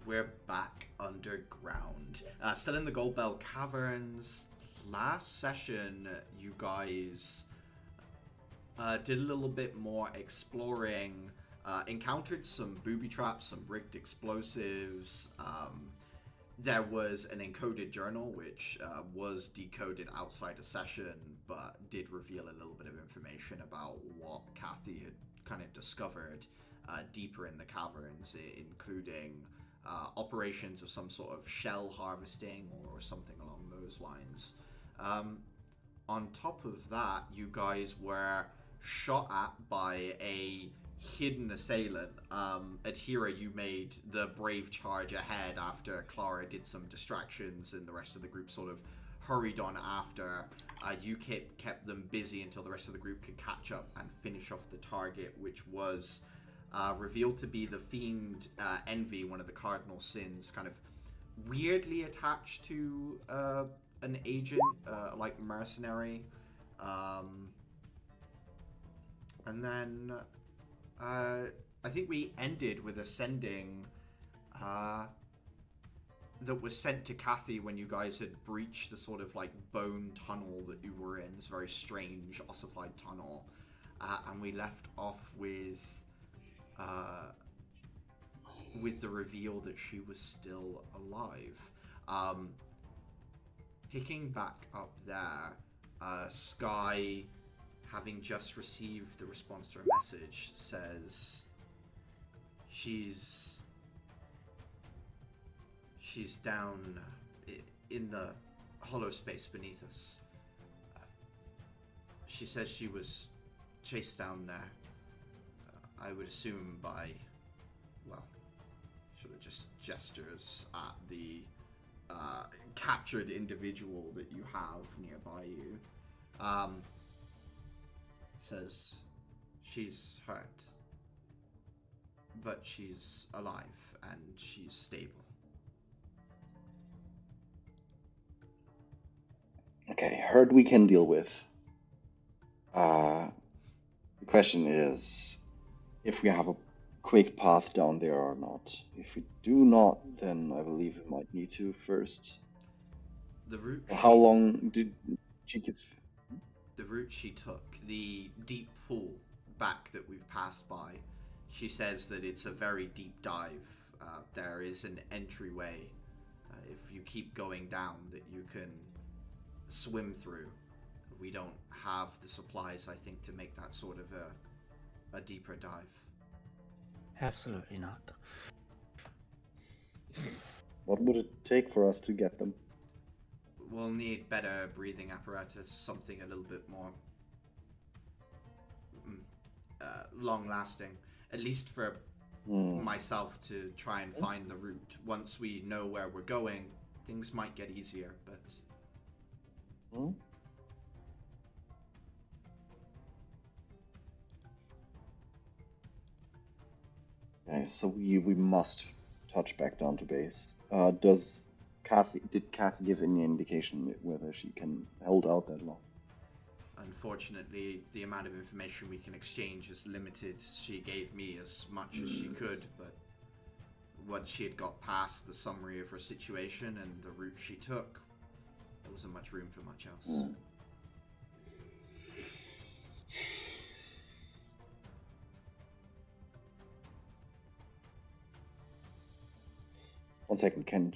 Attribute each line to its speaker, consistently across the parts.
Speaker 1: we're back underground. Still in the Gold Bell Caverns. Last session, you guys did a little bit more exploring. Encountered some booby traps, some rigged explosives. There was an encoded journal, which was decoded outside a session, but did reveal a little bit of information about what Kathy had kind of discovered deeper in the caverns, including operations of some sort of shell harvesting or something along those lines. On top of that, you guys were shot at by a hidden assailant. Adhira, you made the brave charge ahead after Clara did some distractions and the rest of the group sort of hurried on after. You kept them busy until the rest of the group could catch up and finish off the target, which was revealed to be the fiend Envy, one of the cardinal sins, kind of weirdly attached to an agent, like mercenary. And then I think we ended with a sending that was sent to Kathy when you guys had breached the sort of like bone tunnel that you were in, this very strange ossified tunnel. And we left off with the reveal that she was still alive. Picking back up there, Sky, having just received the response to her message, says she's down in the hollow space beneath us. She says she was chased down there. I would assume by, well, sort of just gestures at the captured individual that you have nearby you. Says she's hurt, but she's alive and she's stable.
Speaker 2: Okay, hurt we can deal with. The question is if we have a quick path down there or not. If we do not, then I believe we might need to first.
Speaker 1: The route.
Speaker 2: How long did she give?
Speaker 1: The route she took, the deep pool back that we've passed by, she says that it's a very deep dive. There is an entryway, if you keep going down, that you can swim through. We don't have the supplies, I think, to make that sort of a deeper dive.
Speaker 3: Absolutely not.
Speaker 2: What would it take for us to get them?
Speaker 1: We'll need better breathing apparatus, something a little bit more long-lasting, at least for myself to try and find the route. Once we know where we're going, things might get easier, but...
Speaker 2: Okay, so we must touch back down to base. Did Kathy give any indication whether she can hold out that long?
Speaker 1: Unfortunately, the amount of information we can exchange is limited. She gave me as much as she could, but once she had got past the summary of her situation and the route she took, there wasn't much room for much else.
Speaker 2: 1 second, let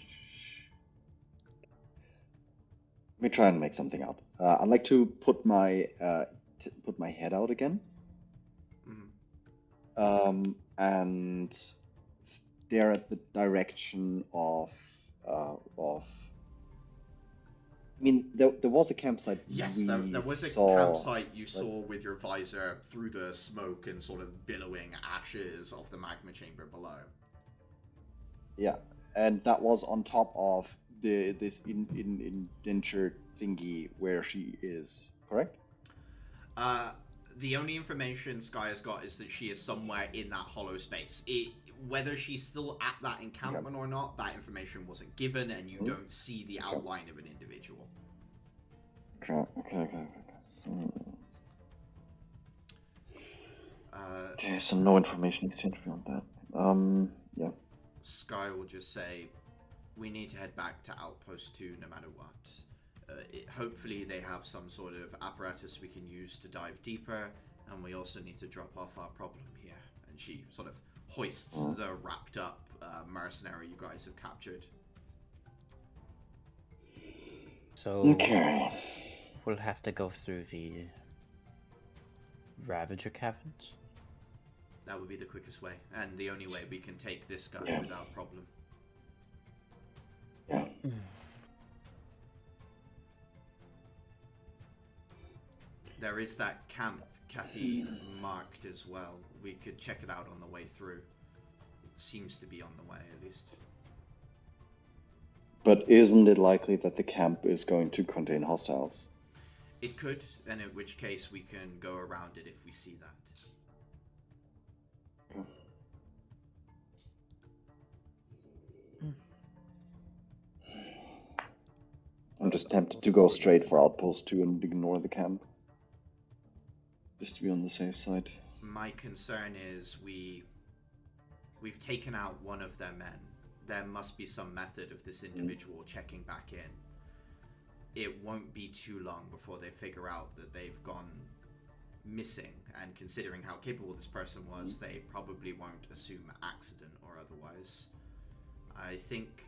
Speaker 2: me try and make something out. I'd like to put my head out again, and stare at the direction of. I mean, there was a campsite.
Speaker 1: Yes, there was a campsite you saw with your visor through the smoke and sort of billowing ashes of the magma chamber below.
Speaker 2: Yeah, and that was on top of this indentured thingy where she is, correct?
Speaker 1: The only information Sky has got is that she is somewhere in that hollow space. Whether she's still at that encampment or not, that information wasn't given, and you don't see the outline of an individual.
Speaker 2: Okay. Okay, so no information exchange beyond that. Yeah.
Speaker 1: Sky will just say, we need to head back to Outpost 2 no matter what. Hopefully they have some sort of apparatus we can use to dive deeper, and we also need to drop off our problem here. And she sort of hoists the wrapped up mercenary you guys have captured.
Speaker 3: So
Speaker 2: Okay.
Speaker 3: we'll have to go through the Ravager caverns.
Speaker 1: That would be the quickest way, and the only way we can take this guy
Speaker 2: Yeah.
Speaker 1: without problem.
Speaker 2: Yeah.
Speaker 1: There is that camp Kathy marked as well. We could check it out on the way through. It seems to be on the way, at least.
Speaker 2: But isn't it likely that the camp is going to contain hostiles?
Speaker 1: It could, and in which case we can go around it if we see that.
Speaker 2: I'm just tempted to go straight for Outpost 2 and ignore the camp. Just to be on the safe side.
Speaker 1: My concern is we've taken out one of their men. There must be some method of this individual checking back in. It won't be too long before they figure out that they've gone missing, and considering how capable this person was, they probably won't assume accident or otherwise. I think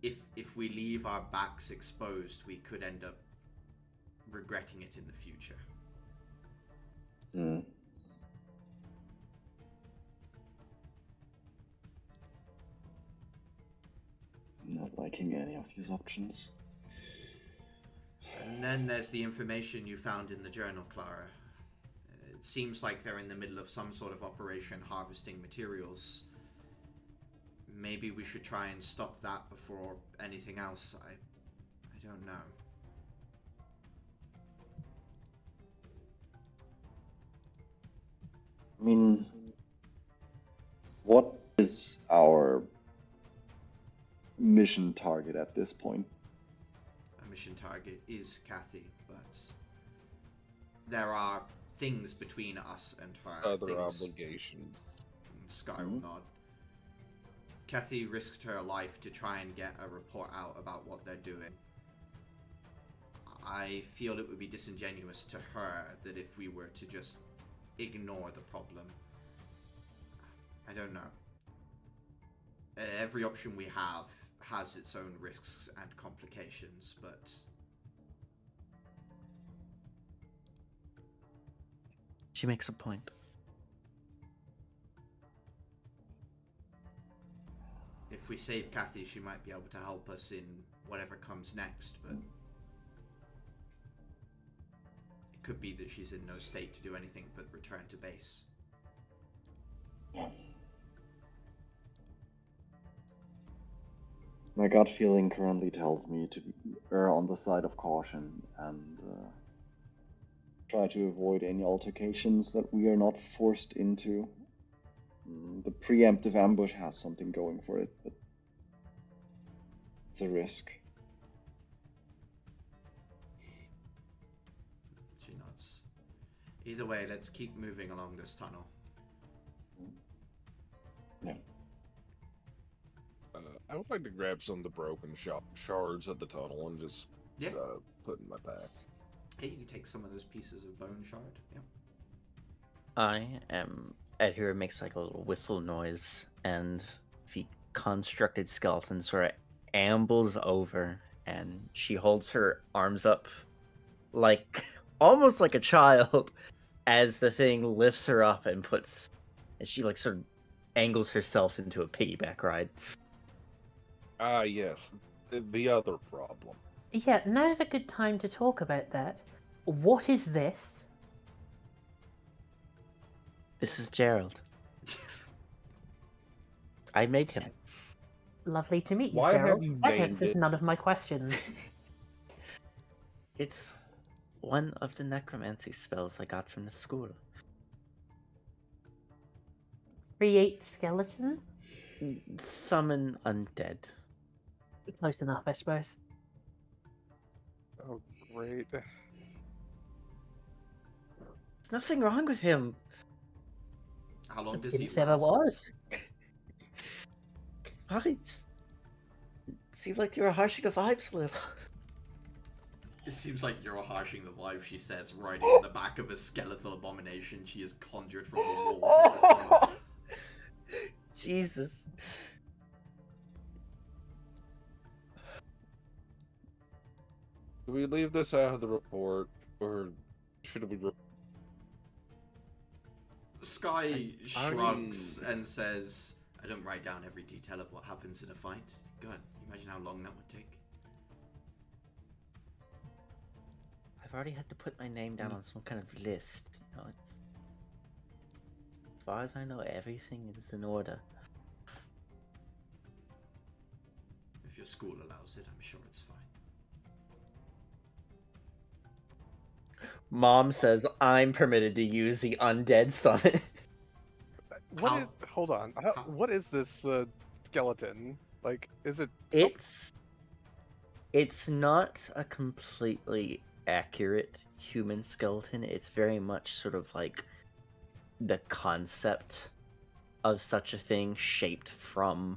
Speaker 1: if we leave our backs exposed, we could end up regretting it in the future.
Speaker 2: Hmm. Not liking any of these options.
Speaker 1: And then there's the information you found in the journal, Clara. It seems like they're in the middle of some sort of operation harvesting materials. Maybe we should try and stop that before anything else. I don't know.
Speaker 2: I mean, what is our mission target at this point?
Speaker 1: A mission target is Kathy, but there are things between us and her.
Speaker 4: Other obligations.
Speaker 1: Sky will nod. Kathy risked her life to try and get a report out about what they're doing. I feel it would be disingenuous to her that if we were to just ignore the problem. I don't know. Every option we have has its own risks and complications, but
Speaker 3: She makes a point.
Speaker 1: if we save Kathy, she might be able to help us in whatever comes next, but it could be that she's in no state to do anything but return to base.
Speaker 2: My gut feeling currently tells me to err on the side of caution and try to avoid any altercations that we are not forced into. The preemptive ambush has something going for it, but it's a risk.
Speaker 1: She nods. Either way, let's keep moving along this tunnel.
Speaker 2: Yeah.
Speaker 4: I would like to grab some of the broken shards of the tunnel and just put in my pack.
Speaker 1: Hey, you can take some of those pieces of bone shard. Yeah.
Speaker 3: I am. Ed here makes like a little whistle noise, and the constructed skeleton sort of ambles over, and she holds her arms up like almost like a child as the thing lifts her up and she like sort of angles herself into a piggyback ride.
Speaker 4: Ah, yes. The other problem.
Speaker 5: Yeah, now's a good time to talk about that. What is this?
Speaker 3: This is Gerald. I made him.
Speaker 5: Lovely to meet you,
Speaker 4: Why have
Speaker 5: Gerald.
Speaker 4: you
Speaker 5: That
Speaker 4: named
Speaker 5: answers
Speaker 4: it?
Speaker 5: none of my questions.
Speaker 3: It's one of the necromancy spells I got from the school.
Speaker 5: Create skeleton?
Speaker 3: Summon undead.
Speaker 5: Close enough, I suppose.
Speaker 6: Oh, great.
Speaker 3: There's nothing wrong with him.
Speaker 1: How long does he
Speaker 5: Didn't say there
Speaker 1: last?
Speaker 5: was.
Speaker 3: It seemed like you were harshing the vibes a little.
Speaker 1: It seems like you're harshing the vibe, she says, riding on the back of a skeletal abomination she has conjured from the walls of this room.
Speaker 3: Jesus.
Speaker 4: Do we leave this out of the report, or should we?
Speaker 1: Sky shrugs and says, "I don't write down every detail of what happens in a fight. God, imagine how long that would take."
Speaker 3: I've already had to put my name down on some kind of list. You know, it's as far as I know, everything is in order.
Speaker 1: If your school allows it, I'm sure it's fine.
Speaker 3: Mom says I'm permitted to use the undead summon.
Speaker 6: Hold on. What is this skeleton? Like, is it?
Speaker 3: It's not a completely accurate human skeleton. It's very much sort of like the concept of such a thing, shaped from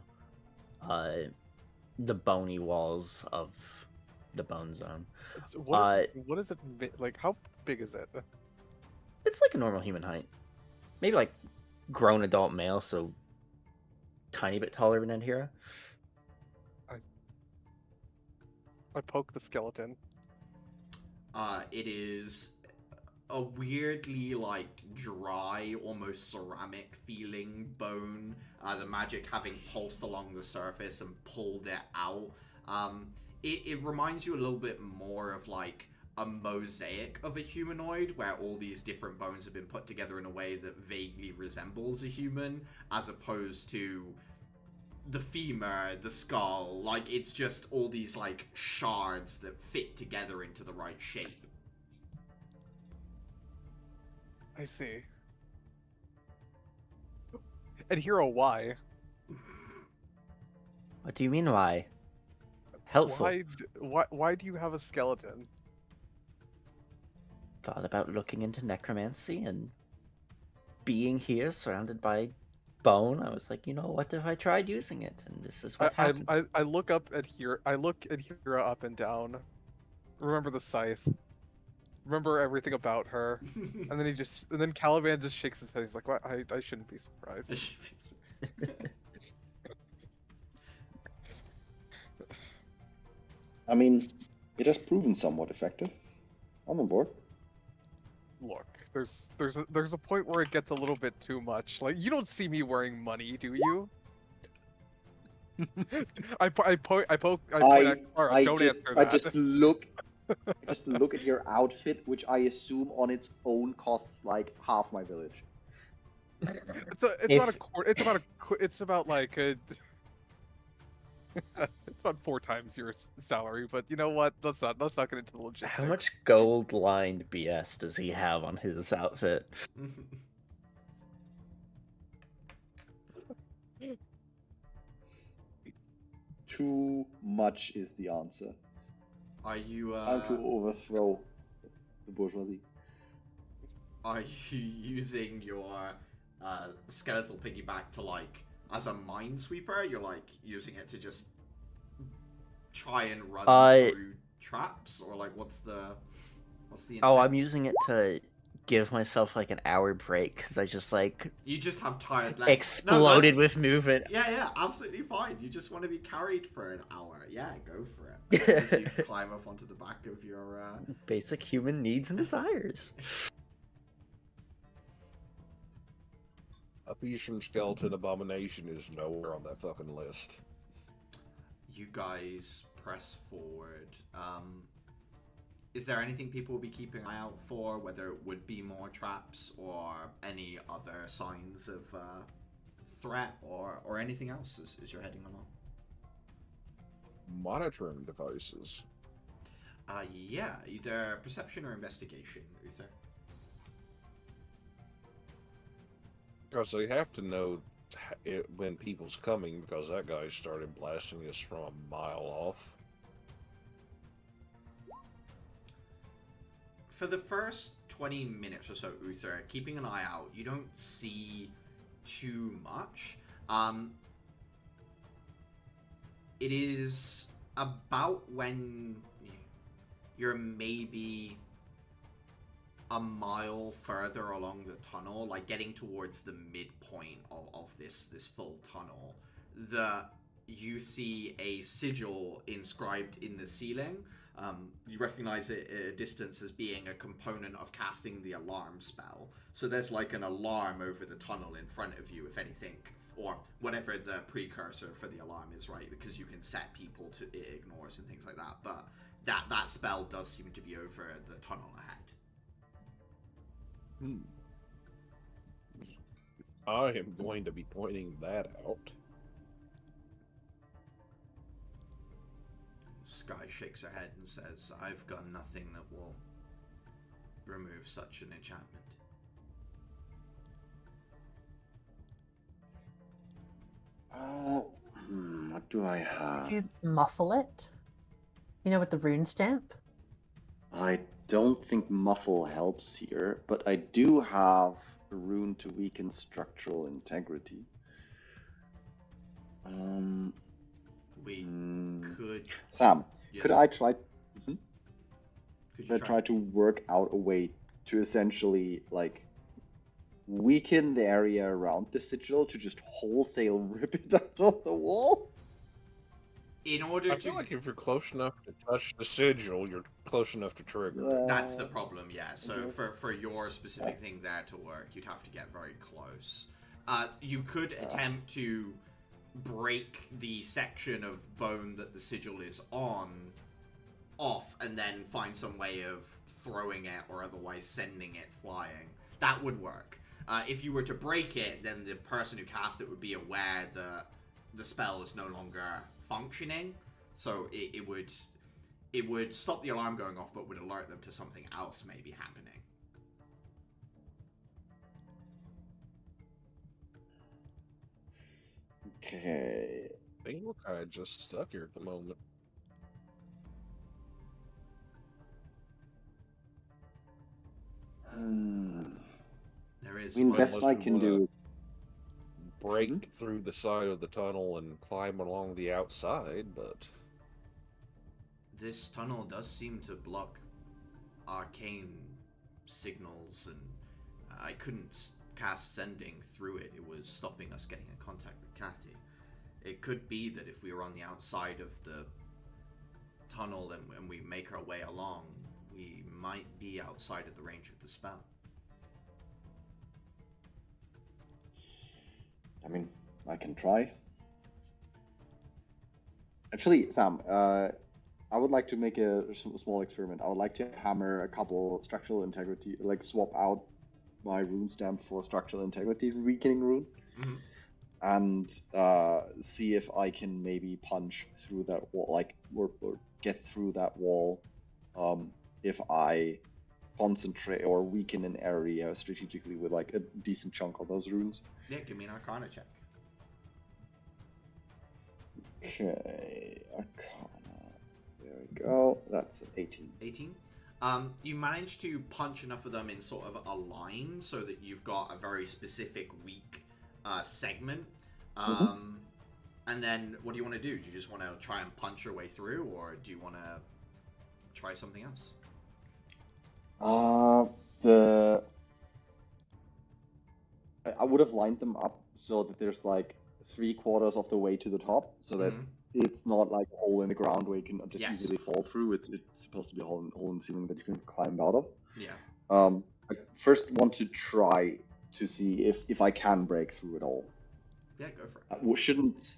Speaker 3: the bony walls of the bone zone.
Speaker 6: What is it? Like, how big is it?
Speaker 3: It's like a normal human height, maybe like grown adult male, so tiny bit taller than Hira.
Speaker 6: I poke the skeleton.
Speaker 1: It is a weirdly, like, dry, almost ceramic feeling bone. The magic having pulsed along the surface and pulled it out. It reminds you a little bit more of, like, a mosaic of a humanoid, where all these different bones have been put together in a way that vaguely resembles a human, as opposed to the femur, the skull. Like, it's just all these, like, shards that fit together into the right shape.
Speaker 6: I see. And Hero, why?
Speaker 3: What do you mean, why? Helpful.
Speaker 6: Why do you have a skeleton?
Speaker 3: Thought about looking into necromancy, and being here surrounded by bone, I was like, you know, what if I tried using it? And this is what happened.
Speaker 6: I look up at Hira. I look at Hira up and down. Remember the scythe. Remember everything about her. And then Caliban just shakes his head. He's like, "What? I shouldn't be surprised."
Speaker 2: I mean, it has proven somewhat effective. I'm on board.
Speaker 6: Look, there's a point where it gets a little bit too much. Like, you don't see me wearing money, do you? I point at Clara. Don't answer that.
Speaker 2: I just look at your outfit, which I assume on its own costs like half my village.
Speaker 6: It's about like it's about 4 times your salary, but you know what? Let's not get into the logistics.
Speaker 3: How much gold-lined BS does he have on his outfit?
Speaker 2: Too much is the answer.
Speaker 1: Are you
Speaker 2: Time to overthrow the bourgeoisie.
Speaker 1: Are you using your skeletal piggyback to, like, as a minesweeper? You're, like, using it to just try and run through traps, or like what's the intent?
Speaker 3: Oh, I'm using it to give myself like an hour break, because I just like
Speaker 1: you just have tired legs.
Speaker 3: Exploded with movement.
Speaker 1: Yeah, absolutely fine. You just want to be carried for an hour. Yeah, go for it. As you climb up onto the back of your
Speaker 3: basic human needs and desires.
Speaker 4: A piece from Skeleton Abomination is nowhere on that fucking list.
Speaker 1: You guys press forward. Is there anything people will be keeping an eye out for, whether it would be more traps or any other signs of threat or anything else as you're heading along?
Speaker 4: Monitoring devices.
Speaker 1: Yeah, either perception or investigation, Uther.
Speaker 4: Because they have to know when people's coming, because that guy started blasting us from a mile off.
Speaker 1: For the first 20 minutes or so, Uther, keeping an eye out, you don't see too much. It is about when you're maybe a mile further along the tunnel, like getting towards the midpoint of this full tunnel, that you see a sigil inscribed in the ceiling. You recognize it at a distance as being a component of casting the alarm spell. So there's like an alarm over the tunnel in front of you, if anything, or whatever the precursor for the alarm is, right? Because you can set people to it ignores and things like that. But that spell does seem to be over the tunnel ahead.
Speaker 4: I am going to be pointing that out.
Speaker 1: Sky shakes her head and says, I've got nothing that will remove such an enchantment.
Speaker 2: What do I have?
Speaker 5: Could you muffle it? You know, with the rune stamp?
Speaker 2: I don't think muffle helps here, but I do have a rune to weaken structural integrity.
Speaker 1: We could...
Speaker 2: Sam,
Speaker 1: Yes.
Speaker 2: could I try?
Speaker 1: Could you
Speaker 2: Could I try to work out a way to essentially like weaken the area around the sigil to just wholesale rip it out of the wall?
Speaker 1: In order
Speaker 4: I
Speaker 1: to...
Speaker 4: feel like if you're close enough to touch the sigil, you're close enough to trigger.
Speaker 1: That's the problem, yeah. So
Speaker 2: Okay.
Speaker 1: for your specific thing there to work, you'd have to get very close. You could attempt to break the section of bone that the sigil is on off and then find some way of throwing it or otherwise sending it flying. That would work. If you were to break it, then the person who cast it would be aware that the spell is no longer functioning, so it would stop the alarm going off, but would alert them to something else maybe happening.
Speaker 2: Okay.
Speaker 4: I think we're kind of just stuck here at the moment.
Speaker 1: There is
Speaker 2: I mean,
Speaker 1: one-
Speaker 2: best
Speaker 4: unless
Speaker 2: I
Speaker 4: we
Speaker 2: can
Speaker 4: wanna
Speaker 2: do.
Speaker 4: Break through the side of the tunnel and climb along the outside, but
Speaker 1: this tunnel does seem to block arcane signals, and I couldn't cast sending through it. It was stopping us getting in contact with Kathy. It could be that if we were on the outside of the tunnel and we make our way along, we might be outside of the range of the spell.
Speaker 2: I mean, I can try. Actually, Sam, I would like to make a small experiment. I would like to hammer a couple structural integrity, like swap out my rune stamp for structural integrity weakening rune,
Speaker 1: Mhm.
Speaker 2: and see if I can maybe punch through that wall, like or get through that wall, if I concentrate or weaken an area strategically with like a decent chunk of those runes.
Speaker 1: Yeah, give me an Arcana check.
Speaker 2: Okay, Arcana. There we go. That's an 18.
Speaker 1: 18. You manage to punch enough of them in sort of a line so that you've got a very specific weak segment. And then what do you want to do? Do you just want to try and punch your way through, or do you want to try something else?
Speaker 2: I would have lined them up so that there's like 3/4 of the way to the top, so that it's not like a hole in the ground where you can just
Speaker 1: Yes.
Speaker 2: easily fall through. It's supposed to be a hole in the ceiling that you can climb out of.
Speaker 1: Yeah.
Speaker 2: I first want to try to see if I can break through it all.
Speaker 1: Yeah, go for it.
Speaker 2: We shouldn't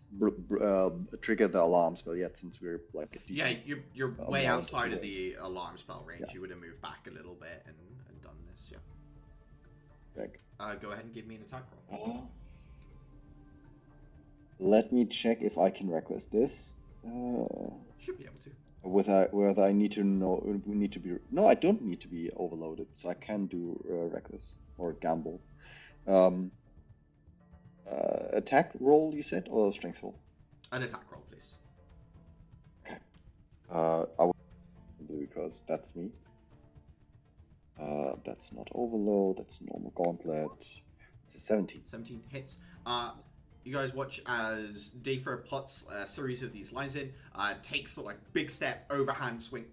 Speaker 2: trigger the alarm spell yet, since we're like a
Speaker 1: Yeah,
Speaker 2: decent
Speaker 1: you're way
Speaker 2: amount
Speaker 1: outside of
Speaker 2: away.
Speaker 1: the alarm spell range.
Speaker 2: Yeah.
Speaker 1: You would have moved back a little bit and done this, yeah.
Speaker 2: Like,
Speaker 1: Go ahead and give me an attack roll.
Speaker 2: let me check if I can reckless this.
Speaker 1: Should be able to.
Speaker 2: Whether I need to know, we need to be. No, I don't need to be overloaded, so I can do reckless or gamble. Attack roll, you said, or strength roll?
Speaker 1: An attack roll, please.
Speaker 2: Okay. I will do because that's me. That's not overload. That's normal gauntlet. It's a 17.
Speaker 1: 17 hits. You guys watch as Dafer puts a series of these lines in, takes a big step, overhand swing,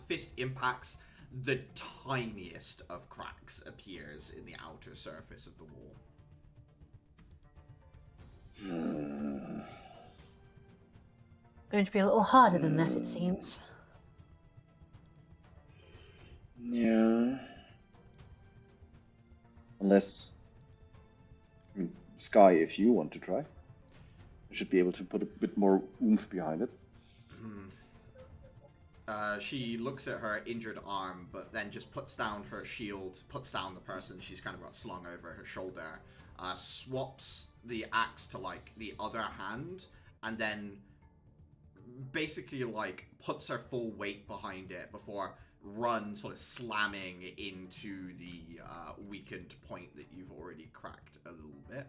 Speaker 1: fist impacts. The tiniest of cracks appears in the outer surface of the wall.
Speaker 5: Going to be a little harder than that, it seems.
Speaker 2: Yeah. Unless, Sky, if you want to try, you should be able to put a bit more oomph behind it.
Speaker 1: She looks at her injured arm, but then just puts down her shield, puts down the person she's kind of got slung over her shoulder, swaps the axe to the other hand, and then basically puts her full weight behind it before sort of slamming into the weakened point that you've already cracked a little bit.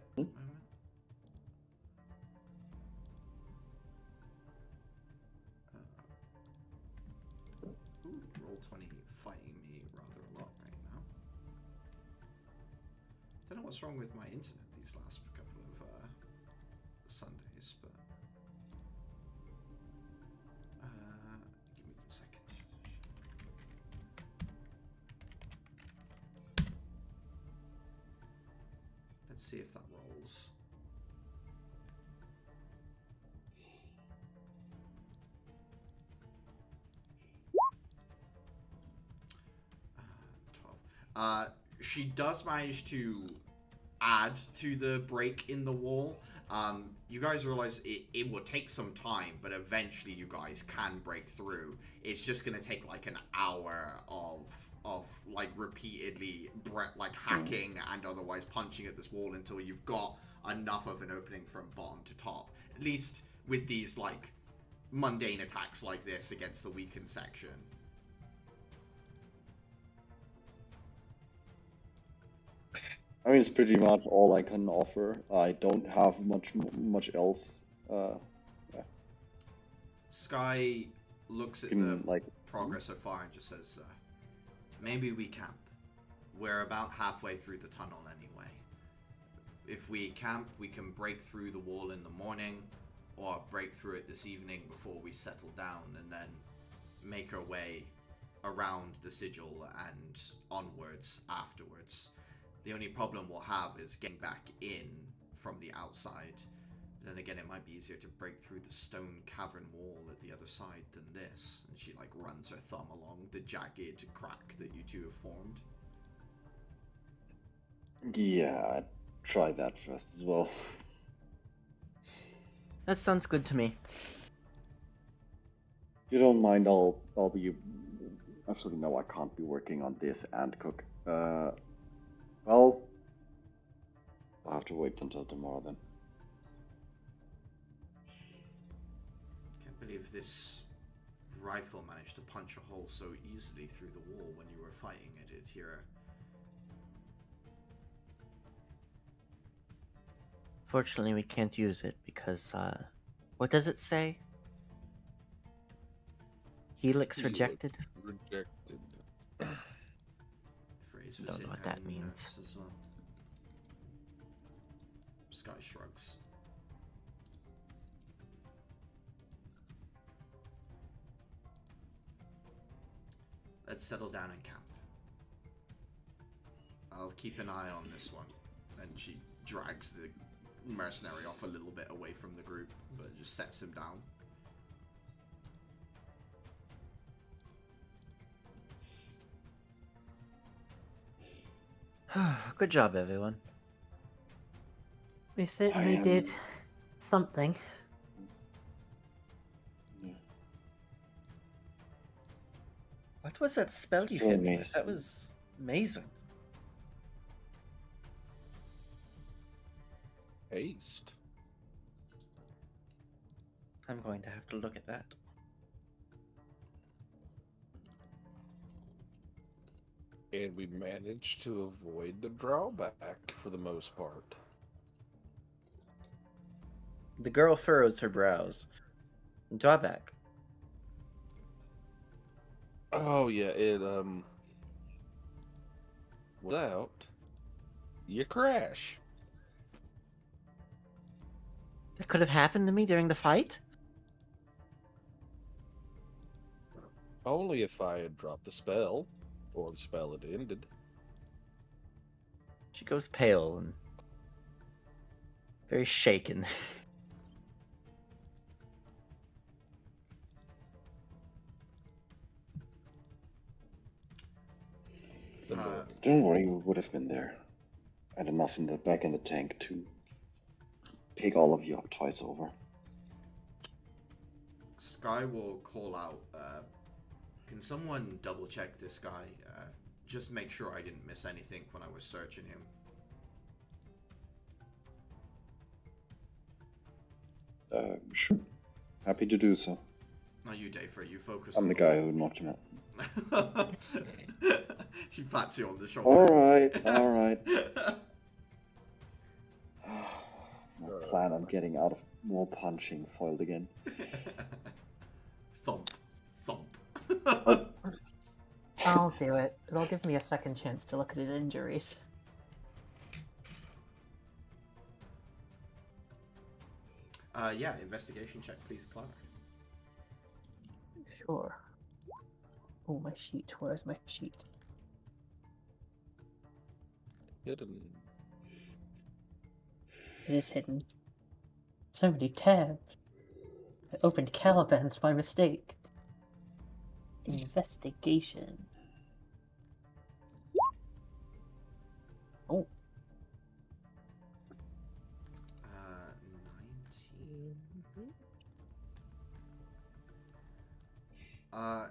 Speaker 1: Roll20 fighting me rather a lot right now. Don't know what's wrong with my internet these last couple of Sundays, but give me 1 second. Let's see if that rolls. She does manage to add to the break in the wall. You guys realize it will take some time, but eventually you guys can break through. It's just gonna take an hour of repeatedly hacking and otherwise punching at this wall until you've got enough of an opening from bottom to top. At least with these mundane attacks like this against the weakened section.
Speaker 2: I mean, it's pretty much all I can offer. I don't have much else. Yeah.
Speaker 1: Sky looks at the progress so far and just says, maybe we camp. We're about halfway through the tunnel anyway. If we camp, we can break through the wall in the morning, or break through it this evening before we settle down, and then make our way around the sigil and onwards afterwards. The only problem we'll have is getting back in from the outside. Then again, it might be easier to break through the stone cavern wall at the other side than this. And she runs her thumb along the jagged crack that you two have formed.
Speaker 2: Yeah, I'd try that first as well.
Speaker 3: That sounds good to me.
Speaker 2: If you don't mind, I'll be... Actually, no, I can't be working on this and cook. Well, I'll have to wait until tomorrow then.
Speaker 1: Can't believe this rifle managed to punch a hole so easily through the wall when you were fighting it here.
Speaker 3: Fortunately, we can't use it because, what does it say? Helix rejected?
Speaker 4: Rejected.
Speaker 1: Phrase was
Speaker 3: Don't
Speaker 1: in
Speaker 3: know what
Speaker 1: her
Speaker 3: that means.
Speaker 1: notes as well. Sky shrugs. Let's settle down and camp. I'll keep an eye on this one. And she drags the mercenary off a little bit away from the group, but just sets him down.
Speaker 3: Good job, everyone.
Speaker 5: We certainly did something.
Speaker 3: What was that spell you
Speaker 2: So
Speaker 3: hit me with?
Speaker 2: amazing.
Speaker 3: That was amazing.
Speaker 4: Haste.
Speaker 3: I'm going to have to look at that.
Speaker 4: And we managed to avoid the drawback for the most part.
Speaker 3: The girl furrows her brows. Drawback.
Speaker 4: Oh yeah, it without you crash.
Speaker 3: That could have happened to me during the fight?
Speaker 4: Only if I had dropped the spell, or the spell had ended.
Speaker 3: She goes pale and very shaken.
Speaker 1: Uh,
Speaker 2: Don't worry, we would have been there. And enough in the back in the tank to pick all of you up twice over.
Speaker 1: Sky will call out, can someone double check this guy? Just make sure I didn't miss anything when I was searching him.
Speaker 2: Sure. Happy to do so.
Speaker 1: No, you, Dayfur, you focus
Speaker 2: I'm
Speaker 1: on
Speaker 2: the guy who knocked him out.
Speaker 1: She pats you on the shoulder.
Speaker 2: Alright, alright. My plan on getting out of wall punching foiled again.
Speaker 1: Thump. Thump.
Speaker 5: I'll do it. It'll give me a second chance to look at his injuries.
Speaker 1: Yeah, investigation check, please, Clara.
Speaker 5: Sure. Oh, my sheet. Where's my sheet?
Speaker 4: Hidden.
Speaker 5: It is hidden. So many tabs. I opened Caliban's by mistake. Investigation. Oh,
Speaker 1: 19.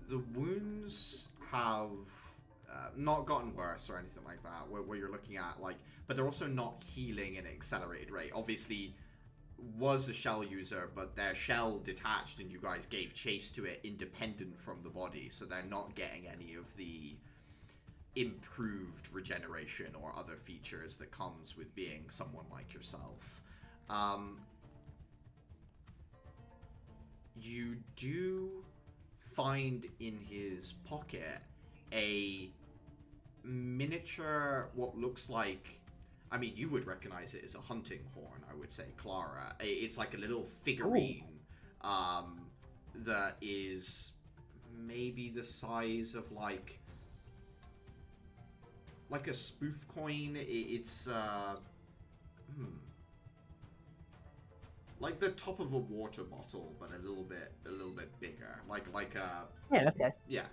Speaker 1: The wounds have not gotten worse or anything like that, where you're looking at, like, but they're also not healing at an accelerated rate. Obviously, was a shell user, but their shell detached and you guys gave chase to it independent from the body, so they're not getting any of the improved regeneration or other features that comes with being someone like yourself. You do find in his pocket a miniature, what looks like, I mean, you would recognize it as a hunting horn, I would say, Clara. It's like a little figurine that is maybe the size of like a spoof coin. It's like the top of a water bottle, but a little bit bigger. Like a
Speaker 5: yeah, okay.
Speaker 1: yeah.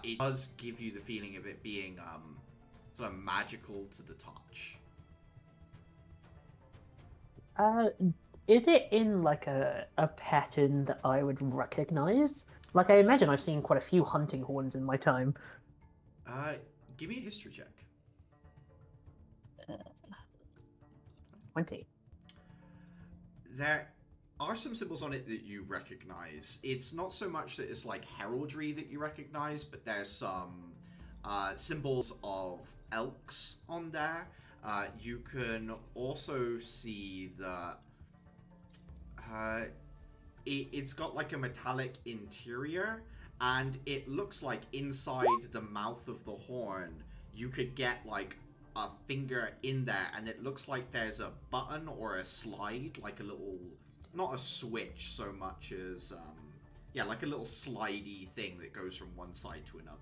Speaker 1: It does give you the feeling of it being sort of magical to the touch.
Speaker 5: Is it in like a pattern that I would recognize? Like, I imagine I've seen quite a few hunting horns in my time.
Speaker 1: Give me a history check.
Speaker 5: 20.
Speaker 1: There are some symbols on it that you recognize. It's not so much that it's like heraldry that you recognize, but there's some symbols of elks on there. You can also see that it's got like a metallic interior, and it looks like inside the mouth of the horn you could get like a finger in there, and it looks like there's a button or a slide, like a little, not a switch so much as yeah, like a little slidey thing that goes from one side to another.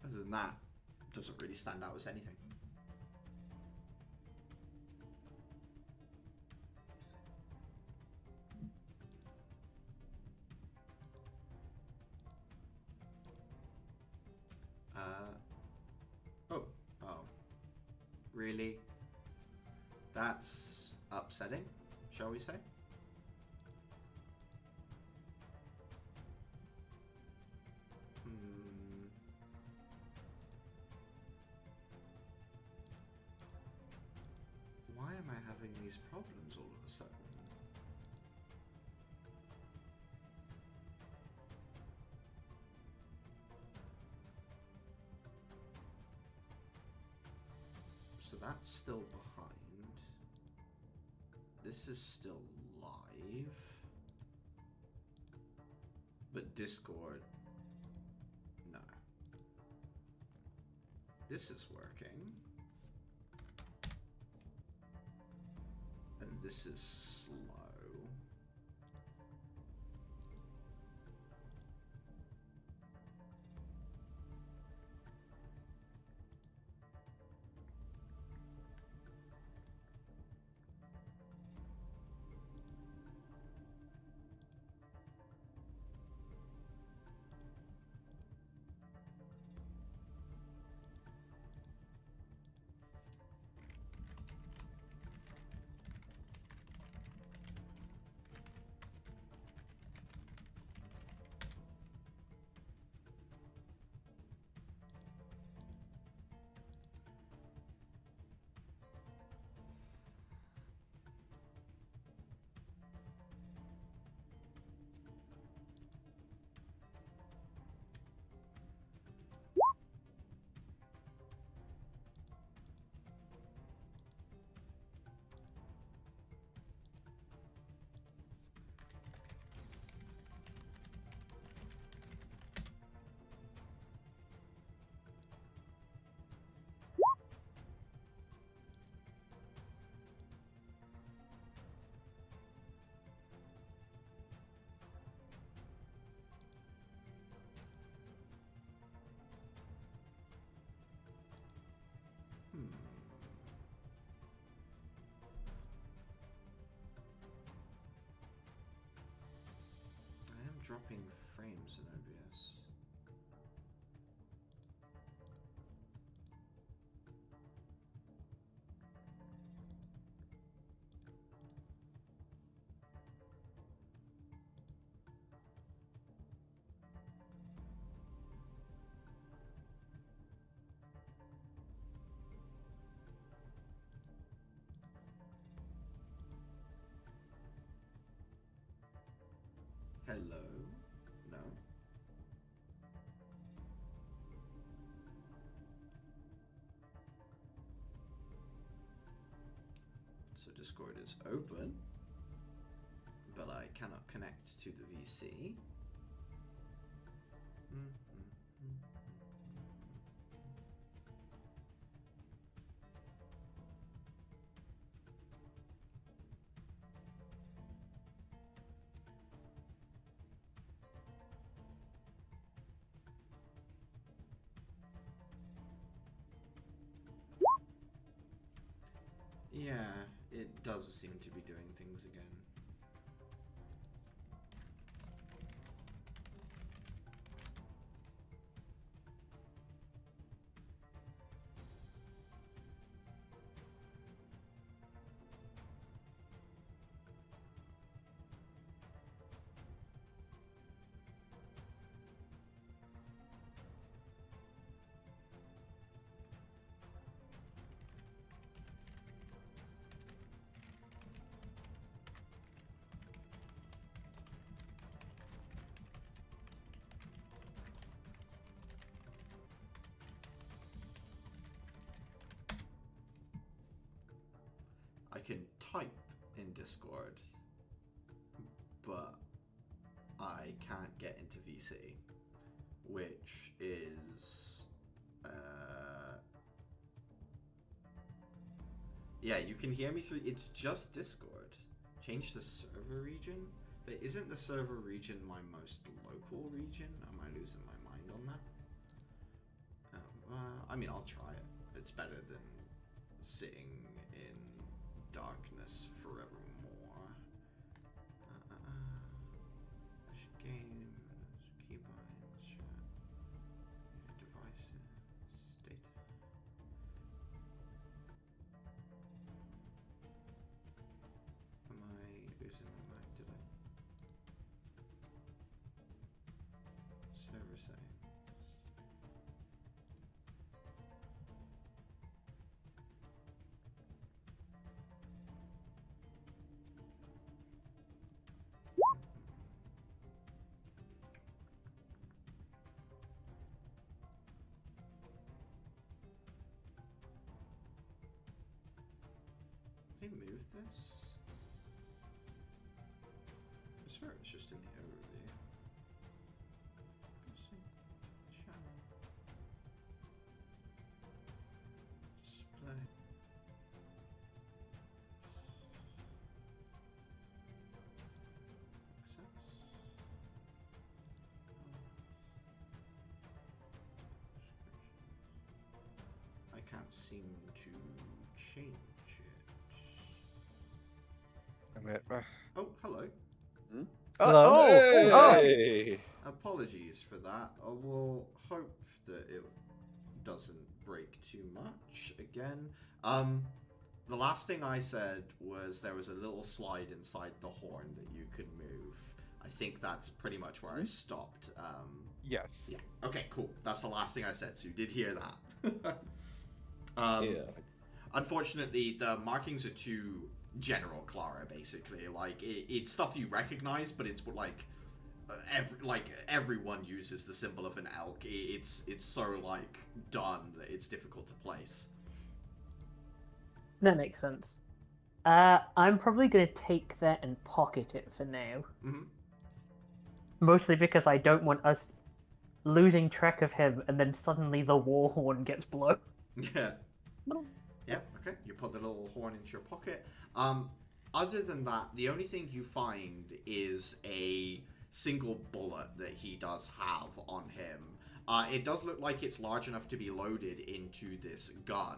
Speaker 1: Other than that, it doesn't really stand out as anything. Oh. Really? That's upsetting, shall we say? Why am I having these problems all of a sudden? So that's still behind. This is still live. But Discord, no. This is working. And this is slow. I am dropping frames in OBS. Hello? No? So Discord is open, but I cannot connect to the VC. Yeah, it does seem to be doing things again. I can type in Discord, but I can't get into VC, which is yeah, you can hear me through. It's just Discord. Change the server region, but isn't the server region my most local region? Am I losing my mind on that? I mean, I'll try it. It's better than sitting in darkness forevermore. Games, keybinds, chat, devices, data. Am I losing my mind? Did I? Server settings. this? I swear it's just in the overview. Channel. Display. I can't seem to change it. Oh, hello.
Speaker 3: Hello?
Speaker 6: Oh!
Speaker 4: Hey!
Speaker 1: Apologies for that. I will hope that it doesn't break too much again. The last thing I said was there was a little slide inside the horn that you could move. I think that's pretty much where I stopped.
Speaker 6: Yes.
Speaker 1: Yeah. Okay, cool. That's the last thing I said, so you did hear that.
Speaker 4: Yeah.
Speaker 1: Unfortunately, the markings are too general, Clara, basically. Like, it's stuff you recognize, but it's like... everyone uses the symbol of an elk. It's so like done that it's difficult to place.
Speaker 5: That makes sense. I'm probably going to take that and pocket it for now.
Speaker 1: Mm-hmm.
Speaker 5: Mostly because I don't want us losing track of him and then suddenly the war horn gets blown.
Speaker 1: Yeah. Yeah, okay. You put the little horn into your pocket. Other than that, the only thing you find is a single bullet that he does have on him. It does look like it's large enough to be loaded into this gun.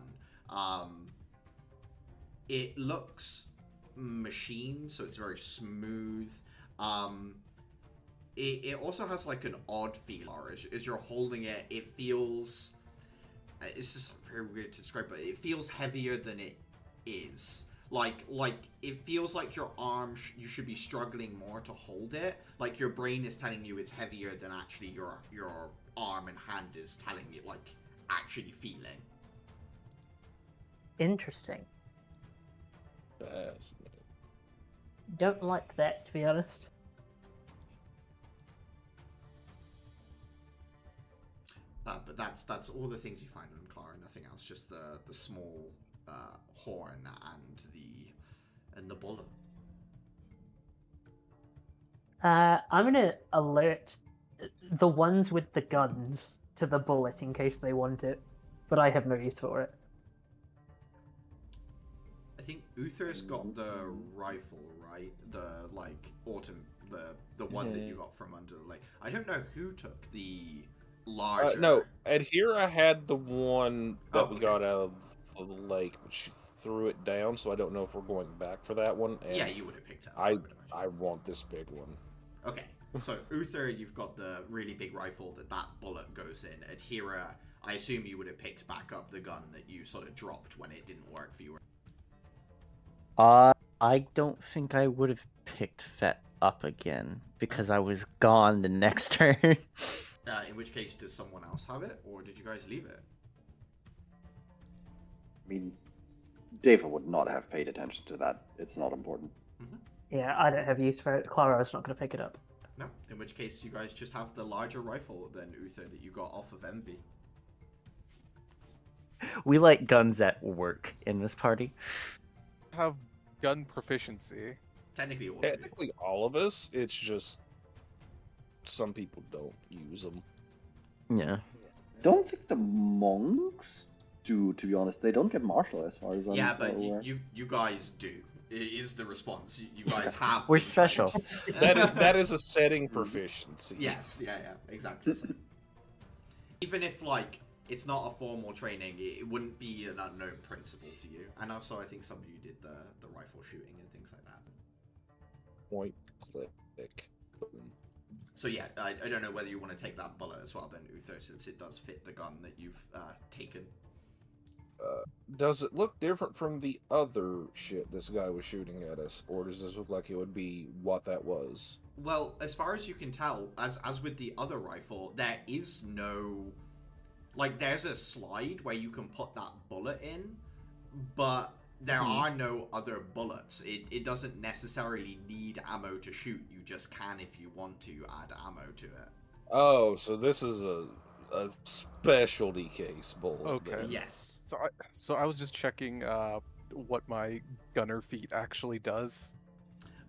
Speaker 1: It looks machined, so it's very smooth. It also has like an odd feel as you're holding it. It feels... It's just very weird to describe, but it feels heavier than it is. Like it feels like your arm, you should be struggling more to hold it. Like your brain is telling you it's heavier than actually your arm and hand is telling you, like, actually feeling.
Speaker 5: Interesting.
Speaker 4: Fascinating.
Speaker 5: Don't like that, to be honest.
Speaker 1: But that's all the things you find on Clara, nothing else. Just the small horn and the bullet.
Speaker 5: I'm gonna alert the ones with the guns to the bullet in case they want it, but I have no use for it.
Speaker 1: I think Uther's got the rifle, right? The the one that you got from under the lake. I don't know who took the larger.
Speaker 4: No, Adhira had the one that we
Speaker 1: okay.
Speaker 4: got out of the lake, but she threw it down, so I don't know if we're going back for that one. And
Speaker 1: Yeah, you would have picked up.
Speaker 4: I want this big one.
Speaker 1: Okay, so Uther, you've got the really big rifle that bullet goes in. Adhira, I assume you would have picked back up the gun that you sort of dropped when it didn't work for you.
Speaker 3: I don't think I would have picked that up again because I was gone the next turn.
Speaker 1: In which case, does someone else have it, or did you guys leave it?
Speaker 2: I mean, Dava would not have paid attention to that. It's not important.
Speaker 5: Yeah, I don't have use for it. Clara's not going to pick it up.
Speaker 1: No, in which case you guys just have the larger rifle than Uther that you got off of Envy.
Speaker 3: We like guns at work in this party.
Speaker 6: Have gun proficiency.
Speaker 1: Technically all of you.
Speaker 4: Technically, all of us. It's just some people don't use them.
Speaker 3: Yeah.
Speaker 2: I don't think the monks do, to be honest. They don't get martial as far as I'm
Speaker 1: Yeah, but
Speaker 2: aware.
Speaker 1: you guys do. Is the response. You guys have...
Speaker 3: We're
Speaker 1: been
Speaker 3: special.
Speaker 1: trained.
Speaker 4: That is a setting proficiency.
Speaker 1: Yes, yeah, exactly. Even if, like, it's not a formal training, it wouldn't be an unknown principle to you. And also, I think some of you did the rifle shooting and things like that.
Speaker 4: Point, click, boom.
Speaker 1: So yeah, I don't know whether you want to take that bullet as well then, Uther, since it does fit the gun that you've taken.
Speaker 4: Does it look different from the other shit this guy was shooting at us, or does this look like it would be what that was?
Speaker 1: Well, as far as you can tell, as with the other rifle, there is no... Like, there's a slide where you can put that bullet in, but there are no other bullets. It doesn't necessarily need ammo to shoot. You just can, if you want to, add ammo to it.
Speaker 4: Oh, so this is a specialty case bullet.
Speaker 6: Okay.
Speaker 4: then.
Speaker 1: Yes.
Speaker 6: So I was just checking what my gunner feat actually does.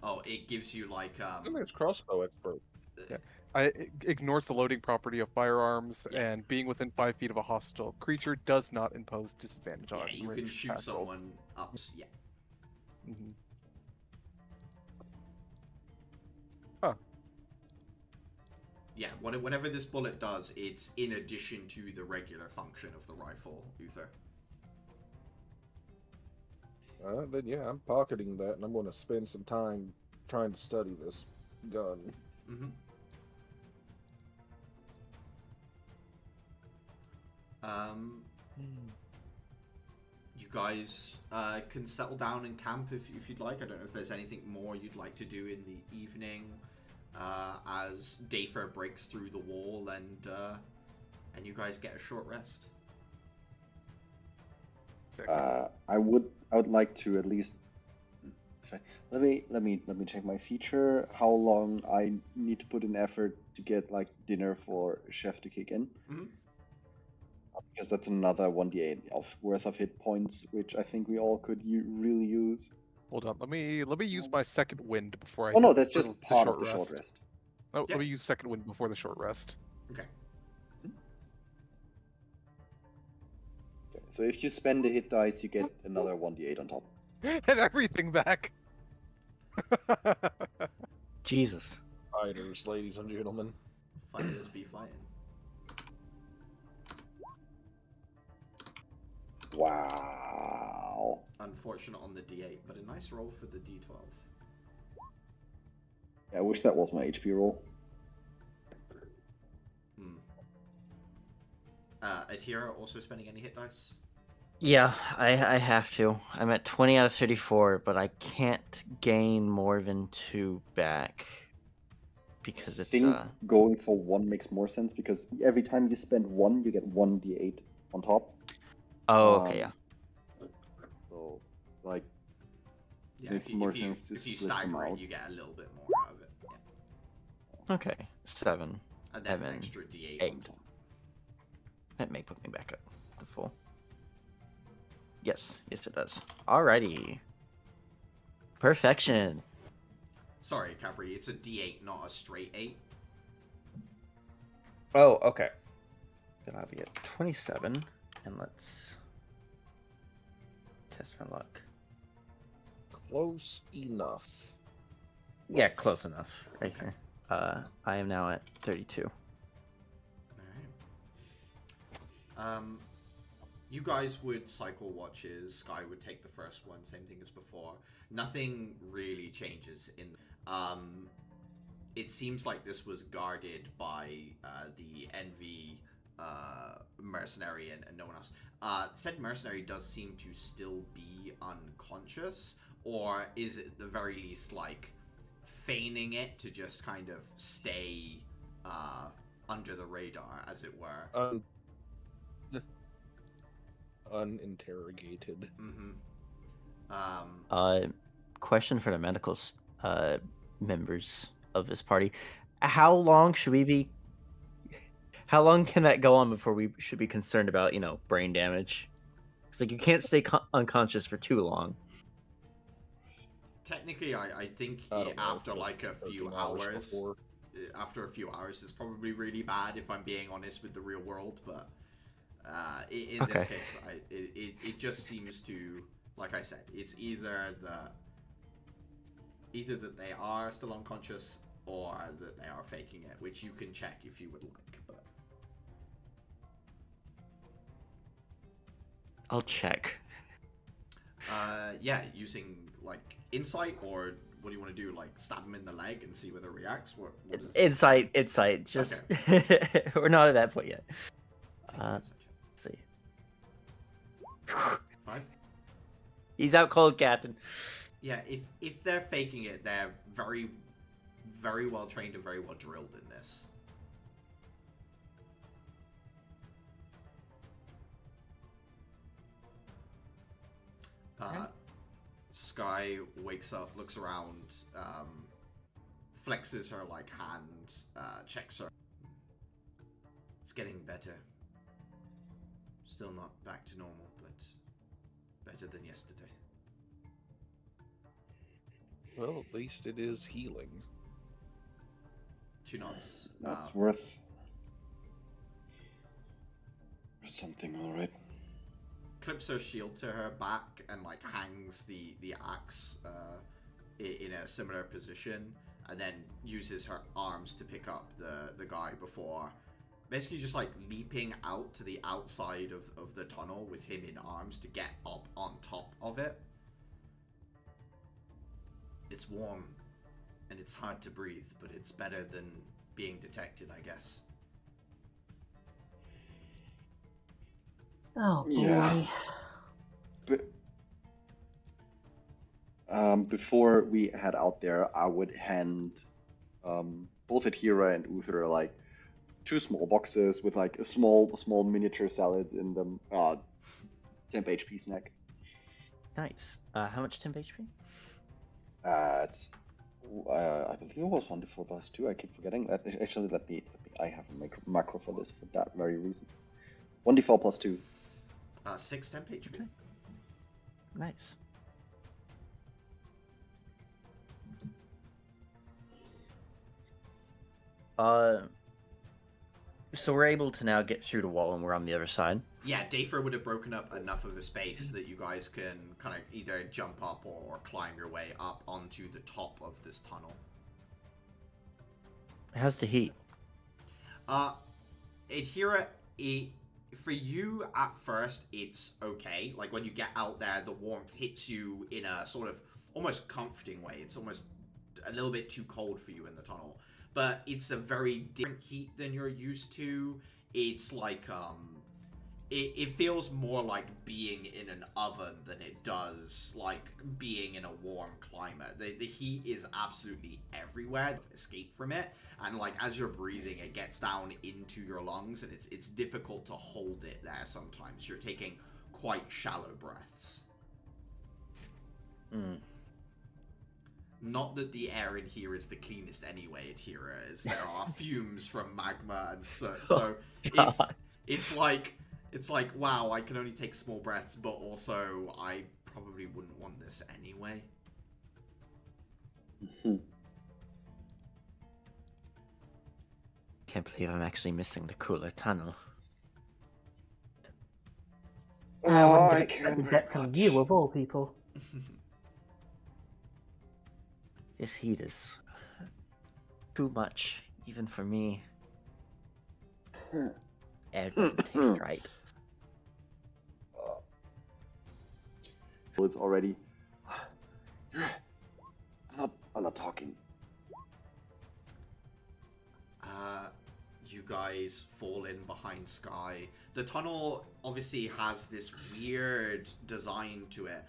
Speaker 1: Oh, it gives you like
Speaker 4: And there's crossbow expert.
Speaker 6: Yeah. It ignores the loading property of firearms,
Speaker 1: Yeah.
Speaker 6: and being within 5 feet of a hostile creature does not impose disadvantage on
Speaker 1: yeah, you can
Speaker 6: ranged
Speaker 1: shoot
Speaker 6: attack rolls.
Speaker 1: someone up. Yeah.
Speaker 6: Mhm. Huh.
Speaker 1: Yeah, whatever this bullet does, it's in addition to the regular function of the rifle, Uther.
Speaker 4: Then yeah, I'm pocketing that, and I'm going to spend some time trying to study this gun.
Speaker 1: Mm-hmm. You guys can settle down and camp if you'd like. I don't know if there's anything more you'd like to do in the evening as Dafer breaks through the wall and you guys get a short rest.
Speaker 6: Sick.
Speaker 2: I would like to at least. Let me check my feature. How long I need to put in effort to get like dinner for Chef to kick in?
Speaker 1: Mm-hmm.
Speaker 2: Because that's another 1d8 of worth of hit points, which I think we all could really use.
Speaker 6: Hold on, let me use my second wind before I.
Speaker 2: Oh no, that's
Speaker 6: for
Speaker 2: just part of the short rest.
Speaker 6: Oh,
Speaker 1: Yeah.
Speaker 6: let me use second wind before the short rest.
Speaker 1: Okay.
Speaker 2: Okay, so if you spend the hit dice, you get another 1d8 on top.
Speaker 6: And everything back.
Speaker 3: Jesus.
Speaker 4: Fighters, ladies and gentlemen.
Speaker 1: Fighters be fighting.
Speaker 2: Wow.
Speaker 1: Unfortunate on the D8, but a nice roll for the D12.
Speaker 2: Yeah, I wish that was my HP roll.
Speaker 1: Atira also spending any hit dice?
Speaker 3: Yeah, I have to. I'm at 20 out of 34, but I can't gain more than 2 back because
Speaker 2: I
Speaker 3: it's
Speaker 2: think going for 1 makes more sense because every time you spend 1, you get 1d8 on top.
Speaker 3: Oh, okay, yeah.
Speaker 2: So, like,
Speaker 1: Yeah,
Speaker 2: makes
Speaker 1: if
Speaker 2: more
Speaker 1: you
Speaker 2: sense to
Speaker 1: if you
Speaker 2: split them
Speaker 1: stagger it,
Speaker 2: out.
Speaker 1: you get a little bit more out of it. Yeah.
Speaker 3: Okay, 7.
Speaker 1: And then an
Speaker 3: Seven,
Speaker 1: extra D8 on
Speaker 3: 8.
Speaker 1: top.
Speaker 3: That may put me back up to full. Yes, yes it does. Alrighty. Perfection.
Speaker 1: Sorry, Capri, it's a D8, not a straight 8.
Speaker 3: Oh, okay. Then I'll be at 27, and let's test my luck.
Speaker 4: Close enough.
Speaker 3: Yeah, close enough. Right here. I am now at 32.
Speaker 1: Alright. You guys would cycle watches. Sky would take the first one, same thing as before. Nothing really changes in. It seems like this was guarded by the Envy mercenary and no one else. Said mercenary does seem to still be unconscious, or is it at the very least like feigning it to just kind of stay under the radar, as it were?
Speaker 4: Uninterrogated.
Speaker 1: Mm-hmm.
Speaker 3: Question for the medical members of this party: how long should we be? How long can that go on before we should be concerned about, brain damage? It's like you can't stay unconscious for too long.
Speaker 1: Technically, I think
Speaker 4: I don't know,
Speaker 1: after
Speaker 4: it's
Speaker 1: like a few
Speaker 4: 13
Speaker 1: hours,
Speaker 4: before.
Speaker 1: after a few hours, it's probably really bad if I'm being honest with the real world. But in this
Speaker 3: Okay.
Speaker 1: case, it just seems to, like I said, it's either that they are still unconscious or that they are faking it, which you can check if you would like. But
Speaker 3: I'll check.
Speaker 1: yeah, using like insight, or what do you want to do? Like stab him in the leg and see whether it reacts? What is
Speaker 3: Insight. Just we're not at that point yet. Let's see.
Speaker 1: 5?
Speaker 3: He's out cold, Captain.
Speaker 1: Yeah, if they're faking it, they're very, very well trained and very well drilled in this. Sky wakes up, looks around, flexes her like hand, checks her. It's getting better. Still not back to normal, but better than yesterday.
Speaker 4: Well, at least it is healing.
Speaker 1: She nods.
Speaker 2: That's worth something, all right.
Speaker 1: Clips her shield to her back and like hangs the axe in a similar position, and then uses her arms to pick up the guy before basically just like leaping out to the outside of the tunnel with him in arms to get up on top of it. It's warm and it's hard to breathe, but it's better than being detected, I guess.
Speaker 5: Oh boy.
Speaker 2: Yeah. Before we head out there, I would hand both Adhira and Uther like 2 small boxes with like a small miniature salads in them. 10 HP snack.
Speaker 3: Nice. How much temp HP?
Speaker 2: It's I believe it was 1d4 plus 2. I keep forgetting. Actually, let me. I have a macro for this for that very reason. 1d4 plus 2.
Speaker 1: 6 temp HP.
Speaker 3: Okay. Nice. So we're able to now get through the wall and we're on the other side.
Speaker 1: Yeah, Dafer would have broken up enough of a space that you guys can kind of either jump up or climb your way up onto the top of this tunnel.
Speaker 3: How's the heat?
Speaker 1: Adhira, for you at first, it's okay. Like when you get out there, the warmth hits you in a sort of almost comforting way. It's almost a little bit too cold for you in the tunnel. But it's a very different heat than you're used to. It's like, it feels more like being in an oven than it does like being in a warm climate. The heat is absolutely everywhere. Escape from it, and like as you're breathing, it gets down into your lungs, and it's difficult to hold it there. Sometimes you're taking quite shallow breaths. Not that the air in here is the cleanest anyway, Adhira, as there are fumes from magma and so it's like, wow, I can only take small breaths, but also I probably wouldn't want this anyway.
Speaker 3: Can't believe I'm actually missing the cooler tunnel.
Speaker 5: I wouldn't have
Speaker 2: I
Speaker 5: expected
Speaker 2: can
Speaker 5: that from you, of all people.
Speaker 3: This heat is too much, even for me. Air doesn't taste right.
Speaker 2: It's already. I'm not talking.
Speaker 1: You guys fall in behind Sky. The tunnel obviously has this weird design to it.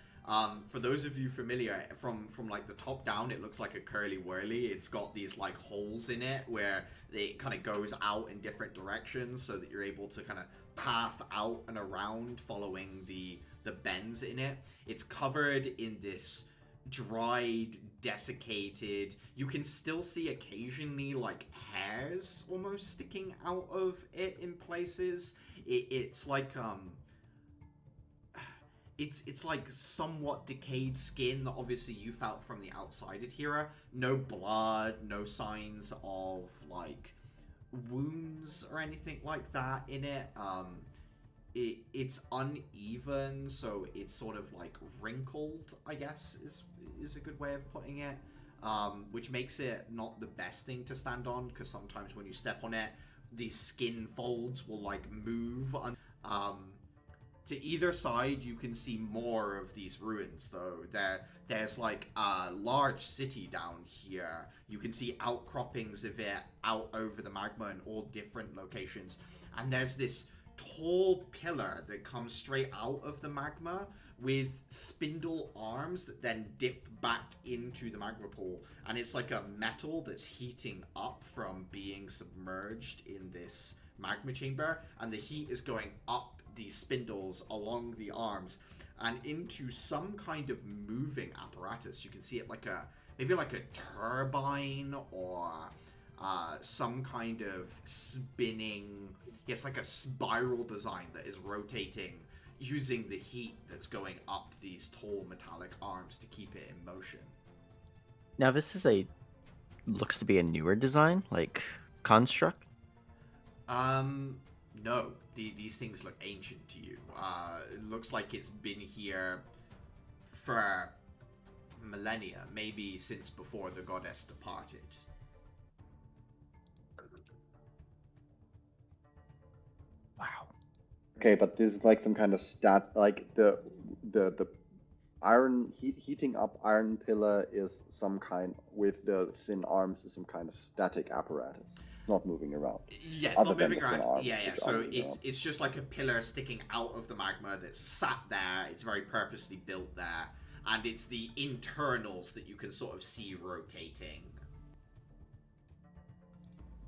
Speaker 1: For those of you familiar, from like the top down, it looks like a curly whirly. It's got these like holes in it where it kind of goes out in different directions, so that you're able to kind of path out and around following the bends in it. It's covered in this dried, desiccated, you can still see occasionally like hairs almost sticking out of it in places. It's like it's like somewhat decayed skin that obviously you felt from the outside, Adhira. No blood, no signs of like wounds or anything like that in it. It's uneven, so it's sort of like wrinkled, I guess is a good way of putting it, which makes it not the best thing to stand on, because sometimes when you step on it, the skin folds will like move. To either side, you can see more of these ruins, though. There's like a large city down here. You can see outcroppings of it out over the magma in all different locations, and there's this tall pillar that comes straight out of the magma with spindle arms that then dip back into the magma pool, and it's like a metal that's heating up from being submerged in this magma chamber, and the heat is going up these spindles along the arms and into some kind of moving apparatus. You can see it like maybe like a turbine or some kind of spinning, yes, like a spiral design that is rotating using the heat that's going up these tall metallic arms to keep it in motion.
Speaker 3: Now this is looks to be a newer design, like construct.
Speaker 1: No. These things look ancient to you. It looks like it's been here for millennia, maybe since before the goddess departed.
Speaker 3: Wow.
Speaker 2: Okay, but this is like some kind of like the iron heating up iron pillar is some kind with the thin arms is some kind of static apparatus. It's not moving around.
Speaker 1: Yeah, it's
Speaker 2: Other
Speaker 1: not
Speaker 2: than
Speaker 1: moving
Speaker 2: the thin
Speaker 1: around.
Speaker 2: arms,
Speaker 1: Yeah.
Speaker 2: which
Speaker 1: So
Speaker 2: are moving around.
Speaker 1: it's just like a pillar sticking out of the magma that's sat there. It's very purposely built there, and it's the internals that you can sort of see rotating.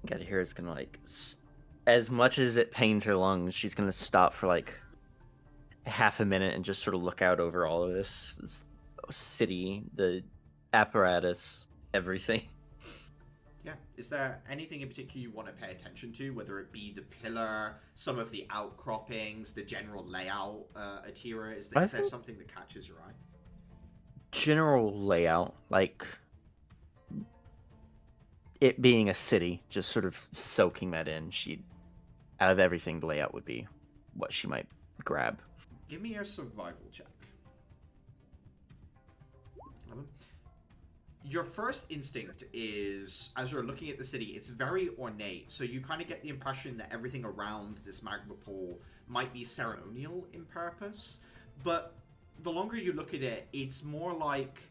Speaker 3: Got to hear it's gonna like, as much as it pains her lungs, she's gonna stop for like half a minute and just sort of look out over all of this city, the apparatus, everything.
Speaker 1: Yeah. Is there anything in particular you want to pay attention to, whether it be the pillar, some of the outcroppings, the general layout, Atira? Is there something that catches your eye?
Speaker 3: General layout, like it being a city, just sort of soaking that in. Out of everything, the layout would be what she might grab.
Speaker 1: Give me your survival check. 11. Your first instinct is, as you're looking at the city, it's very ornate, so you kind of get the impression that everything around this magma pool might be ceremonial in purpose, but the longer you look at it, it's more like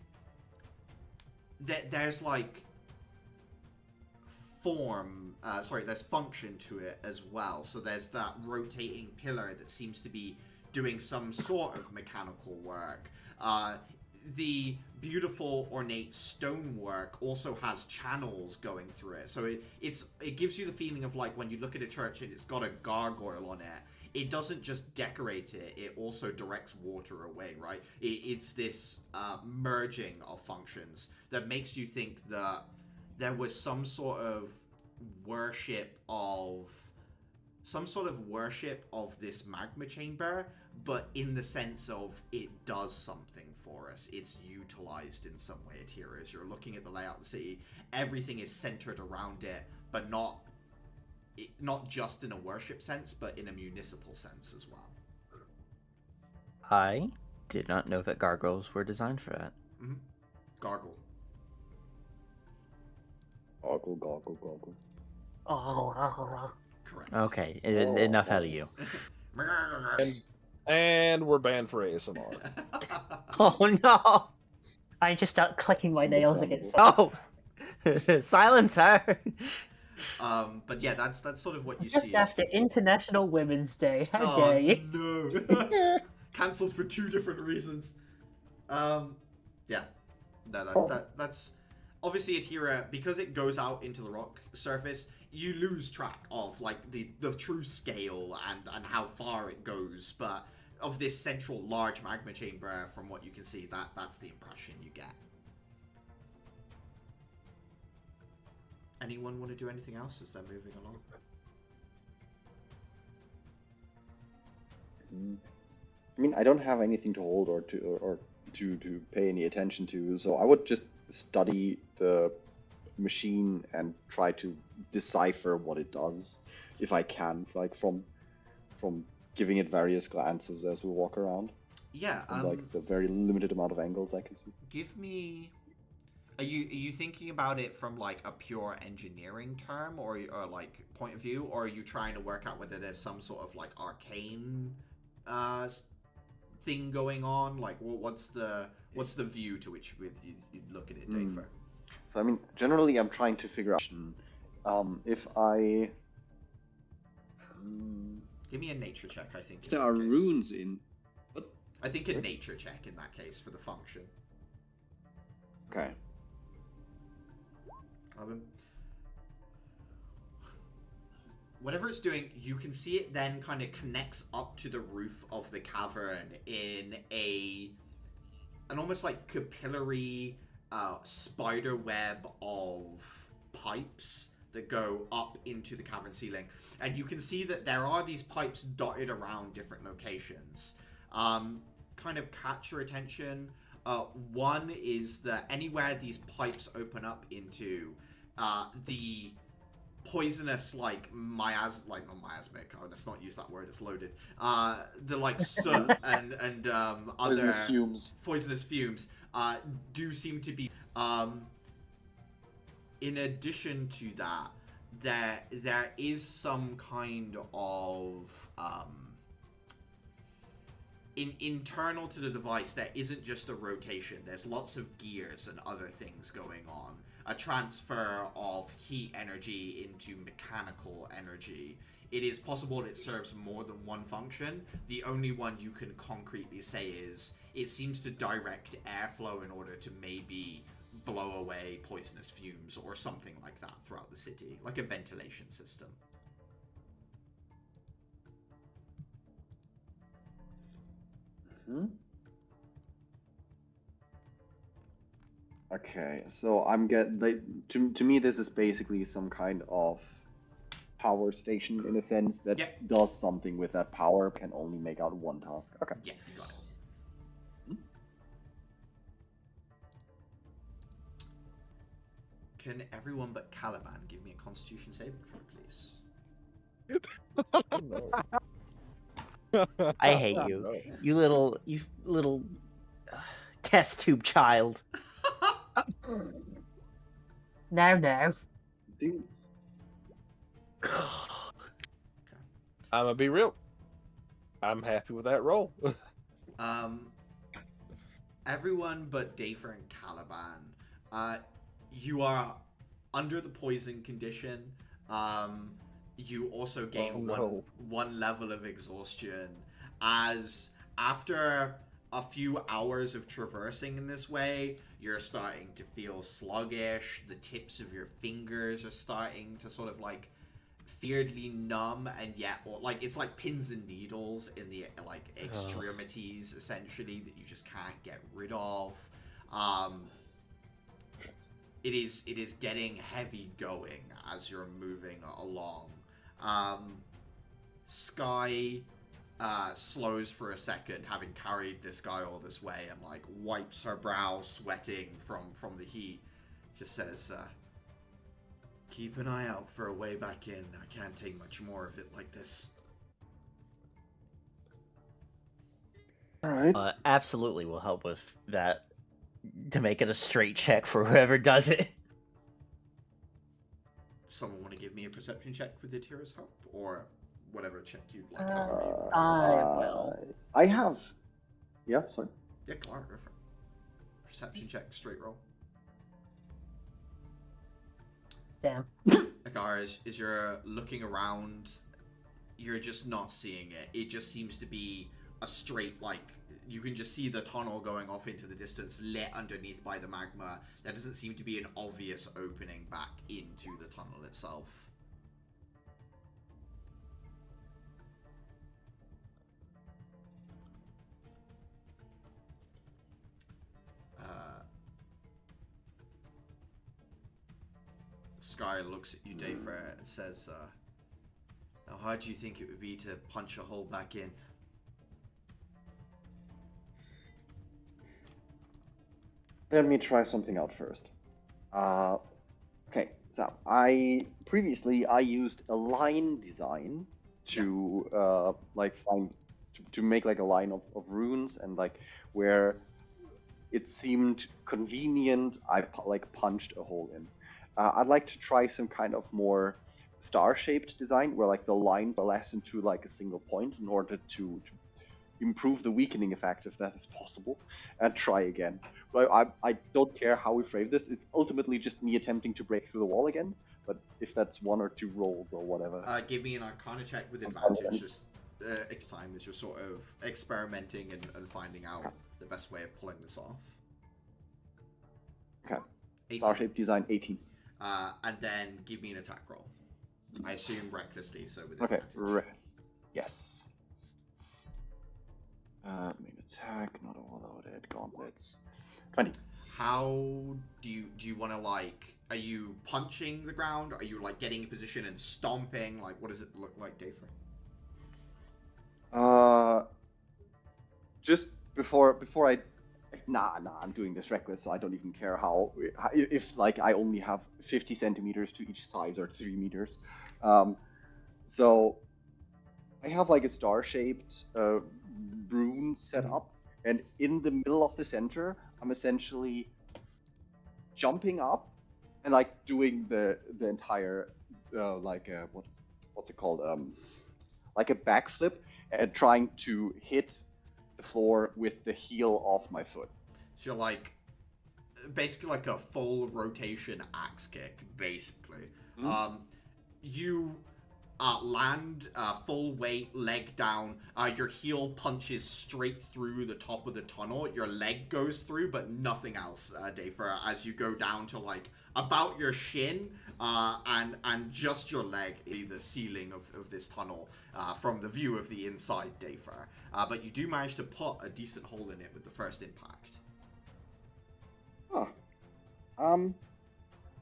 Speaker 1: that there's like there's function to it as well. So there's that rotating pillar that seems to be doing some sort of mechanical work. The beautiful ornate stonework also has channels going through it, so it gives you the feeling of like when you look at a church and it's got a gargoyle on it. It doesn't just decorate it; it also directs water away. Right? It's this merging of functions that makes you think that there was some sort of worship of this magma chamber, but in the sense of it does something for us. It's utilized in some way here. As you're looking at the layout of the city, everything is centered around it, but not just in a worship sense, but in a municipal sense as well.
Speaker 3: I did not know that gargoyles were designed for that.
Speaker 1: Mm-hmm. Gargle.
Speaker 2: Goggle, goggle, goggle.
Speaker 1: Correct.
Speaker 3: Okay, enough out of you.
Speaker 4: And we're banned for ASMR.
Speaker 3: Oh no!
Speaker 5: I just start clicking my nails against.
Speaker 3: Oh, silence her.
Speaker 1: But yeah, that's sort of what you
Speaker 5: Just
Speaker 1: see.
Speaker 5: after International Women's Day, how dare you?
Speaker 1: No. Cancelled for 2 different reasons. Yeah. No, that's obviously Atira, because it goes out into the rock surface, you lose track of like the true scale and how far it goes, but of this central large magma chamber, from what you can see, that's the impression you get. Anyone want to do anything else as they're moving along?
Speaker 2: I mean, I don't have anything to hold or to pay any attention to, so I would just study the machine and try to decipher what it does, if I can, like from giving it various glances as we walk around.
Speaker 1: Yeah,
Speaker 2: like the very limited amount of angles I can see.
Speaker 1: Give me. Are you thinking about it from like a pure engineering term or like point of view, or are you trying to work out whether there's some sort of like arcane thing going on? Like, what's the view to which you look at it, Dave?
Speaker 2: So I mean, generally, I'm trying to figure out if I.
Speaker 1: Give me a nature check. I think
Speaker 2: There are runes in. What?
Speaker 1: I think a nature check in that case for the function.
Speaker 2: Okay.
Speaker 1: Whatever it's doing, you can see it then kind of connects up to the roof of the cavern in an almost like capillary spider web of pipes that go up into the cavern ceiling. And you can see that there are these pipes dotted around different locations. Kind of catch your attention. One is that anywhere these pipes open up into, the poisonous, like, not miasmic, let's not use that word, it's loaded. The, like, soot and other
Speaker 2: Poisonous fumes.
Speaker 1: poisonous fumes, do seem to be, in addition to that, there is some kind of, internal to the device, there isn't just a rotation. There's lots of gears and other things going on. A transfer of heat energy into mechanical energy. It is possible that it serves more than one function. The only one you can concretely say is it seems to direct airflow in order to maybe blow away poisonous fumes or something like that throughout the city, like a ventilation system.
Speaker 2: Hmm? Okay, so to me this is basically some kind of power station in a sense that
Speaker 1: Yep.
Speaker 2: does something with that power, can only make out one task. Okay.
Speaker 1: Yeah, you got it. Can everyone but Caliban give me a Constitution saving throw, please?
Speaker 4: Oh, no.
Speaker 3: I hate
Speaker 4: Oh,
Speaker 3: you.
Speaker 4: no.
Speaker 3: You little test tube child.
Speaker 5: No.
Speaker 2: Seems
Speaker 4: I'm gonna be real. I'm happy with that roll.
Speaker 1: Everyone but Dafer and Caliban, you are under the poison condition. You also gain one level of exhaustion, as after a few hours of traversing in this way, you're starting to feel sluggish. The tips of your fingers are starting to sort of like weirdly numb, and yet, like, it's like pins and needles in the like extremities essentially that you just can't get rid of. It is getting heavy going as you're moving along. Sky slows for a second, having carried this guy all this way, and like wipes her brow, sweating from the heat. Just says, keep an eye out for a way back in. I can't take much more of it like this.
Speaker 2: alright.
Speaker 3: Absolutely will help with that, to make it a straight check for whoever does it.
Speaker 1: Someone want to give me a perception check with Atira's help, or whatever check you'd like?
Speaker 5: I will.
Speaker 2: I have. Yeah, sorry.
Speaker 1: Yeah, Clark, go for it. Perception check, straight roll.
Speaker 5: Damn.
Speaker 1: Akara, as you're looking around, you're just not seeing it. It just seems to be a straight, like, you can just see the tunnel going off into the distance, lit underneath by the magma. There doesn't seem to be an obvious opening back into the tunnel itself. Sky looks at you, Dayfra, and says, how hard do you think it would be to punch a hole back in?
Speaker 2: Let me try something out first. Okay, so I used a line design to to make like a line of runes, and like where it seemed convenient, I punched a hole in. I'd like to try some kind of more star-shaped design where like the lines are less into like a single point in order to improve the weakening effect, if that is possible, and try again. But I don't care how we frame this. It's ultimately just me attempting to break through the wall again. But if that's one or two rolls or whatever.
Speaker 1: Give me an Arcana check with advantage. Just next time as you're sort of experimenting and finding out the best way of pulling this off.
Speaker 2: Okay.
Speaker 1: 18.
Speaker 2: Star-shaped design, 18.
Speaker 1: And then give me an attack roll. I assume recklessly, so with
Speaker 2: Okay.
Speaker 1: advantage.
Speaker 2: Yes. Main attack, not overloaded. Gauntlets. 20.
Speaker 1: How do you want to, like, are you punching the ground? Are you like getting in position and stomping? Like, what does it look like, Dayfra?
Speaker 2: Just before I Nah, I'm doing this reckless, so I don't even care if like I only have 50 centimeters to each size or 3 meters. So I have like a star-shaped rune set up, and in the middle of the center, I'm essentially jumping up and like doing the entire what's it called, like a backflip, and trying to hit the floor with the heel of my foot.
Speaker 1: So you're like, basically like a full rotation axe kick, basically. You land full weight, leg down. Your heel punches straight through the top of the tunnel. Your leg goes through, but nothing else, Dafer, as you go down to like about your shin, and just your leg in the ceiling of this tunnel from the view of the inside, Dafer. But you do manage to put a decent hole in it with the first impact.
Speaker 2: Huh.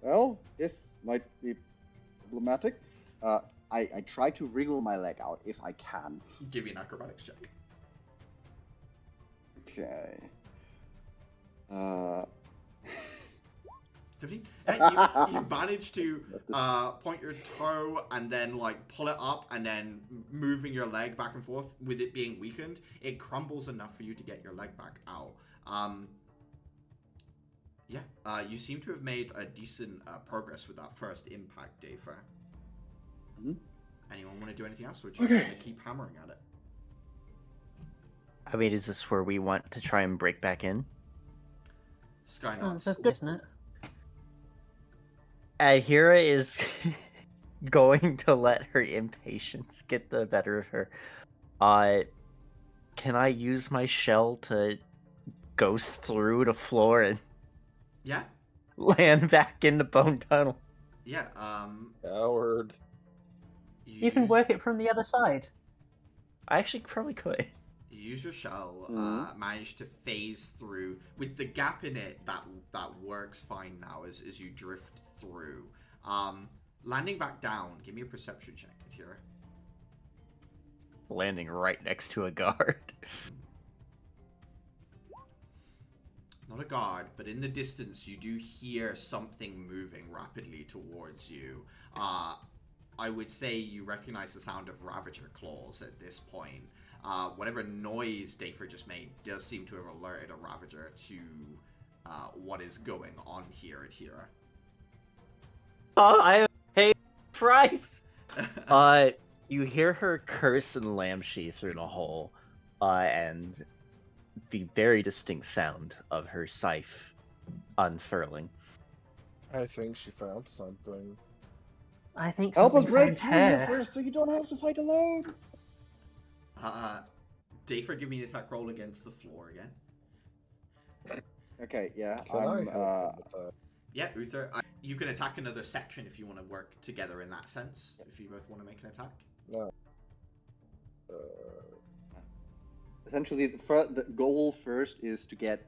Speaker 2: Well, this might be problematic. I try to wriggle my leg out if I can.
Speaker 1: Give me an acrobatics check.
Speaker 2: Okay.
Speaker 1: 15? You manage to point your toe and then like pull it up, and then moving your leg back and forth with it being weakened, it crumbles enough for you to get your leg back out. You seem to have made a decent progress with that first impact, Dafer. Anyone want to do anything else, or just want to keep hammering at it?
Speaker 3: I mean, is this where we want to try and break back in?
Speaker 1: Skynox.
Speaker 5: That's good, isn't it?
Speaker 3: Adhira is going to let her impatience get the better of her. Can I use my shell to ghost through the floor and
Speaker 1: Yeah.
Speaker 3: land back in the bone tunnel?
Speaker 1: Yeah.
Speaker 4: Coward.
Speaker 5: You can work it from the other side.
Speaker 3: I actually probably could.
Speaker 1: You use your shell, manage to phase through with the gap in it. That works fine now as you drift through. Landing back down. Give me a perception check, Atira.
Speaker 3: Landing right next to a guard.
Speaker 1: Not a guard, but in the distance you do hear something moving rapidly towards you. I would say you recognize the sound of Ravager claws at this point. Whatever noise Dafer just made does seem to have alerted a Ravager to what is going on here at Hira.
Speaker 3: Oh, I pay price. You hear her curse and lamb-sheath through the hole, and the very distinct sound of her scythe unfurling.
Speaker 4: I think she found something.
Speaker 5: I think
Speaker 2: Help us
Speaker 5: something
Speaker 2: break
Speaker 5: found
Speaker 2: through here
Speaker 5: her.
Speaker 2: first, so you don't have to fight alone.
Speaker 1: Dafer, give me an attack roll against the floor again.
Speaker 2: Okay, yeah.
Speaker 4: Can I help him with that?
Speaker 1: Yeah, Uther, you can attack another section if you want to work together in that sense. If you both want to make an attack.
Speaker 4: No.
Speaker 2: Essentially, the goal first is to get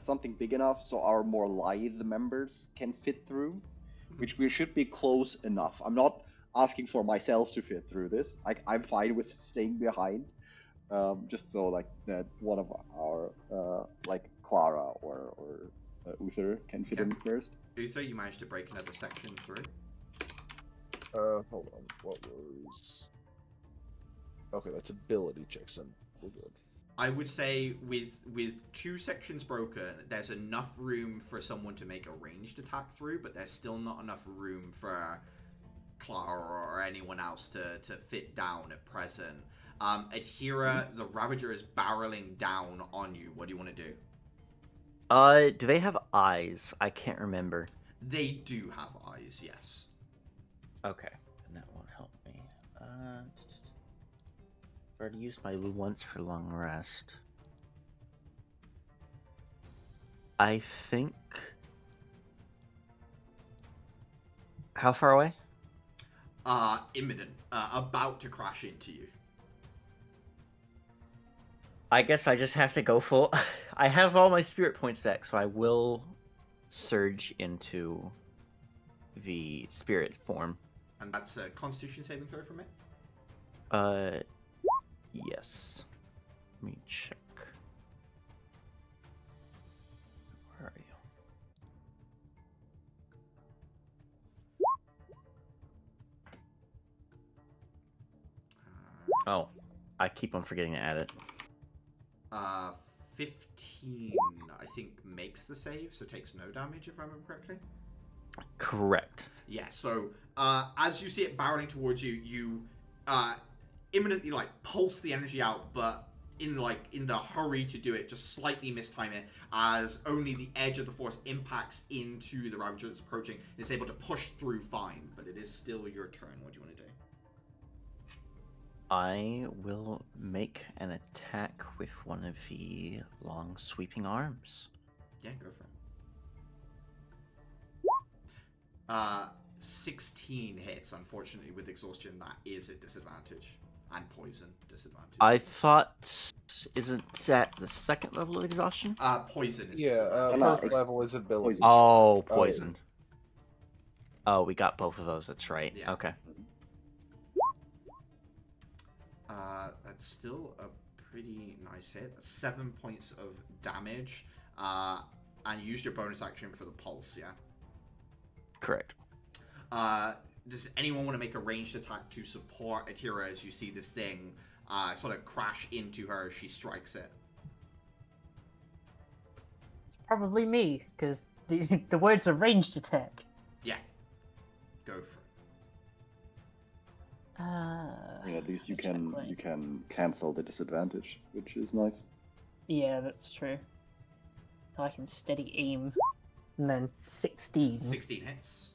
Speaker 2: something big enough so our more lithe members can fit through, which we should be close enough. I'm not asking for myself to fit through this. I'm fine with staying behind, just so like that one of our like Clara or Uther can fit in first.
Speaker 1: Uther, you managed to break another section through.
Speaker 4: Hold on. What was? Okay, that's ability checks. We're good.
Speaker 1: I would say with 2 sections broken, there's enough room for someone to make a ranged attack through, but there's still not enough room for Clara or anyone else to fit down at present. Adhira, the Ravager is barreling down on you. What do you want to do?
Speaker 3: Do they have eyes? I can't remember.
Speaker 1: They do have eyes, yes.
Speaker 3: Okay, and that won't help me. I've already used my once for long rest. I think... How far away?
Speaker 1: Imminent. About to crash into you.
Speaker 3: I guess I just have to go full... I have all my spirit points back, so I will surge into the spirit form.
Speaker 1: And that's a Constitution saving throw from it?
Speaker 3: Yes. Let me check. Oh, I keep on forgetting to add it.
Speaker 1: 15, I think, makes the save, so takes no damage, if I remember correctly.
Speaker 3: Correct.
Speaker 1: Yeah, so as you see it barreling towards you, you imminently like pulse the energy out, but in the hurry to do it, just slightly mistime it as only the edge of the force impacts into the Ravager that's approaching and it's able to push through fine, but it is still your turn. What do you want to do?
Speaker 3: I will make an attack with one of the long sweeping arms.
Speaker 1: Yeah, go for it. 16 hits. Unfortunately, with exhaustion, that is a disadvantage. And poison disadvantage.
Speaker 3: I thought, isn't that the second level of exhaustion?
Speaker 1: Poison is
Speaker 4: Yeah,
Speaker 1: disadvantage.
Speaker 4: first level is ability.
Speaker 2: Poison.
Speaker 3: Oh, poison. Oh, we got both of those. That's right.
Speaker 1: Yeah.
Speaker 3: Okay.
Speaker 1: That's still a pretty nice hit. 7 points of damage. And you used your bonus action for the pulse, yeah?
Speaker 3: Correct.
Speaker 1: Does anyone want to make a ranged attack to support Atira as you see this thing sort of crash into her as she strikes it?
Speaker 5: It's probably me, because the words are ranged attack.
Speaker 1: Yeah. Go for it.
Speaker 2: Yeah, at least you can cancel the disadvantage, which is nice.
Speaker 5: Yeah, that's true. I can steady aim. And then 16.
Speaker 1: 16 hits.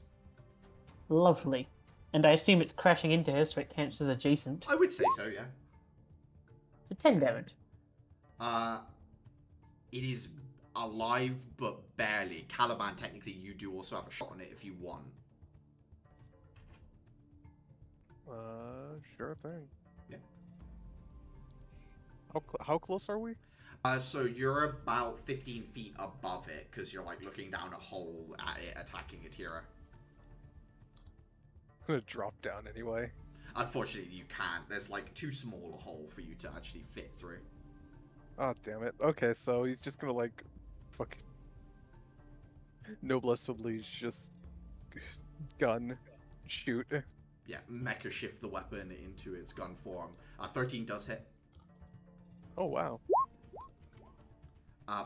Speaker 5: Lovely. And I assume it's crashing into her, so it counts as adjacent.
Speaker 1: I would say so, yeah.
Speaker 5: So 10 damage.
Speaker 1: It is alive, but barely. Caliban, technically, you do also have a shot on it if you want.
Speaker 6: Sure thing.
Speaker 1: Yeah.
Speaker 6: How close are we?
Speaker 1: So you're about 15 feet above it, because you're, like, looking down a hole at it, attacking Atira.
Speaker 6: I'm gonna drop down anyway.
Speaker 1: Unfortunately, you can't. There's, like, too small a hole for you to actually fit through.
Speaker 6: Oh, damn it. Okay, so he's just gonna, like, fucking... Noblesse oblige, just... gun. Shoot.
Speaker 1: Yeah, mecha shift the weapon into its gun form. 13 does hit.
Speaker 6: Oh, wow.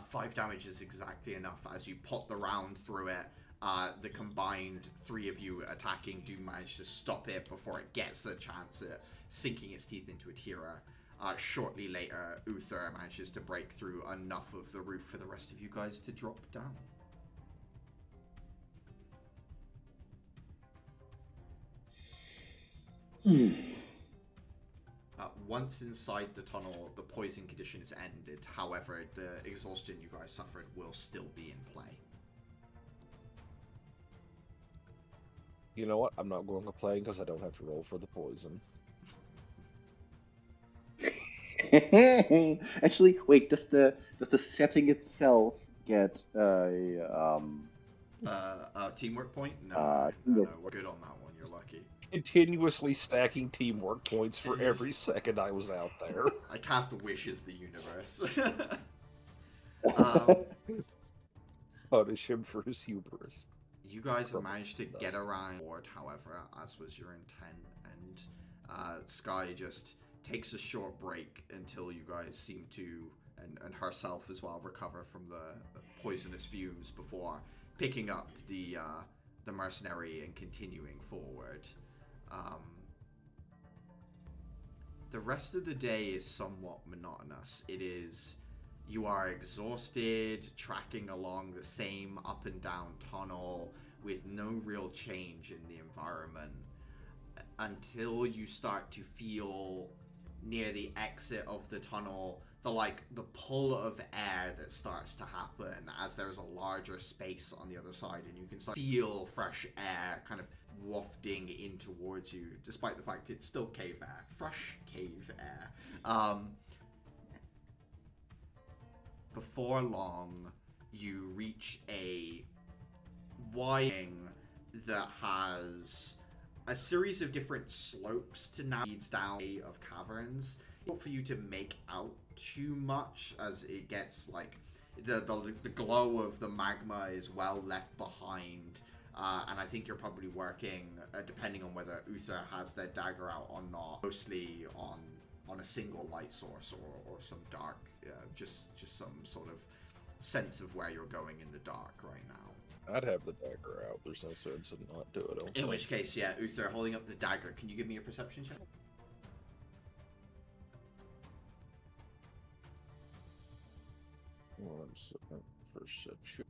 Speaker 1: 5 damage is exactly enough. As you put the round through it, the combined 3 of you attacking do manage to stop it before it gets a chance at sinking its teeth into Atira. Shortly later, Uther manages to break through enough of the roof for the rest of you guys to drop down. Once inside the tunnel, the poison condition is ended. However, the exhaustion you guys suffered will still be in play.
Speaker 4: You know what? I'm not going to play because I don't have to roll for the poison.
Speaker 2: Actually, wait. Does the setting itself get a
Speaker 1: Teamwork point? No, no, we're good on that one. You're lucky.
Speaker 4: Continuously stacking teamwork points for every second I was out there.
Speaker 1: I cast a wish as the universe.
Speaker 4: Punish him for his hubris.
Speaker 1: You guys have managed to get around board, however, as was your intent, and Sky just takes a short break until you guys seem to, and herself as well, recover from the poisonous fumes before picking up the mercenary and continuing forward. The rest of the day is somewhat monotonous. It is, you are exhausted, tracking along the same up and down tunnel with no real change in the environment until you start to feel near the exit of the tunnel the pull of air that starts to happen as there's a larger space on the other side, and you can start to feel fresh air kind of wafting in towards you, despite the fact it's still cave air. Fresh cave air. Before long, you reach a widening that has a series of different slopes to now leads down of caverns. Not for you to make out too much, as it gets like the glow of the magma is well left behind, and I think you're probably working, depending on whether Uther has their dagger out or not, mostly on on a single light source or some dark, just some sort of sense of where you're going in the dark right now.
Speaker 4: I'd have the dagger out. There's no sense in not do it.
Speaker 1: In which case, yeah, Uther holding up the dagger. Can you give me a perception check?
Speaker 4: One second. Perception.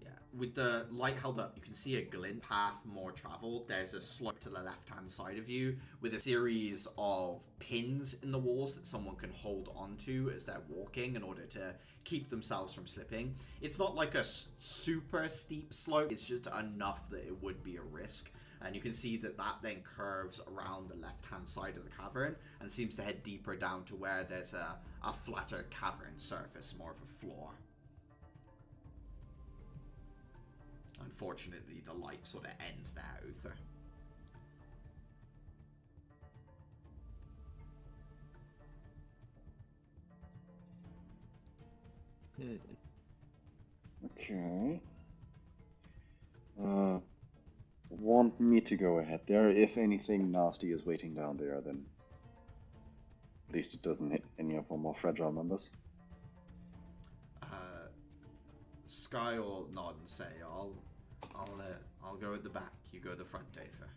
Speaker 1: Yeah, with the light held up, you can see a glint path more traveled. There's a slope to the left-hand side of you with a series of pins in the walls that someone can hold onto as they're walking in order to keep themselves from slipping. It's not like a super steep slope, it's just enough that it would be a risk. And you can see that then curves around the left-hand side of the cavern and seems to head deeper down to where there's a flatter cavern surface, more of a floor. Unfortunately, the light sort of ends there, Uther.
Speaker 2: Okay. Want me to go ahead there. If anything nasty is waiting down there, then at least it doesn't hit any of our more fragile members.
Speaker 1: Sky will nod and say, I'll go at the back. You go at the front, Aether.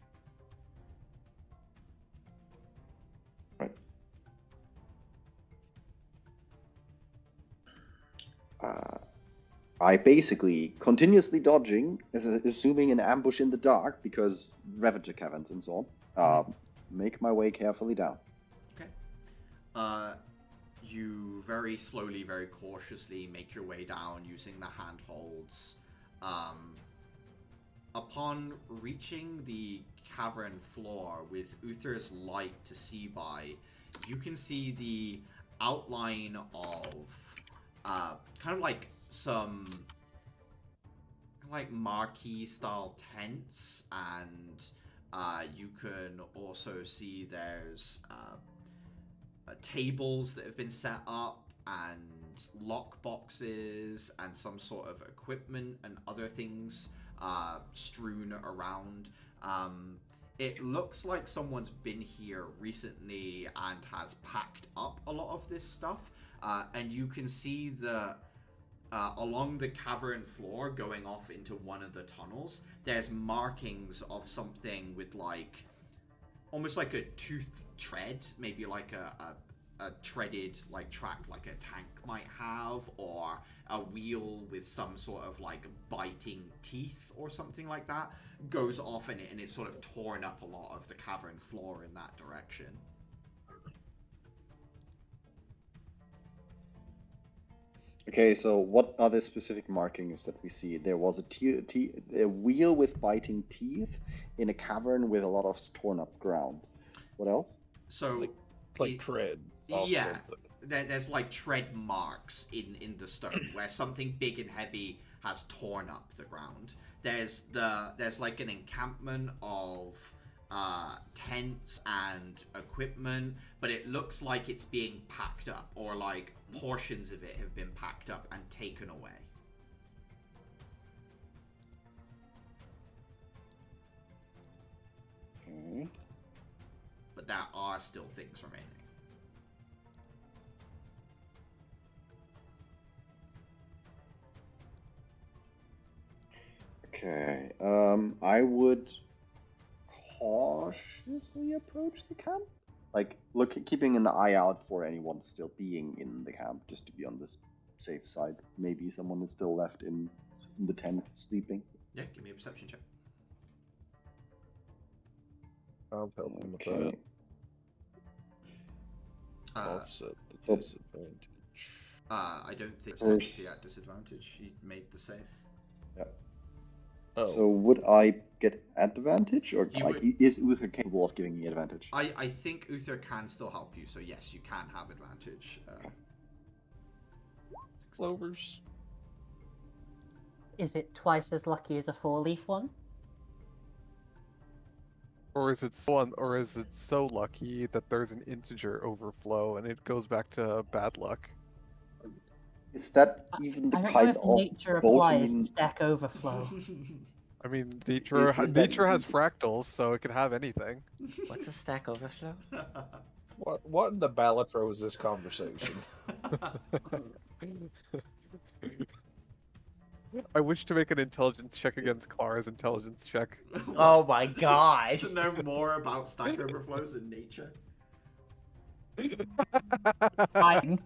Speaker 2: Right. I basically continuously dodging, assuming an ambush in the dark because Ravager caverns and so on. Make my way carefully down.
Speaker 1: Okay. You very slowly, very cautiously make your way down using the handholds. Upon reaching the cavern floor with Uther's light to see by, you can see the outline of kind of like some like marquee style tents, and you can also see there's tables that have been set up and lock boxes and some sort of equipment and other things strewn around. It looks like someone's been here recently and has packed up a lot of this stuff, and you can see the along the cavern floor going off into one of the tunnels, there's markings of something with like almost like a toothed tread, maybe like a treaded like track like a tank might have, or a wheel with some sort of like biting teeth or something like that goes off in it, and it's sort of torn up a lot of the cavern floor in that direction.
Speaker 2: Okay, so what are the specific markings that we see? There was a wheel with biting teeth in a cavern with a lot of torn up ground. What else?
Speaker 1: So
Speaker 4: like tread.
Speaker 1: Yeah, there's like tread marks in the stone where something big and heavy has torn up the ground. There's like an encampment of tents and equipment, but it looks like it's being packed up, or like portions of it have been packed up and taken away.
Speaker 2: Okay.
Speaker 1: But there are still things remaining.
Speaker 2: Okay. I would cautiously approach the camp. Like, keeping an eye out for anyone still being in the camp, just to be on this safe side. Maybe someone is still left in the tent sleeping.
Speaker 1: Yeah, give me a perception check.
Speaker 4: I'll help him with
Speaker 2: Okay.
Speaker 4: that. Offset the disadvantage.
Speaker 1: I don't think it's technically at disadvantage. He made the save.
Speaker 2: Yeah.
Speaker 4: Oh.
Speaker 2: So would I get advantage, or
Speaker 1: You
Speaker 2: like,
Speaker 1: would-
Speaker 2: is Uther capable of giving me advantage?
Speaker 1: I think Uther can still help you, so yes, you can have advantage.
Speaker 4: Clovers.
Speaker 5: Is it twice as lucky as a 4-leaf one?
Speaker 6: Or is it so lucky that there's an integer overflow and it goes back to bad luck?
Speaker 2: Is that even the
Speaker 5: I don't know
Speaker 2: kind
Speaker 5: if
Speaker 2: of
Speaker 5: nature applies
Speaker 2: Bohemian...
Speaker 5: stack overflow.
Speaker 6: I mean,
Speaker 2: Is
Speaker 6: nature
Speaker 2: that
Speaker 6: nature has
Speaker 2: easy?
Speaker 6: fractals, so it can have anything.
Speaker 3: What's a Stack Overflow?
Speaker 4: What in the Balatro is this conversation?
Speaker 6: I wish to make an intelligence check against Clara's intelligence check.
Speaker 3: Oh my god!
Speaker 1: To know more about Stack Overflows in nature.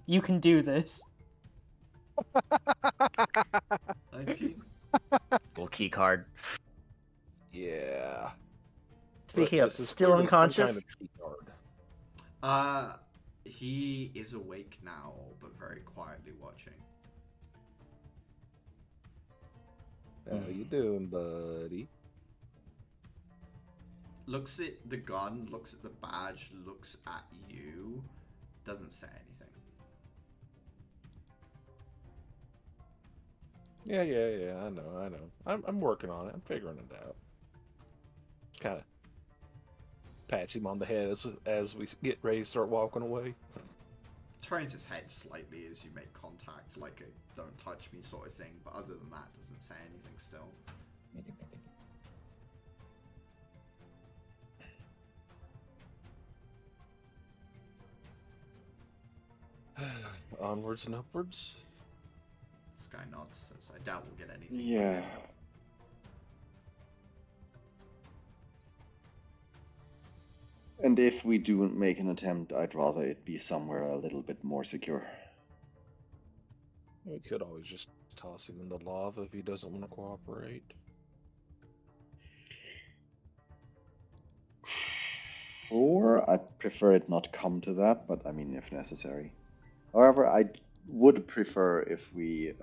Speaker 5: You can do this.
Speaker 1: 19.
Speaker 3: Little key card.
Speaker 4: Yeah.
Speaker 3: Speaking
Speaker 4: But
Speaker 3: of,
Speaker 4: this is
Speaker 3: still
Speaker 4: clearly some
Speaker 3: unconscious?
Speaker 4: kind of key card.
Speaker 1: He is awake now, but very quietly watching.
Speaker 4: How you doing, buddy?
Speaker 1: Looks at the gun, looks at the badge, looks at you, doesn't say anything.
Speaker 4: Yeah. I know. I'm working on it. I'm figuring it out. Kind of pats him on the head as we get ready to start walking away.
Speaker 1: Turns his head slightly as you make contact, like a don't touch me sort of thing, but other than that, doesn't say anything still.
Speaker 4: Onwards and upwards.
Speaker 1: Sky nods, says, I doubt we'll get anything.
Speaker 2: Yeah. And if we do make an attempt, I'd rather it be somewhere a little bit more secure.
Speaker 4: We could always just toss him in the lava if he doesn't want to cooperate.
Speaker 2: Or I'd prefer it not come to that, but I mean, if necessary. However, I would prefer if we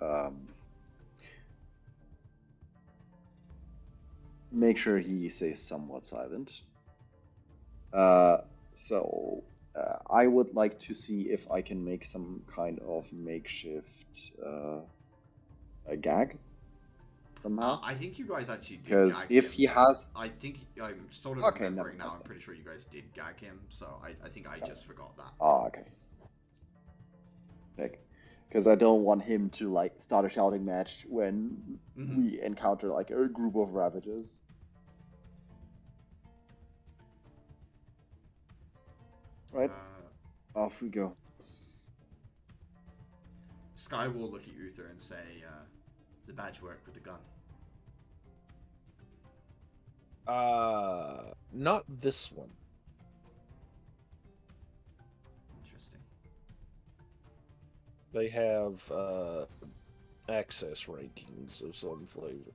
Speaker 2: make sure he stays somewhat silent. So I would like to see if I can make some kind of makeshift a gag somehow.
Speaker 1: I think you guys actually did
Speaker 2: Because
Speaker 1: gag
Speaker 2: if
Speaker 1: him.
Speaker 2: he has,
Speaker 1: I think I'm sort of
Speaker 2: Okay,
Speaker 1: remembering
Speaker 2: never
Speaker 1: now.
Speaker 2: mind.
Speaker 1: I'm pretty sure you guys did gag him, so I think I just forgot that.
Speaker 2: oh, okay. Because I don't want him to like start a shouting match when we encounter like a group of ravages. Right, off we go.
Speaker 1: Sky will look at Uther and say, does the badge work with the gun?
Speaker 4: Not this one.
Speaker 1: Interesting.
Speaker 4: They have access rankings of some flavor.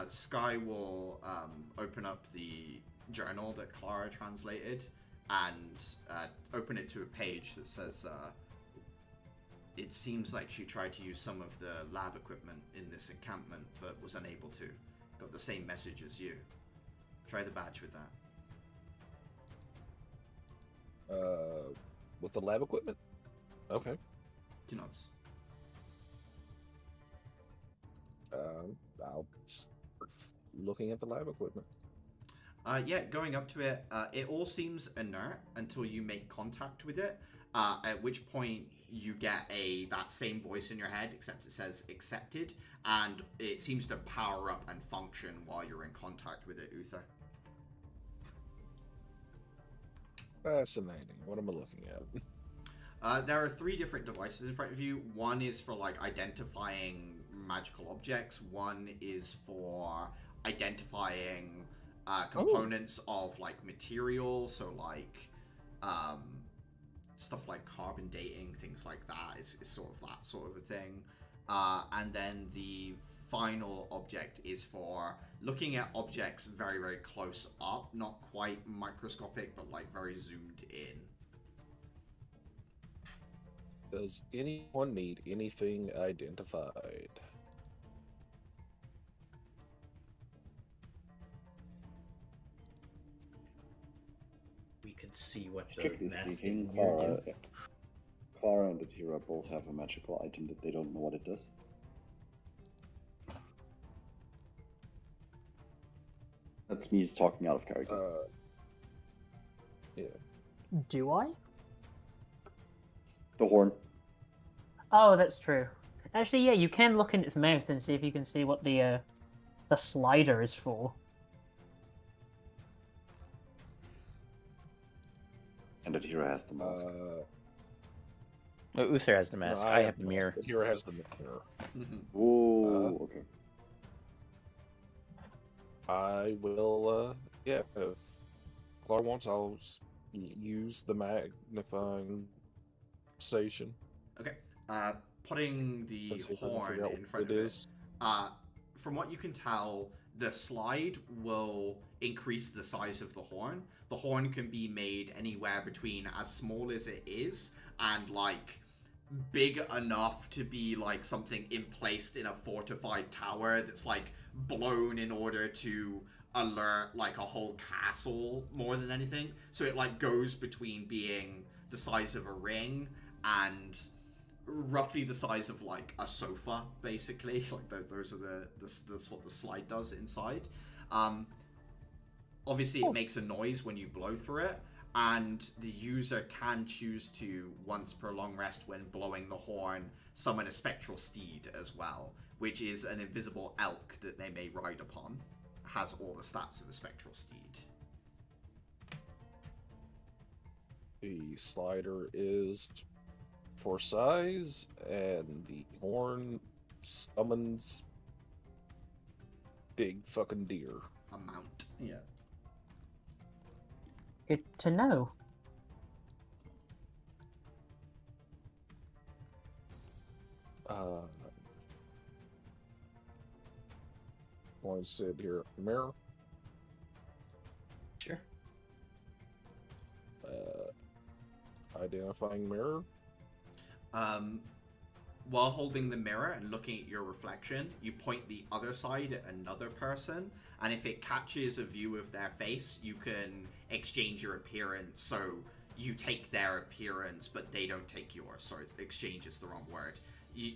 Speaker 1: Sky will open up the journal that Clara translated and open it to a page that says, it seems like she tried to use some of the lab equipment in this encampment, but was unable to. Got the same message as you. Try the badge with that.
Speaker 4: With the lab equipment? Okay.
Speaker 1: Two nods.
Speaker 4: I'll start looking at the lab equipment.
Speaker 1: Yeah, going up to it, it all seems inert until you make contact with it, at which point you get that same voice in your head, except it says accepted, and it seems to power up and function while you're in contact with it, Uther.
Speaker 4: Fascinating. What am I looking at?
Speaker 1: There are 3 different devices in front of you. One is for like identifying magical objects. One is for identifying components of like material, so like stuff like carbon dating, things like that is sort of that sort of a thing. And then the final object is for looking at objects very, very close up, not quite microscopic, but like very zoomed in.
Speaker 4: Does anyone need anything identified?
Speaker 3: We can see what the
Speaker 2: Strictly
Speaker 3: mask
Speaker 2: speaking,
Speaker 3: in here do.
Speaker 2: Clara and Atira both have a magical item that they don't know what it does. That's me talking out of character.
Speaker 4: Yeah.
Speaker 5: Do I?
Speaker 2: The horn.
Speaker 5: Oh, that's true. Actually, yeah, you can look in its mouth and see if you can see what the the slider is for.
Speaker 2: And that hero has the mask.
Speaker 3: Uther has the
Speaker 4: No,
Speaker 3: mask. I have the mirror.
Speaker 4: The hero has the mirror.
Speaker 2: Oh, okay.
Speaker 4: I will, yeah, if Clark wants, I'll use the magnifying station.
Speaker 1: Okay. Putting the
Speaker 4: Let's see if I can
Speaker 1: horn
Speaker 4: figure out
Speaker 1: in
Speaker 4: what
Speaker 1: front
Speaker 4: it
Speaker 1: of it.
Speaker 4: is.
Speaker 1: From what you can tell, the slide will increase the size of the horn. The horn can be made anywhere between as small as it is and like big enough to be like something placed in a fortified tower that's like blown in order to alert like a whole castle more than anything. So it like goes between being the size of a ring and roughly the size of like a sofa, basically. Like those are that's what the slide does inside. Obviously it makes a noise when you blow through it, and the user can choose to, once per long rest when blowing the horn, summon a spectral steed as well, which is an invisible elk that they may ride upon. Has all the stats of a spectral steed.
Speaker 4: The slider is for size, and the horn summons big fucking deer.
Speaker 1: Amount. Yeah.
Speaker 5: Good to know.
Speaker 4: Want to sit here, mirror.
Speaker 1: Sure.
Speaker 4: Identifying mirror.
Speaker 1: While holding the mirror and looking at your reflection, you point the other side at another person, and if it catches a view of their face, you can exchange your appearance. So you take their appearance, but they don't take yours. Sorry, exchange is the wrong word.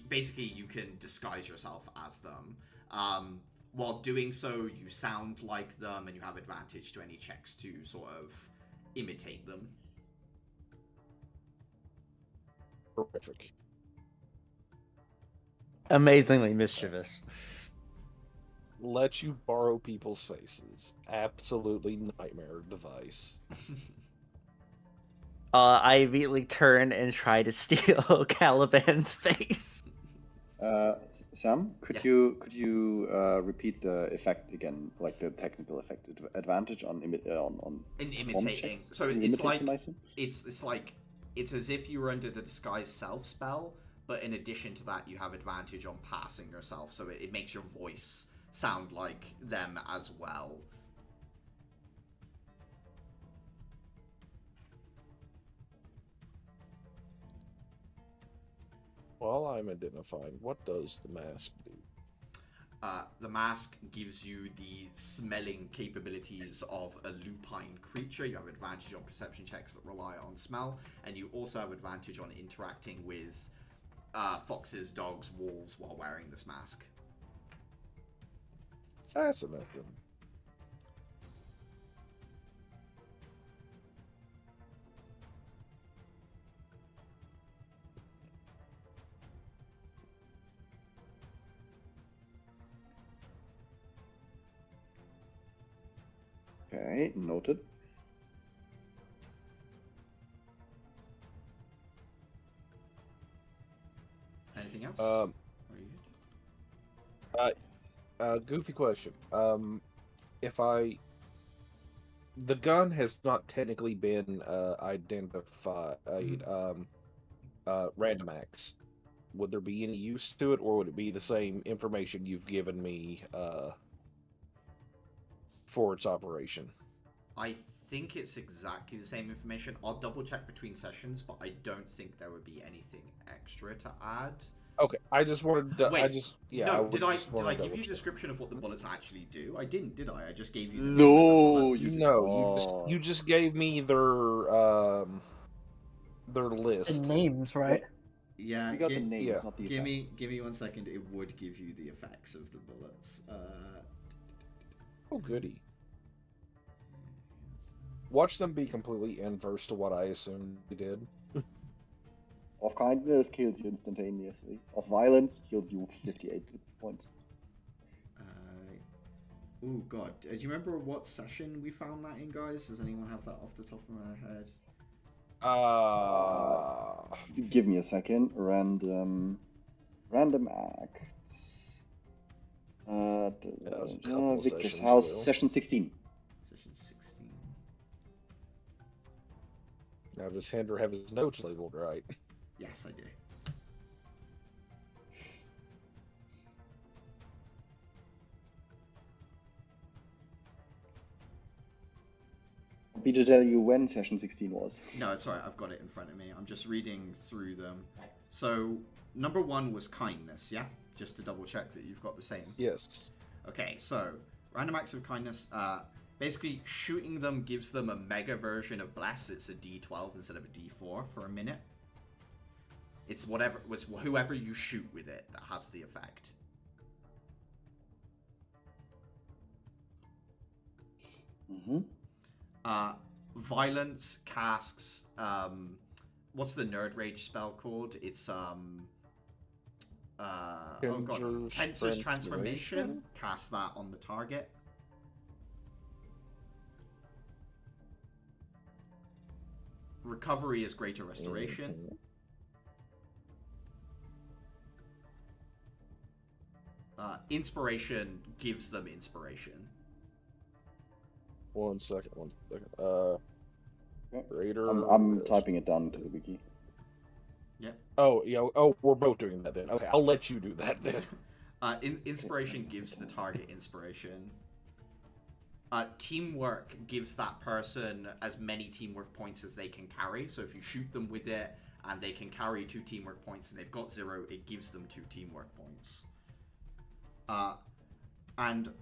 Speaker 1: Basically, you can disguise yourself as them. While doing so, you sound like them, and you have advantage to any checks to sort of imitate them.
Speaker 4: Terrific.
Speaker 3: Amazingly mischievous.
Speaker 4: Let you borrow people's faces. Absolutely nightmare device.
Speaker 3: I immediately turn and try to steal Caliban's face.
Speaker 2: Sam, could
Speaker 1: Yes.
Speaker 2: you repeat the effect again, like the technical effect, advantage on
Speaker 1: In imitating.
Speaker 2: checks?
Speaker 1: So
Speaker 2: You
Speaker 1: it's
Speaker 2: imitate
Speaker 1: like
Speaker 2: them, I assume?
Speaker 1: it's as if you were under the disguise self spell, but in addition to that, you have advantage on passing yourself, so it makes your voice sound like them as well.
Speaker 4: While I'm identifying, what does the mask do?
Speaker 1: The mask gives you the smelling capabilities of a lupine creature. You have advantage on perception checks that rely on smell, and you also have advantage on interacting with foxes, dogs, wolves while wearing this mask.
Speaker 4: Fascinating.
Speaker 2: Okay, noted.
Speaker 1: Anything else?
Speaker 4: Um,
Speaker 1: Are you good?
Speaker 4: Goofy question. If I... The gun has not technically been identified, random acts. Would there be any use to it, or would it be the same information you've given me for its operation?
Speaker 1: I think it's exactly the same information. I'll double check between sessions, but I don't think there would be anything extra to add.
Speaker 4: Okay, I just wanted to.
Speaker 1: Wait,
Speaker 4: I just yeah.
Speaker 1: no,
Speaker 4: I
Speaker 1: did I
Speaker 4: just wanna
Speaker 1: give you a
Speaker 4: double-check.
Speaker 1: description of what the bullets actually do? I didn't, did I? I just gave you the name
Speaker 2: No,
Speaker 1: of the bullets.
Speaker 2: you
Speaker 4: No, you just gave me their list.
Speaker 5: The names, right?
Speaker 1: Yeah,
Speaker 2: We got the names,
Speaker 4: yeah.
Speaker 2: not the
Speaker 1: give
Speaker 2: effects.
Speaker 1: me 1 second. It would give you the effects of the bullets.
Speaker 4: Oh goody. Watch them be completely inverse to what I assumed you did.
Speaker 2: Of kindness kills you instantaneously. Of violence kills you 58 points.
Speaker 1: Oh god, do you remember what session we found that in, guys? Does anyone have that off the top of their head?
Speaker 2: Give me a second. Random acts.
Speaker 4: That was a couple of
Speaker 2: Victor's
Speaker 4: sessions
Speaker 2: house,
Speaker 4: ago.
Speaker 2: session 16.
Speaker 1: Session 16.
Speaker 4: Now does Hinder have his notes labeled right?
Speaker 1: Yes, I do.
Speaker 2: Be to tell you when session 16 was.
Speaker 1: No, it's alright, I've got it in front of me. I'm just reading through them. So, number 1 was kindness, yeah? Just to double check that you've got the same.
Speaker 4: Yes.
Speaker 1: Okay, so, random acts of kindness. Basically, shooting them gives them a mega version of Bless. It's a D12 instead of a D4 for a minute. It's whoever you shoot with it that has the effect.
Speaker 2: Mm-hmm.
Speaker 1: Violence casts, what's the Nerd Rage spell called? It's, Tensor's Transformation. Cast that on the target. Recovery is Greater Restoration. Inspiration gives them inspiration.
Speaker 4: One second. Greater.
Speaker 2: I'm typing it down into the wiki.
Speaker 1: Yep.
Speaker 4: Oh, yeah. Oh, we're both doing that then. Okay, I'll let you do that then.
Speaker 1: Inspiration gives the target inspiration. Teamwork gives that person as many teamwork points as they can carry. So if you shoot them with it and they can carry 2 teamwork points and they've got 0, it gives them 2 teamwork points. And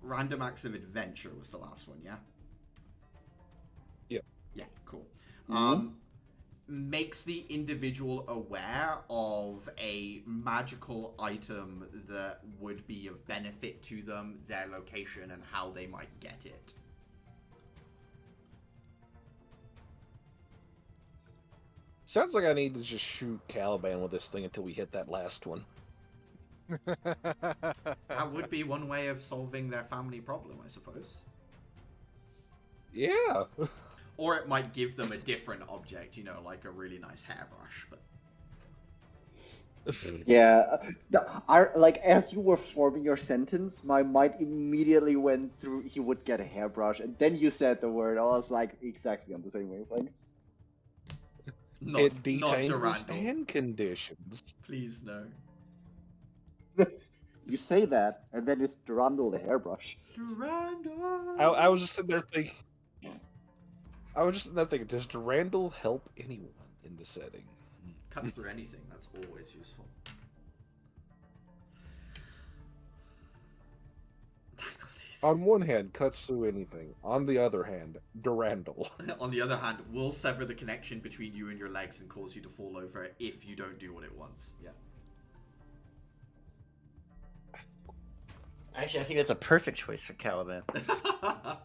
Speaker 1: random acts of adventure was the last one, yeah?
Speaker 4: Yep.
Speaker 1: Yeah, cool.
Speaker 2: Mm-hmm.
Speaker 1: Makes the individual aware of a magical item that would be of benefit to them, their location, and how they might get it.
Speaker 4: Sounds like I need to just shoot Caliban with this thing until we hit that last one.
Speaker 1: That would be one way of solving their family problem, I suppose.
Speaker 4: Yeah.
Speaker 1: Or it might give them a different object, you know, like a really nice hairbrush, but...
Speaker 2: Yeah, like as you were forming your sentence, my mind immediately went through he would get a hairbrush, and then you said the word. I was like, exactly on the same wavelength.
Speaker 4: It detangles
Speaker 1: Durandal.
Speaker 4: hand conditions.
Speaker 1: Please, no.
Speaker 2: You say that, and then it's Durandal the hairbrush.
Speaker 1: Durandal!
Speaker 4: I was just sitting there thinking. Does Durandal help anyone in the setting?
Speaker 1: Cuts through anything, that's always useful.
Speaker 4: On one hand, cuts through anything. On the other hand, Durandal.
Speaker 1: On the other hand, will sever the connection between you and your legs and cause you to fall over if you don't do what it wants. Yeah.
Speaker 3: Actually, I think that's a perfect choice for Caliban.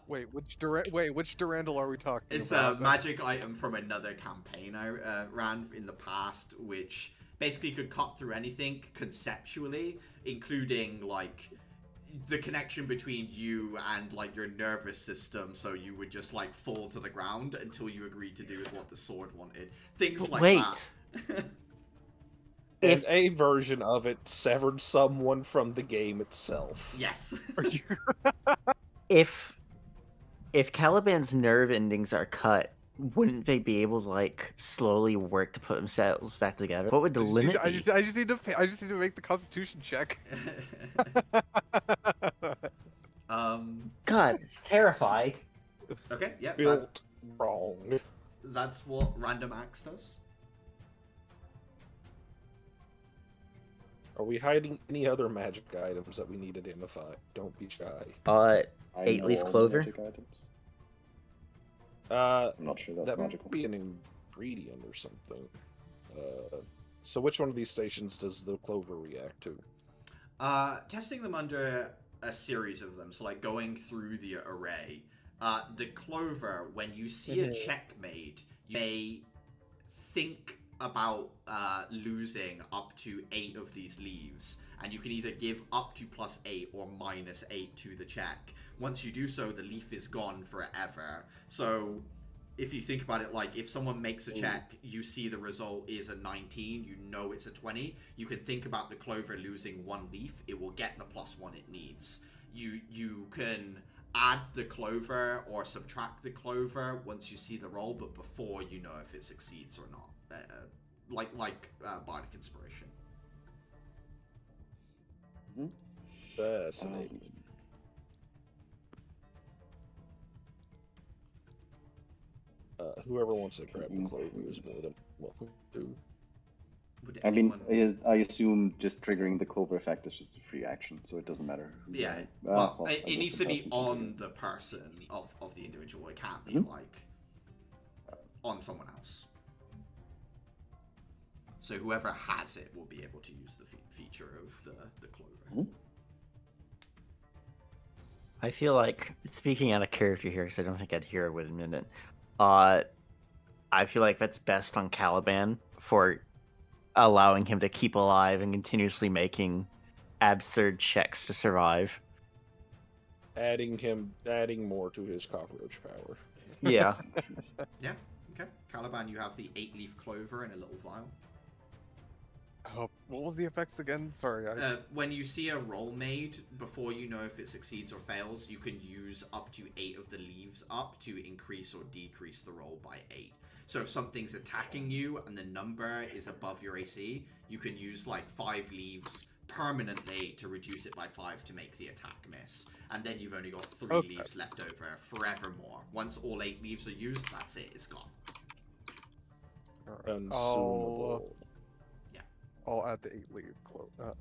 Speaker 6: Wait, which Durandal are we talking
Speaker 1: It's
Speaker 6: about?
Speaker 1: a magic item from another campaign I ran in the past, which basically could cut through anything conceptually, including like the connection between you and like your nervous system, so you would just like fall to the ground until you agreed to do what the sword wanted. Things like that.
Speaker 4: And a version of it severed someone from the game itself.
Speaker 1: Yes.
Speaker 3: If Caliban's nerve endings are cut, wouldn't they be able to like slowly work to put themselves back together? What would the limit be?
Speaker 6: I just need to make the Constitution check.
Speaker 3: God, it's terrifying.
Speaker 1: Okay, yeah.
Speaker 4: Built wrong.
Speaker 1: That's what random acts does.
Speaker 4: Are we hiding any other magic items that we need to identify? Don't be shy.
Speaker 2: I
Speaker 3: 8-leaf
Speaker 2: know all the
Speaker 3: clover.
Speaker 2: magic items. I'm not sure that's
Speaker 4: that
Speaker 2: magical.
Speaker 4: might be an ingredient or something. So which one of these stations does the clover react to?
Speaker 1: Testing them under a series of them, so like going through the array. The clover, when you see a check made, you may think about losing up to 8 of these leaves, and you can either give up to +8 or -8 to the check. Once you do so, the leaf is gone forever. So if you think about it, like if someone makes a check, you see the result is a 19, you know it's a 20, you can think about the clover losing 1 leaf, it will get the +1 it needs. You can add the clover or subtract the clover once you see the roll, but before you know if it succeeds or not. Like Bardic Inspiration.
Speaker 4: Fascinating. Whoever wants to grab the clover is more than welcome to.
Speaker 2: I mean, I assume just triggering the clover effect is just a free action, so it doesn't matter.
Speaker 1: Yeah,
Speaker 2: well,
Speaker 1: it
Speaker 2: I guess
Speaker 1: needs
Speaker 2: the
Speaker 1: to be
Speaker 2: person can
Speaker 1: on
Speaker 2: trigger.
Speaker 1: the person of the individual. It can't be like on someone else. So whoever has it will be able to use the feature of the clover.
Speaker 3: I feel like, speaking out of character here, because I don't think I'd hear it with a minute, I feel like that's best on Caliban for allowing him to keep alive and continuously making absurd checks to survive.
Speaker 4: Adding more to his cockroach power.
Speaker 3: Yeah.
Speaker 1: Yeah, okay. Caliban, you have the 8-leaf clover in a little vial.
Speaker 6: Oh, what was the effects again? Sorry.
Speaker 1: When you see a roll made, before you know if it succeeds or fails, you can use up to 8 of the leaves up to increase or decrease the roll by 8. So if something's attacking you and the number is above your AC, you can use like 5 leaves permanently to reduce it by 5 to make the attack miss. And then you've only got 3 leaves left over forevermore. Once all 8 leaves are used, that's it, it's gone.
Speaker 4: Consumable.
Speaker 6: I'll add the 8-leaf cloak. Alright.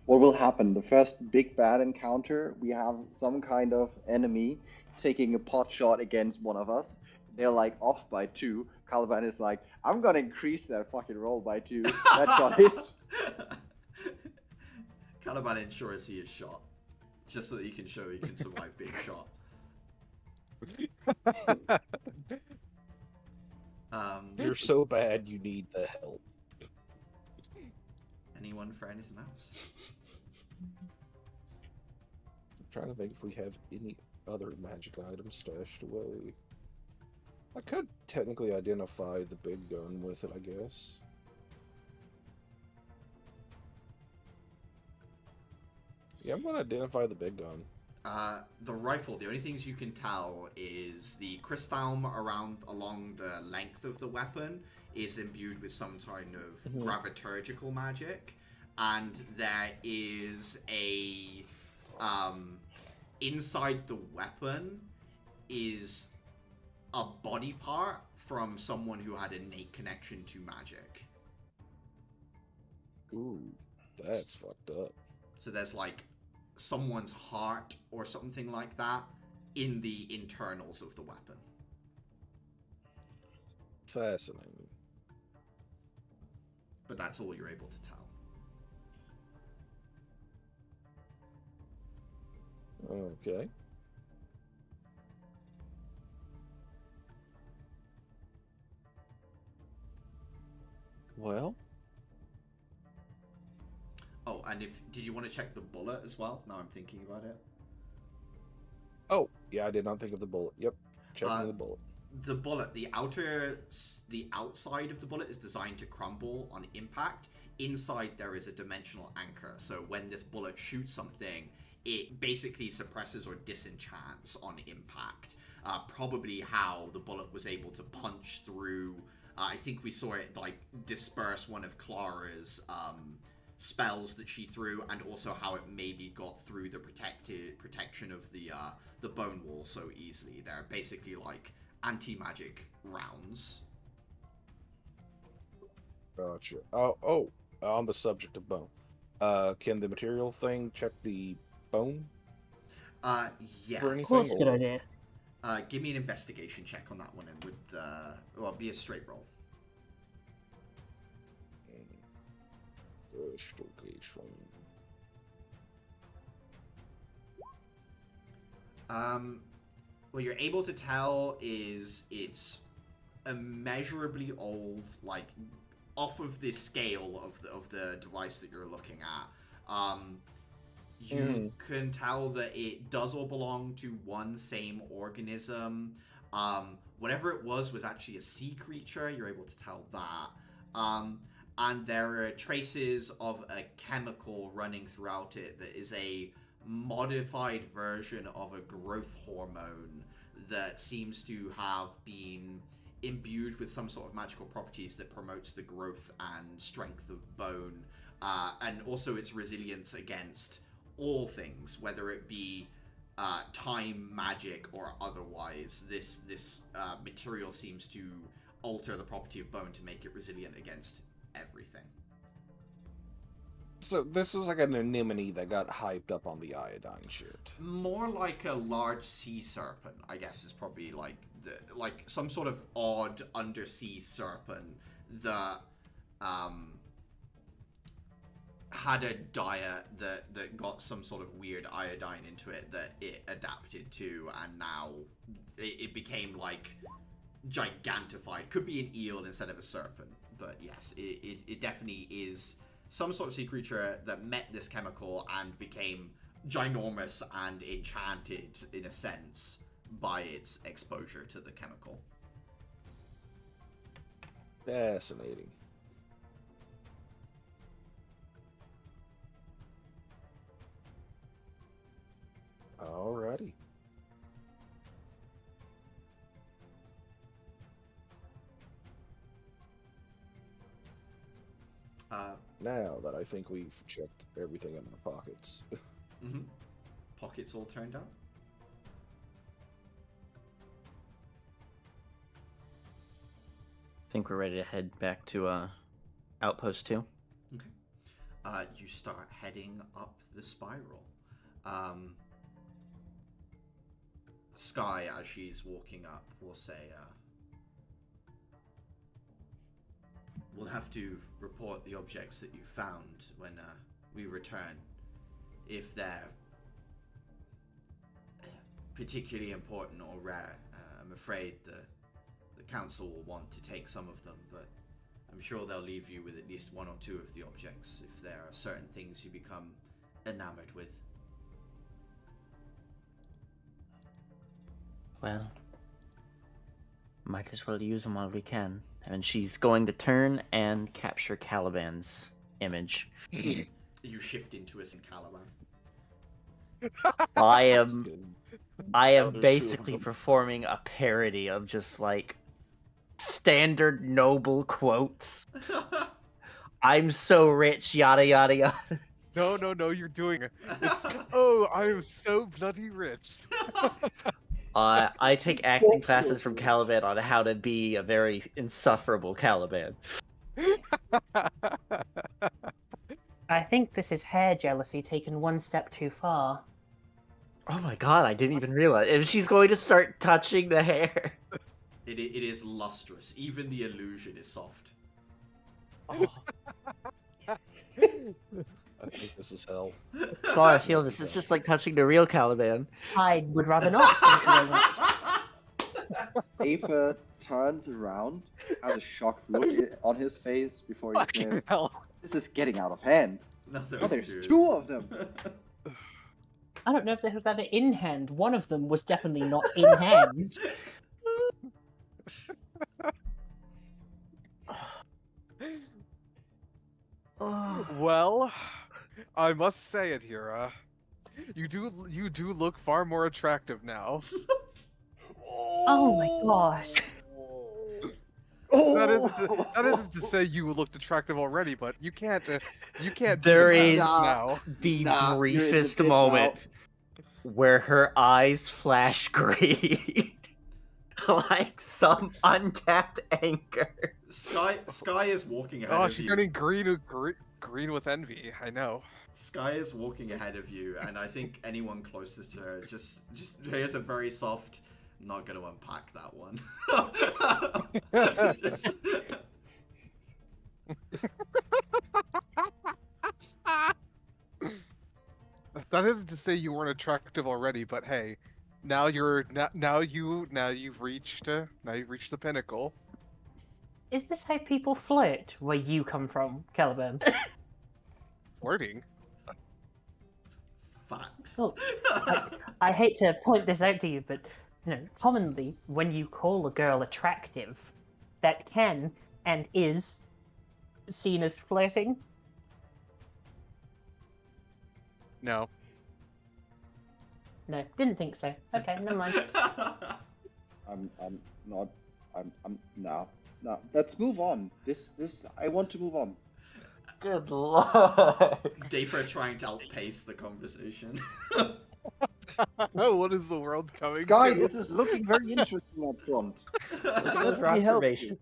Speaker 2: What will happen? The first big bad encounter, we have some kind of enemy taking a pot shot against one of us. They're like off by 2. Caliban is like, I'm gonna increase that fucking roll by 2. That got it.
Speaker 1: Caliban ensures he is shot, just so that he can show he can survive being shot.
Speaker 4: You're so bad you need the help.
Speaker 1: Anyone for anything else?
Speaker 4: I'm trying to think if we have any other magic items stashed away. I could technically identify the big gun with it, I guess. Yeah, I'm gonna identify the big gun.
Speaker 1: The rifle, the only things you can tell is the crystalm along the length of the weapon is imbued with some kind of graviturgical magic, and there is a inside the weapon is a body part from someone who had innate connection to magic.
Speaker 4: Ooh, that's fucked up.
Speaker 1: So there's like someone's heart or something like that in the internals of the weapon.
Speaker 4: Fascinating.
Speaker 1: But that's all you're able to tell.
Speaker 4: Okay. Well.
Speaker 1: Oh, and did you want to check the bullet as well? Now I'm thinking about it.
Speaker 4: Oh, yeah, I did not think of the bullet. Yep, checking the bullet.
Speaker 1: The bullet, the outside of the bullet is designed to crumble on impact. Inside there is a dimensional anchor, so when this bullet shoots something, it basically suppresses or disenchants on impact. Probably how the bullet was able to punch through. I think we saw it like disperse one of Clara's spells that she threw, and also how it maybe got through the protection of the bone wall so easily. They're basically like anti-magic rounds.
Speaker 4: Gotcha. Oh, on the subject of bone, can the material thing check the bone?
Speaker 1: Yes.
Speaker 4: For
Speaker 5: Of
Speaker 4: anything?
Speaker 5: course, good idea.
Speaker 1: Give me an investigation check on that one, and with well, be a straight roll.
Speaker 4: investigation.
Speaker 1: What you're able to tell is it's immeasurably old, like off of the scale of the device that you're looking at. You can tell that it does all belong to one same organism. Whatever it was actually a sea creature. You're able to tell that. And there are traces of a chemical running throughout it that is a modified version of a growth hormone that seems to have been imbued with some sort of magical properties that promotes the growth and strength of bone, and also its resilience against all things, whether it be time, magic, or otherwise. This material seems to alter the property of bone to make it resilient against everything.
Speaker 4: So this was like an anemone that got hyped up on the iodine shit.
Speaker 1: More like a large sea serpent, I guess, is probably like some sort of odd undersea serpent that had a diet that got some sort of weird iodine into it that it adapted to, and now it became like gigantified. Could be an eel instead of a serpent, but yes, it definitely is some sort of sea creature that met this chemical and became ginormous and enchanted, in a sense, by its exposure to the chemical.
Speaker 4: Fascinating. Alrighty. Now that I think we've checked everything in our pockets.
Speaker 1: Pockets all turned out.
Speaker 3: I think we're ready to head back to Outpost 2.
Speaker 1: Okay. You start heading up the spiral. Sky, as she's walking up, will say, we'll have to report the objects that you found when we return. If they're particularly important or rare, I'm afraid the council will want to take some of them, but I'm sure they'll leave you with at least one or two of the objects if there are certain things you become enamored with.
Speaker 3: Well, might as well use them while we can. And she's going to turn and capture Caliban's image.
Speaker 1: You shift into us in Caliban.
Speaker 3: I am
Speaker 4: there's
Speaker 3: basically
Speaker 4: 2 of them.
Speaker 3: performing a parody of just like standard noble quotes. I'm so rich, yada yada yada.
Speaker 6: No, you're doing it. Oh, I am so bloody rich.
Speaker 3: I take
Speaker 2: So
Speaker 3: acting classes from
Speaker 2: filthy.
Speaker 3: Caliban on how to be a very insufferable Caliban.
Speaker 5: I think this is hair jealousy taken one step too far.
Speaker 3: Oh my god, I didn't even realize. If she's going to start touching the hair.
Speaker 1: It is lustrous. Even the illusion is soft.
Speaker 3: Oh,
Speaker 4: I think this is hell.
Speaker 3: sorry, I feel this is just like touching the real Caliban.
Speaker 5: I would rather not. Thank you very much.
Speaker 2: Aether turns around, has a shocked look on his face before he
Speaker 6: Fucking
Speaker 2: says,
Speaker 6: hell.
Speaker 2: "This is getting out of hand.
Speaker 1: No,
Speaker 2: Oh, there's 2 of them."
Speaker 5: I don't know if this was ever in hand. One of them was definitely not in hand.
Speaker 6: Well, I must say it, Hira. You do look far more attractive now.
Speaker 5: Oh my gosh.
Speaker 6: That isn't to say you looked attractive already, but you can't
Speaker 3: There
Speaker 6: do
Speaker 3: is
Speaker 6: that now.
Speaker 3: the
Speaker 2: Nah, you're in the
Speaker 3: briefest
Speaker 2: pit now.
Speaker 3: moment where her eyes flash green. Like some untapped anchor.
Speaker 1: Sky is walking ahead
Speaker 6: Oh,
Speaker 1: of
Speaker 6: she's
Speaker 1: you.
Speaker 6: turning green with envy. I know.
Speaker 1: Sky is walking ahead of you, and I think anyone closest to her just here's a very soft. Not gonna unpack that one. Just-
Speaker 6: That isn't to say you weren't attractive already, but hey, now you've reached the pinnacle.
Speaker 5: Is this how people flirt where you come from, Caliban?
Speaker 6: Flirting.
Speaker 1: Facts.
Speaker 5: Well, I hate to point this out to you, but commonly when you call a girl attractive, that can and is seen as flirting.
Speaker 6: No.
Speaker 5: No, didn't think so. Okay, never mind.
Speaker 2: I'm not. No. Let's move on. I want to move on.
Speaker 3: Good lord.
Speaker 1: Daper trying to outpace the conversation.
Speaker 6: What is the world coming
Speaker 2: Guy,
Speaker 6: to?
Speaker 2: this is looking very interesting up front.
Speaker 3: Those
Speaker 2: Let me help you.
Speaker 3: observations.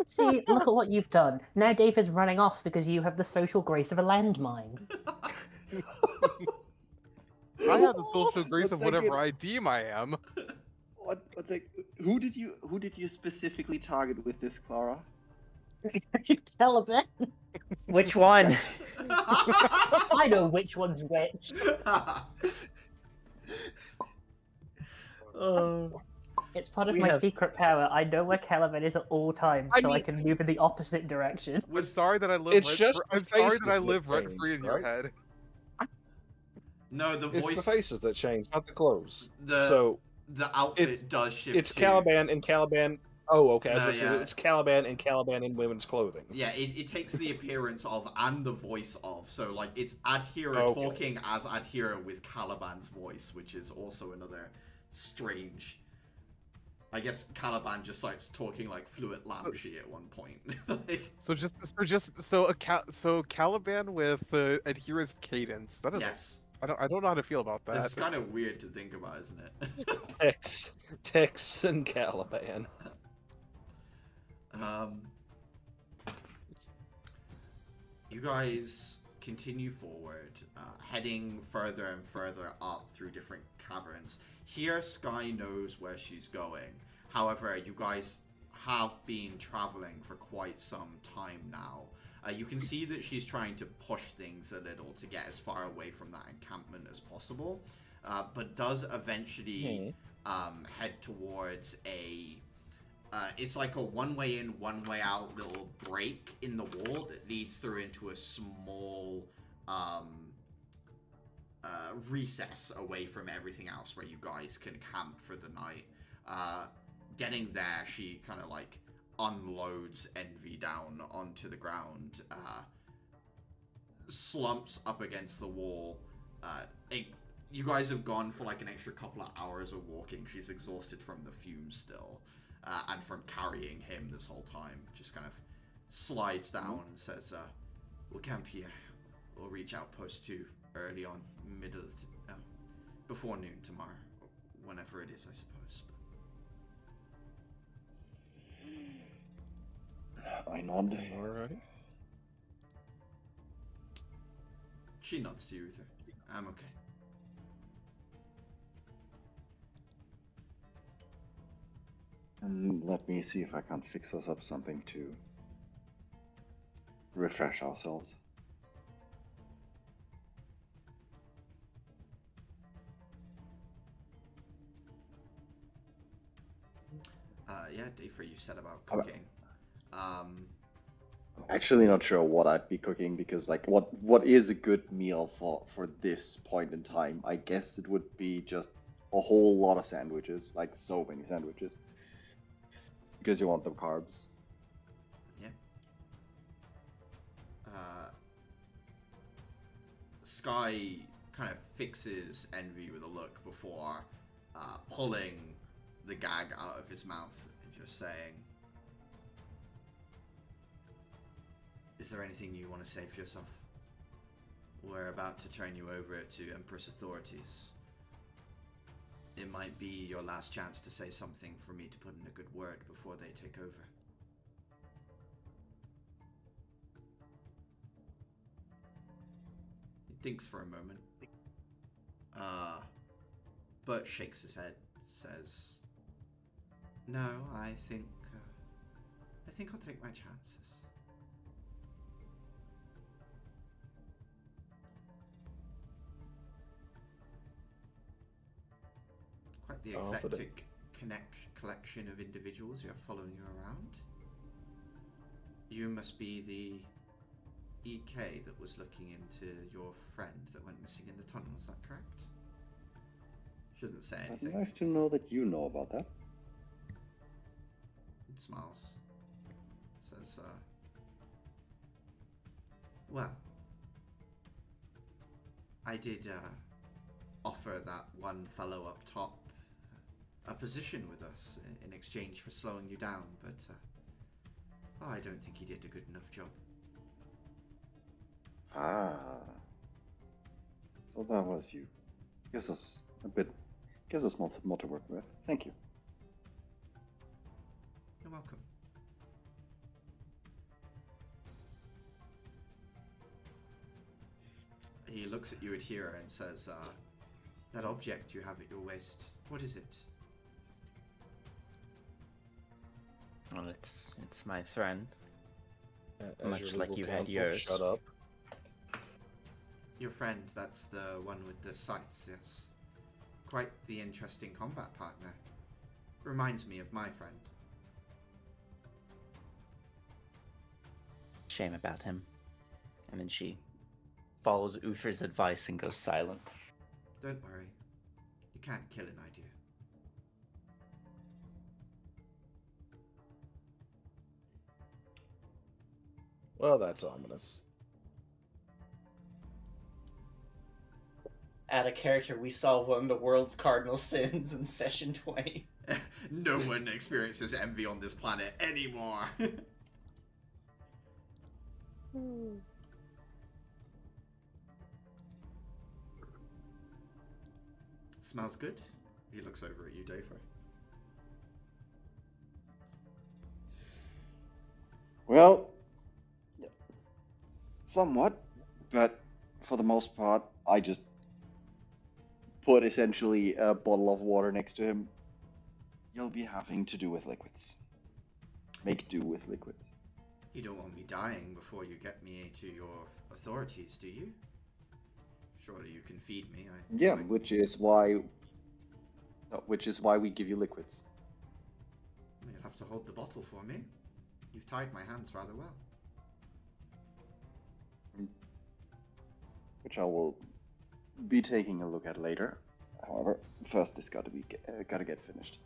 Speaker 5: See, look at what you've done. Now Dave is running off because you have the social grace of a landmine.
Speaker 6: I have the social grace
Speaker 2: One
Speaker 6: of whatever
Speaker 2: second.
Speaker 6: I deem I am.
Speaker 2: Who did you specifically target with this, Clara?
Speaker 5: Caliban.
Speaker 3: Which one?
Speaker 5: I know which one's which. It's part of
Speaker 3: We
Speaker 5: my
Speaker 3: have-
Speaker 5: secret power. I know where Caliban is at all times,
Speaker 4: I
Speaker 5: so I
Speaker 4: mean-
Speaker 5: can move in the opposite direction.
Speaker 6: I'm sorry that I live.
Speaker 4: It's just the
Speaker 6: I'm sorry
Speaker 4: faces
Speaker 6: that I
Speaker 4: that
Speaker 6: live rent free
Speaker 4: change,
Speaker 6: in your
Speaker 4: right?
Speaker 6: head.
Speaker 1: No, the
Speaker 4: It's
Speaker 1: voice,
Speaker 4: the faces that change, not the clothes.
Speaker 1: the
Speaker 4: So
Speaker 1: the outfit does shift.
Speaker 4: it's
Speaker 1: too.
Speaker 4: Caliban and Caliban. Oh, okay. I was
Speaker 1: No,
Speaker 4: gonna say
Speaker 1: yeah.
Speaker 4: it's Caliban and Caliban in women's clothing.
Speaker 1: Yeah, it takes the appearance of and the voice of. So like it's Adhira
Speaker 4: Okay.
Speaker 1: talking as Adhira with Caliban's voice, which is also another strange. I guess Caliban just starts talking like fluent Lamshi at one point. Like,
Speaker 6: So Caliban with Adhira's cadence. That is.
Speaker 1: yes,
Speaker 6: I don't know how to feel about that.
Speaker 1: it's kind of weird to think about, isn't it?
Speaker 4: Tex and Caliban.
Speaker 1: You guys continue forward, heading further and further up through different caverns. Here, Sky knows where she's going. However, you guys have been traveling for quite some time now. You can see that she's trying to push things a little to get as far away from that encampment as possible, but does eventually head towards a... it's like a one-way in, one-way out little break in the wall that leads through into a small recess away from everything else where you guys can camp for the night. Getting there, she kind of like unloads Envy down onto the ground, slumps up against the wall. You guys have gone for like an extra couple of hours of walking. She's exhausted from the fumes still. And from carrying him this whole time. Just kind of slides down and says, we'll camp here. We'll reach Outpost 2 early on, before noon tomorrow. Whenever it is, I suppose.
Speaker 2: I nod.
Speaker 4: Alrighty.
Speaker 1: She nods to you, Uther. I'm okay.
Speaker 2: And let me see if I can't fix us up something to refresh ourselves.
Speaker 1: Yeah, Dafer, you said about cooking.
Speaker 2: I'm actually not sure what I'd be cooking because, like, what is a good meal for this point in time? I guess it would be just a whole lot of sandwiches, like so many sandwiches, because you want them carbs.
Speaker 1: Yeah. Sky kind of fixes Envy with a look before pulling the gag out of his mouth and just saying, "Is there anything you want to say for yourself? We're about to turn you over to Empress authorities. It might be your last chance to say something for me to put in a good word before they take over." He thinks for a moment, but shakes his head, says, "No, I think I'll take my chances." Quite the
Speaker 4: Confident.
Speaker 1: eclectic collection of individuals you have following you around. You must be the EK that was looking into your friend that went missing in the tunnel, is that correct? She doesn't say
Speaker 2: But
Speaker 1: anything.
Speaker 2: nice to know that you know about that.
Speaker 1: It smiles. Says, well, I did offer that one fellow up top a position with us in exchange for slowing you down, but I don't think he did a good enough job.
Speaker 2: Ah. So that was you. Gives us more to work with. Thank you.
Speaker 1: You're welcome. He looks at you, Adhira, and says, that object you have at your waist, what is it?
Speaker 3: Well, it's my friend.
Speaker 4: As
Speaker 3: Much
Speaker 4: your
Speaker 3: like
Speaker 4: legal
Speaker 3: you had
Speaker 4: counsel,
Speaker 3: yours.
Speaker 4: Shut up.
Speaker 1: Your friend, that's the one with the scythes, yes. Quite the interesting combat partner. Reminds me of my friend.
Speaker 3: Shame about him. And then she follows Uther's advice and goes silent.
Speaker 1: Don't worry. You can't kill an idea.
Speaker 4: Well, that's ominous.
Speaker 3: Add a character, we saw one of the world's cardinal sins in session 20.
Speaker 1: No one experiences envy on this planet anymore. Smells good. He looks over at you, Dopher.
Speaker 2: Well, somewhat, but for the most part, I just put essentially a bottle of water next to him. You'll be having to do with liquids. Make do with liquids.
Speaker 1: You don't want me dying before you get me to your authorities, do you? Surely you can feed me.
Speaker 2: Yeah, which is why we give you liquids.
Speaker 1: You'll have to hold the bottle for me. You've tied my hands rather well.
Speaker 2: Which I will be taking a look at later. However, first this gotta get finished.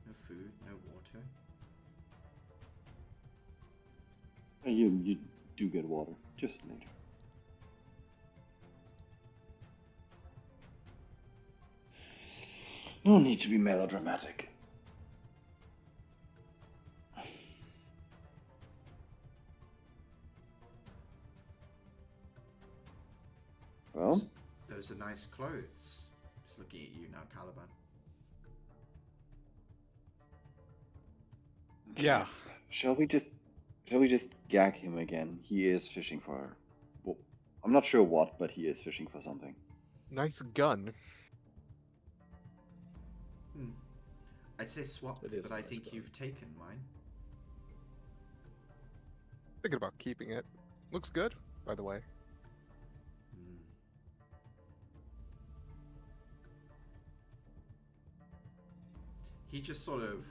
Speaker 1: No food, no water.
Speaker 2: You do get water, just later. No need to be melodramatic. Well,
Speaker 1: Those are nice clothes. Just looking at you now, Caliban.
Speaker 6: Yeah.
Speaker 2: shall we just gag him again? He is fishing for. Well, I'm not sure what, but he is fishing for something.
Speaker 6: Nice gun.
Speaker 1: I'd say swap,
Speaker 4: It is
Speaker 1: but
Speaker 4: a
Speaker 1: I
Speaker 4: nice
Speaker 1: think
Speaker 4: gun.
Speaker 1: you've taken mine.
Speaker 6: Thinking about keeping it. Looks good, by the way.
Speaker 1: He just sort of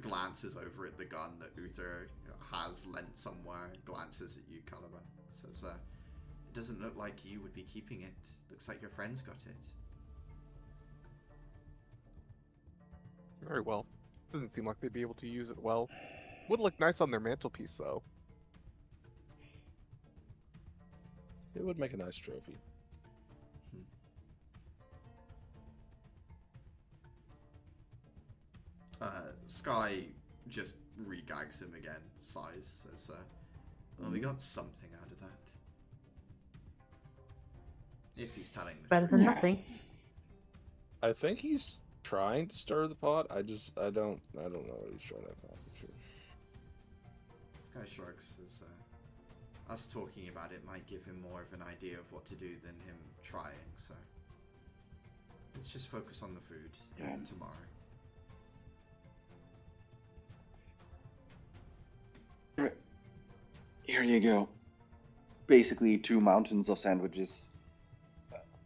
Speaker 1: glances over at the gun that Uther has lent somewhere, glances at you, Caliban. Says, it doesn't look like you would be keeping it. Looks like your friend's got it.
Speaker 6: Very well. Doesn't seem like they'd be able to use it well. Would look nice on their mantelpiece, though.
Speaker 4: It would make a nice trophy.
Speaker 1: Sky just regags him again, sighs, says, well, we got something out of that. If he's telling the
Speaker 5: Better
Speaker 1: truth.
Speaker 5: than nothing.
Speaker 4: I think he's trying to stir the pot. I don't know what he's trying to accomplish here.
Speaker 1: Sky shrugs, as us talking about it might give him more of an idea of what to do than him trying, so let's just focus on the food and tomorrow.
Speaker 2: Here you go. Basically, 2 mountains of sandwiches.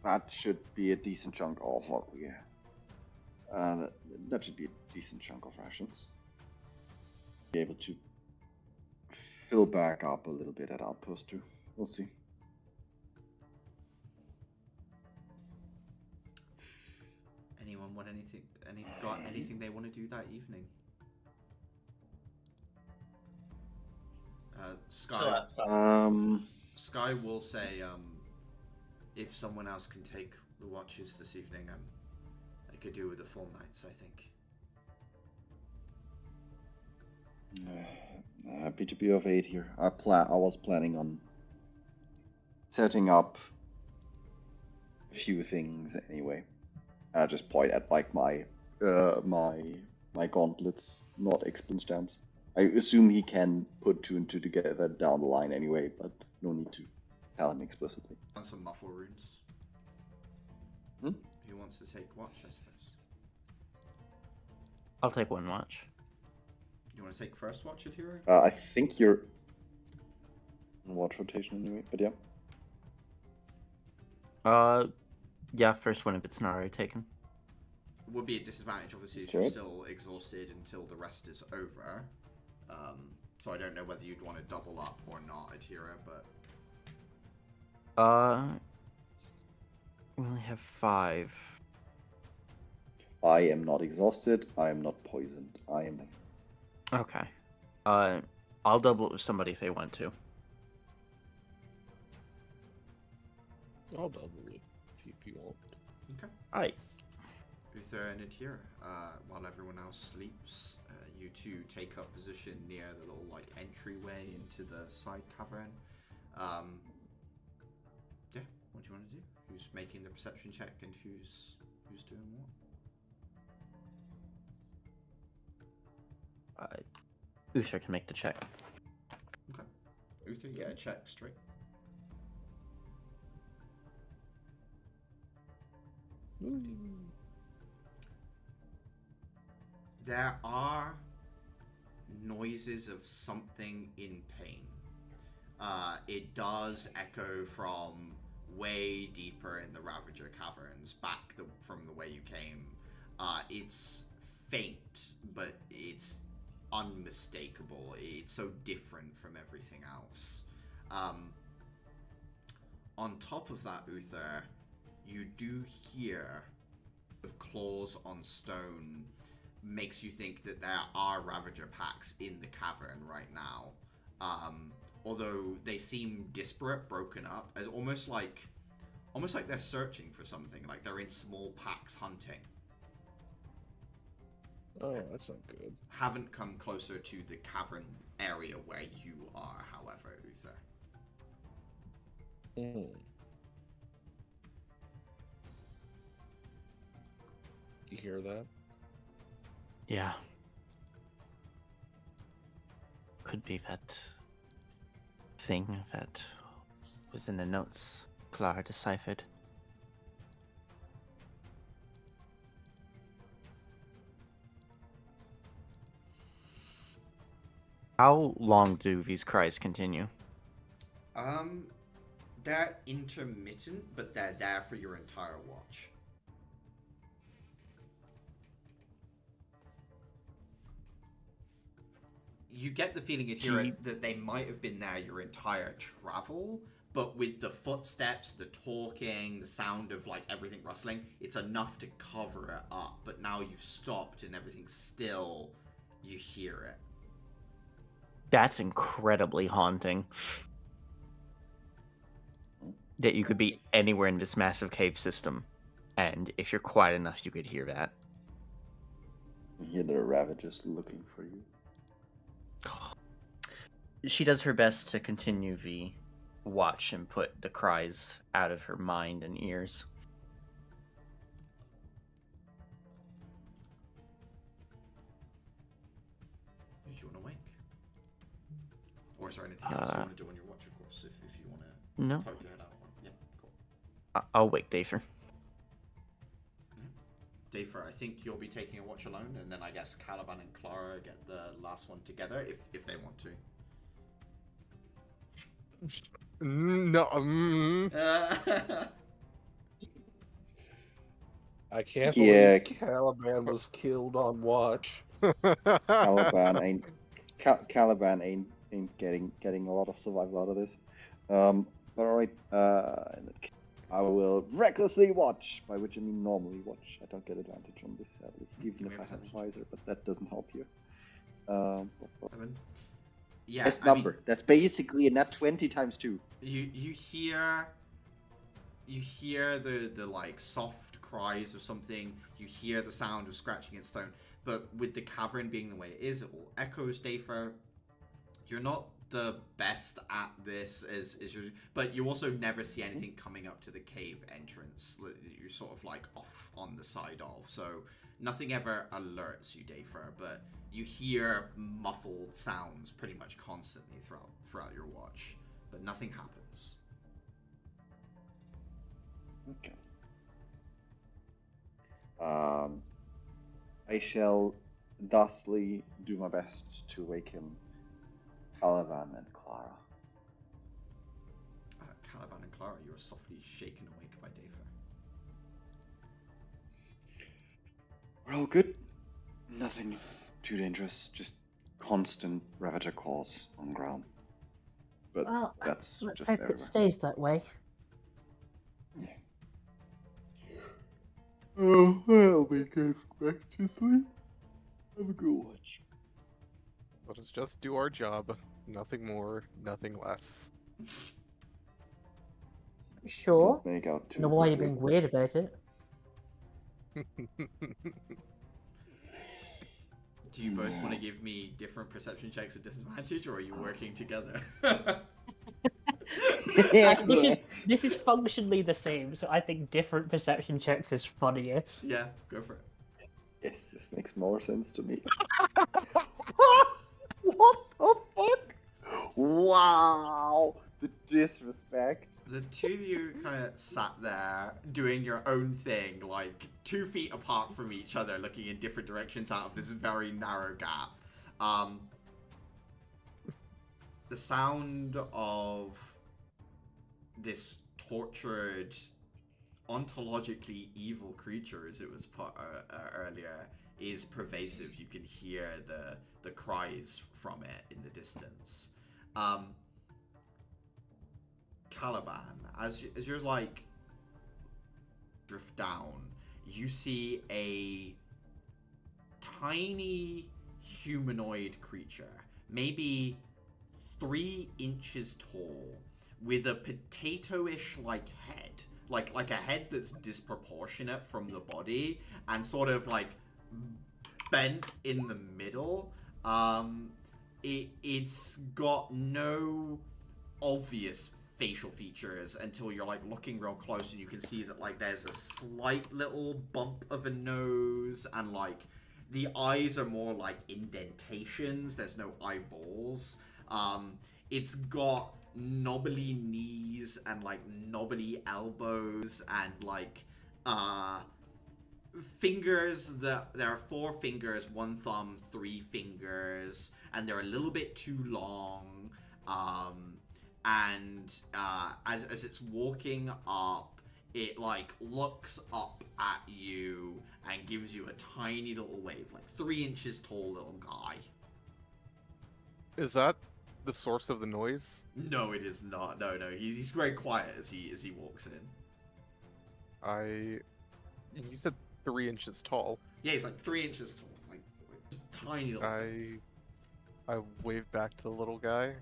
Speaker 2: That should be a decent chunk of what we. That should be a decent chunk of rations. Be able to fill back up a little bit at Outpost too. We'll see.
Speaker 1: Anyone want anything? Got anything they want to do that evening? Sky. Sky will say, if someone else can take the watches this evening, I could do with the full nights, I think.
Speaker 2: Happy to be of aid here. I was planning on setting up a few things anyway. I just point at like my gauntlets, not experience stamps. I assume he can put two and two together down the line anyway, but no need to tell him explicitly.
Speaker 1: On some muffle runes.
Speaker 2: Hmm?
Speaker 1: Who wants to take watch, I suppose?
Speaker 3: I'll take one watch.
Speaker 1: You want to take first watch, Atira?
Speaker 2: I think you're on watch rotation anyway, but yeah.
Speaker 3: Yeah, first one if it's not already taken.
Speaker 1: Would be a disadvantage, obviously, as
Speaker 2: Okay.
Speaker 1: you're still exhausted until the rest is over. So I don't know whether you'd want to double up or not, Atira, but...
Speaker 3: We only have 5.
Speaker 2: I am not exhausted. I am not poisoned. I am.
Speaker 3: Okay. I'll double it with somebody if they want to.
Speaker 4: I'll double it if you want.
Speaker 1: Okay.
Speaker 3: Alright.
Speaker 1: Uther and Atira, while everyone else sleeps, you two take up position near the little like entryway into the side cavern. Yeah, what do you want to do? Who's making the perception check and who's doing what?
Speaker 3: Uther can make the check.
Speaker 1: Okay. Uther, yeah, check straight. There are noises of something in pain. It does echo from way deeper in the Ravager Caverns, back from the way you came. It's faint, but it's unmistakable. It's so different from everything else. On top of that, Uther, you do hear of claws on stone. Makes you think that there are Ravager packs in the cavern right now. Although they seem disparate, broken up, as almost like they're searching for something, like they're in small packs hunting.
Speaker 4: Oh, that's not good.
Speaker 1: Haven't come closer to the cavern area where you are, however, Uther.
Speaker 4: You hear that?
Speaker 3: Yeah. Could be that thing that was in the notes Clara deciphered. How long do these cries continue?
Speaker 1: They're intermittent, but they're there for your entire watch. You get the feeling, Atira, that they might have been there your entire travel, but with the footsteps, the talking, the sound of like everything rustling, it's enough to cover it up. But now you've stopped and everything's still, you hear it.
Speaker 3: That's incredibly haunting. That you could be anywhere in this massive cave system, and if you're quiet enough, you could hear that.
Speaker 2: You hear the Ravagers looking for you.
Speaker 3: She does her best to continue the watch and put the cries out of her mind and ears.
Speaker 1: Did you want to wake? Or is there anything else you want to do on your watch, of course, if you want to
Speaker 3: No.
Speaker 1: poke your head out? Yeah, cool.
Speaker 3: I'll wake Dafer.
Speaker 1: Dafer, I think you'll be taking a watch alone, and then I guess Caliban and Clara get the last one together, if they want to.
Speaker 6: No.
Speaker 4: I can't
Speaker 2: Yeah.
Speaker 4: believe Caliban was killed on watch.
Speaker 2: Caliban ain't getting a lot of survival out of this. But alright, I will recklessly watch, by which I mean normally watch. I don't get advantage on this sadly, even if I have a visor, but that doesn't help here.
Speaker 1: Yeah,
Speaker 2: Best number. That's basically a nat 20 times 2.
Speaker 1: You hear the like soft cries of something. You hear the sound of scratching in stone. But with the cavern being the way it is, it all echoes. Dafer, you're not the best at this as you, but you also never see anything coming up to the cave entrance. You're sort of like off on the side of, so nothing ever alerts you, Dafer. But you hear muffled sounds pretty much constantly throughout your watch, but nothing happens.
Speaker 2: Okay. I shall thusly do my best to awaken Caliban and Clara.
Speaker 1: Caliban and Clara, you are softly shaken awake by Dafer.
Speaker 2: We're all good. Nothing too dangerous. Just constant Ravager calls on ground. But
Speaker 5: Well,
Speaker 2: that's
Speaker 5: let's
Speaker 2: just
Speaker 5: hope
Speaker 2: everywhere.
Speaker 5: it stays that way.
Speaker 2: Yeah. Oh, I'll be going back to sleep. Have a good watch.
Speaker 6: Let us just do our job. Nothing more, nothing less.
Speaker 5: Sure.
Speaker 2: Don't make out
Speaker 5: I
Speaker 2: too
Speaker 5: don't know why you're
Speaker 2: quickly.
Speaker 5: being weird about it.
Speaker 1: Do you both want to give me different perception checks at disadvantage, or are you working together?
Speaker 5: This is functionally the same, so I think different perception checks is funnier.
Speaker 1: Yeah, go for it.
Speaker 2: Yes, this makes more sense to me. What the fuck? Wow! The disrespect.
Speaker 1: The two of you kind of sat there doing your own thing, like 2 feet apart from each other, looking in different directions out of this very narrow gap. The sound of this tortured, ontologically evil creature, as it was put earlier, is pervasive. You can hear the cries from it in the distance. Caliban, as you're like drift down, you see a tiny humanoid creature, maybe 3 inches tall, with a potato-ish like head, like a head that's disproportionate from the body and sort of like bent in the middle. It's got no obvious facial features until you're like looking real close, and you can see that like there's a slight little bump of a nose, and like the eyes are more like indentations. There's no eyeballs. It's got knobbly knees and like knobbly elbows and like fingers. That there are 4 fingers, 1 thumb, 3 fingers, and they're a little bit too long. And as it's walking up, it like looks up at you and gives you a tiny little wave, like 3 inches tall little guy.
Speaker 6: Is that the source of the noise?
Speaker 1: No, it is not. No, he's very quiet as he walks in.
Speaker 6: You said 3 inches tall.
Speaker 1: Yeah, he's like 3 inches tall, like tiny little.
Speaker 6: I wave back to the little guy.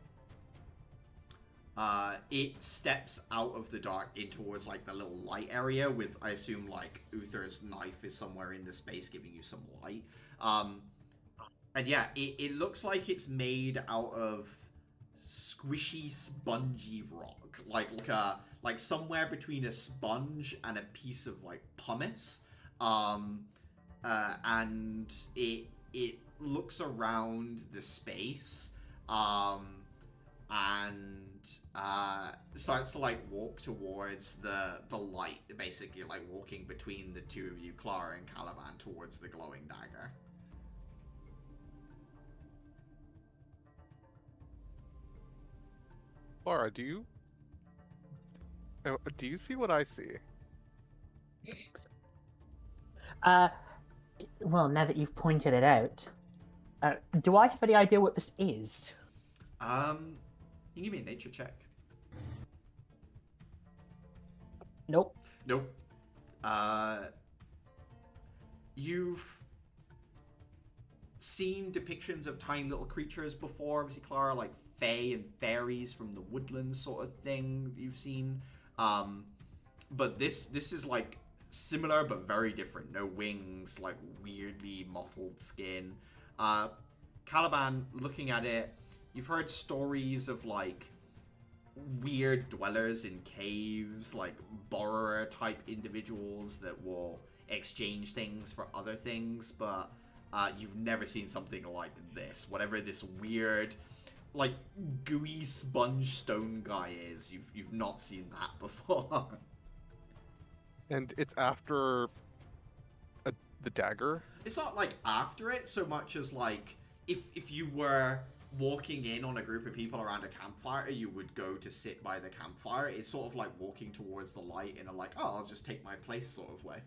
Speaker 1: It steps out of the dark in towards like the little light area with, I assume, like Uther's knife is somewhere in the space giving you some light. And yeah, it looks like it's made out of squishy, spongy rock, like somewhere between a sponge and a piece of like pumice. And it looks around the space, and starts to like walk towards the light, basically like walking between the two of you, Clara and Caliban, towards the glowing dagger.
Speaker 6: Clara, do you see what I see?
Speaker 5: Well, now that you've pointed it out, do I have any idea what this is?
Speaker 1: You can give me a nature check.
Speaker 5: Nope.
Speaker 1: Nope. You've seen depictions of tiny little creatures before, obviously, Clara, like fae and fairies from the woodlands sort of thing you've seen. But this is like similar but very different. No wings, like weirdly mottled skin. Caliban, looking at it, you've heard stories of like weird dwellers in caves, like borrower type individuals that will exchange things for other things, but you've never seen something like this. Whatever this weird, like gooey sponge stone guy is, you've not seen that before.
Speaker 6: And it's after the dagger.
Speaker 1: It's not like after it so much as like if you were walking in on a group of people around a campfire, you would go to sit by the campfire. It's sort of like walking towards the light in a like, oh, I'll just take my place sort of way.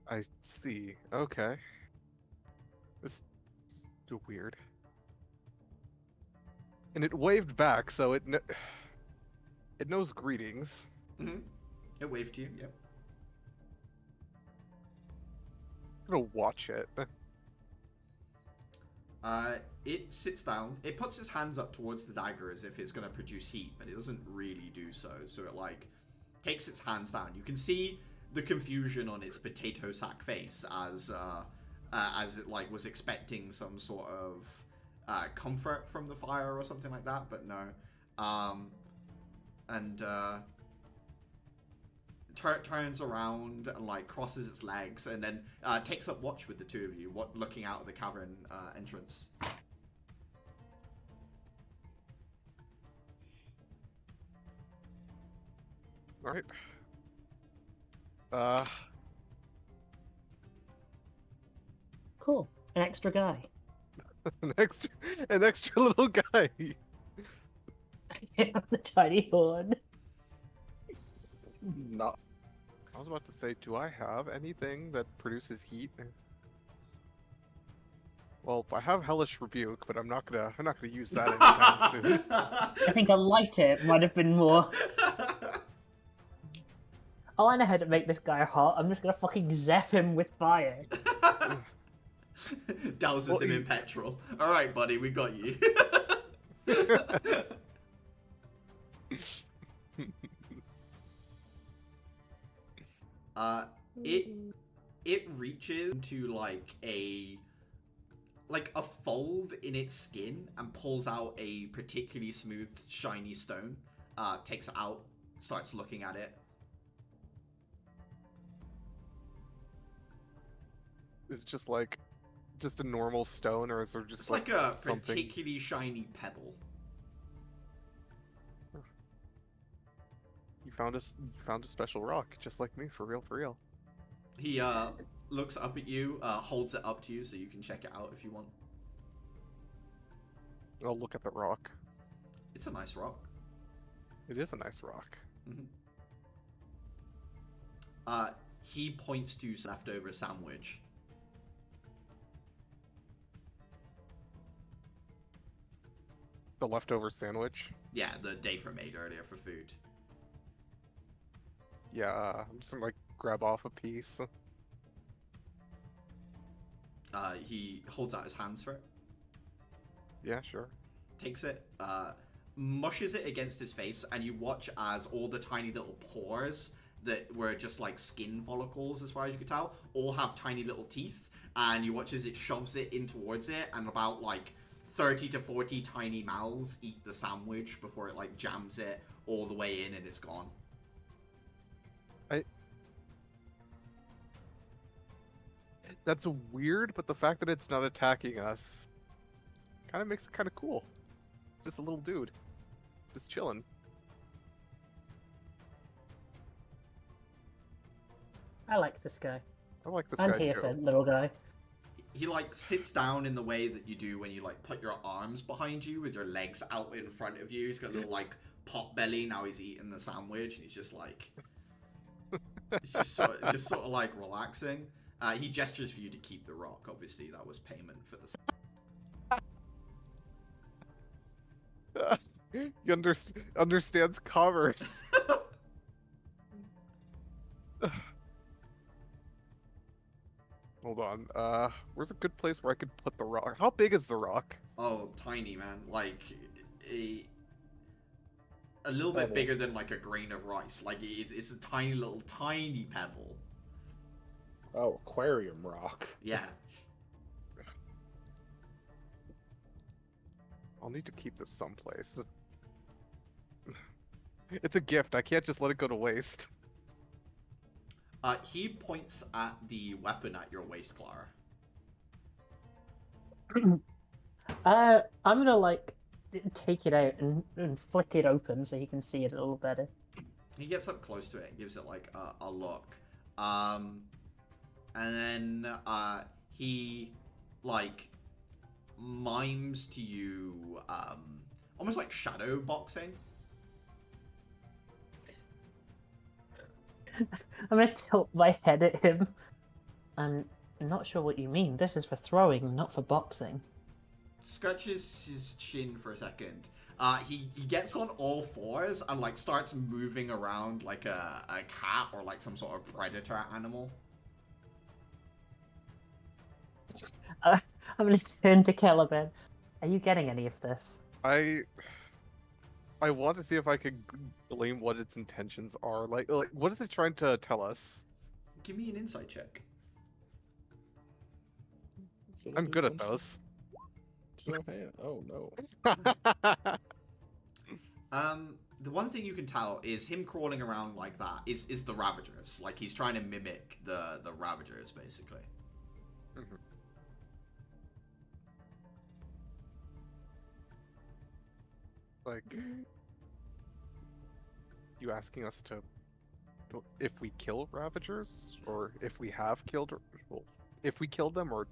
Speaker 6: I see. Okay. This is weird. And it waved back, so it knows greetings.
Speaker 1: Mm-hmm. It waved to you, yep.
Speaker 6: I'm gonna watch it.
Speaker 1: It sits down. It puts its hands up towards the dagger as if it's going to produce heat, but it doesn't really do so. So it, like, takes its hands down. You can see the confusion on its potato sack face as it, like, was expecting some sort of comfort from the fire or something like that, but no. Turns around and like crosses its legs and then takes up watch with the two of you, looking out of the cavern entrance.
Speaker 6: All right.
Speaker 5: Cool. An extra guy.
Speaker 6: an extra little guy.
Speaker 5: The tiny horn.
Speaker 4: Not.
Speaker 6: I was about to say, do I have anything that produces heat? Well, I have Hellish Rebuke, but I'm not gonna use that anytime soon.
Speaker 5: I think a lighter might have been more. Oh, I know how to make this guy hot. I'm just gonna fucking zap him with fire.
Speaker 1: Douses him in petrol. All right, buddy, we got you. It reaches into like a fold in its skin and pulls out a particularly smooth, shiny stone. Takes it out, starts looking at it.
Speaker 6: It's just a normal stone, or is there just
Speaker 1: It's like a
Speaker 6: something...
Speaker 1: particularly shiny pebble.
Speaker 6: You found a special rock, just like me, for real.
Speaker 1: He looks up at you, holds it up to you so you can check it out if you want.
Speaker 6: I'll look at the rock.
Speaker 1: It's a nice rock.
Speaker 6: It is a nice rock.
Speaker 1: Mm-hmm. He points to leftover sandwich.
Speaker 6: The leftover sandwich?
Speaker 1: Yeah, the Dayfra made earlier for food.
Speaker 6: Yeah, I'm just gonna like grab off a piece.
Speaker 1: He holds out his hands for it.
Speaker 6: Yeah, sure.
Speaker 1: Takes it, mushes it against his face, and you watch as all the tiny little pores that were just like skin follicles, as far as you could tell, all have tiny little teeth, and you watch as it shoves it in towards it, and about like 30 to 40 tiny mouths eat the sandwich before it like jams it all the way in and it's gone.
Speaker 6: That's weird, but the fact that it's not attacking us kind of makes it kind of cool. Just a little dude. Just chilling.
Speaker 5: I like this guy.
Speaker 6: I like this
Speaker 5: I'm
Speaker 6: guy
Speaker 5: here
Speaker 6: too.
Speaker 5: for little guy.
Speaker 1: He like sits down in the way that you do when you like put your arms behind you with your legs out in front of you. He's got a little like pot belly. Now he's eating the sandwich and he's just like It's just sort of like relaxing. He gestures for you to keep the rock. Obviously, that was payment for the.
Speaker 6: He understands commerce. Hold on. Where's a good place where I could put the rock? How big is the rock?
Speaker 1: Oh, tiny man, like a little bit
Speaker 4: Pebble.
Speaker 1: bigger than like a grain of rice. Like it's a tiny pebble.
Speaker 4: Oh, aquarium rock.
Speaker 1: Yeah.
Speaker 6: I'll need to keep this someplace. It's a gift. I can't just let it go to waste.
Speaker 1: He points at the weapon at your waist, Clara.
Speaker 5: I'm gonna like take it out and flick it open so he can see it a little better.
Speaker 1: He gets up close to it and gives it like a look. And then he like mimes to you almost like shadow boxing.
Speaker 5: I'm gonna tilt my head at him. I'm not sure what you mean. This is for throwing, not for boxing.
Speaker 1: Scratches his chin for a second. He gets on all fours and like starts moving around like a cat or like some sort of predator animal.
Speaker 5: I'm gonna turn to Caliban. Are you getting any of this?
Speaker 6: I want to see if I could glean what its intentions are. Like what is it trying to tell us?
Speaker 1: Give me an insight check.
Speaker 6: I'm good at those.
Speaker 4: Oh no.
Speaker 1: The one thing you can tell is him crawling around like that is the Ravagers. Like he's trying to mimic the Ravagers basically.
Speaker 6: Mm-hmm. Like, you asking us to, if we kill Ravagers, or if we have killed, well, if we killed them, or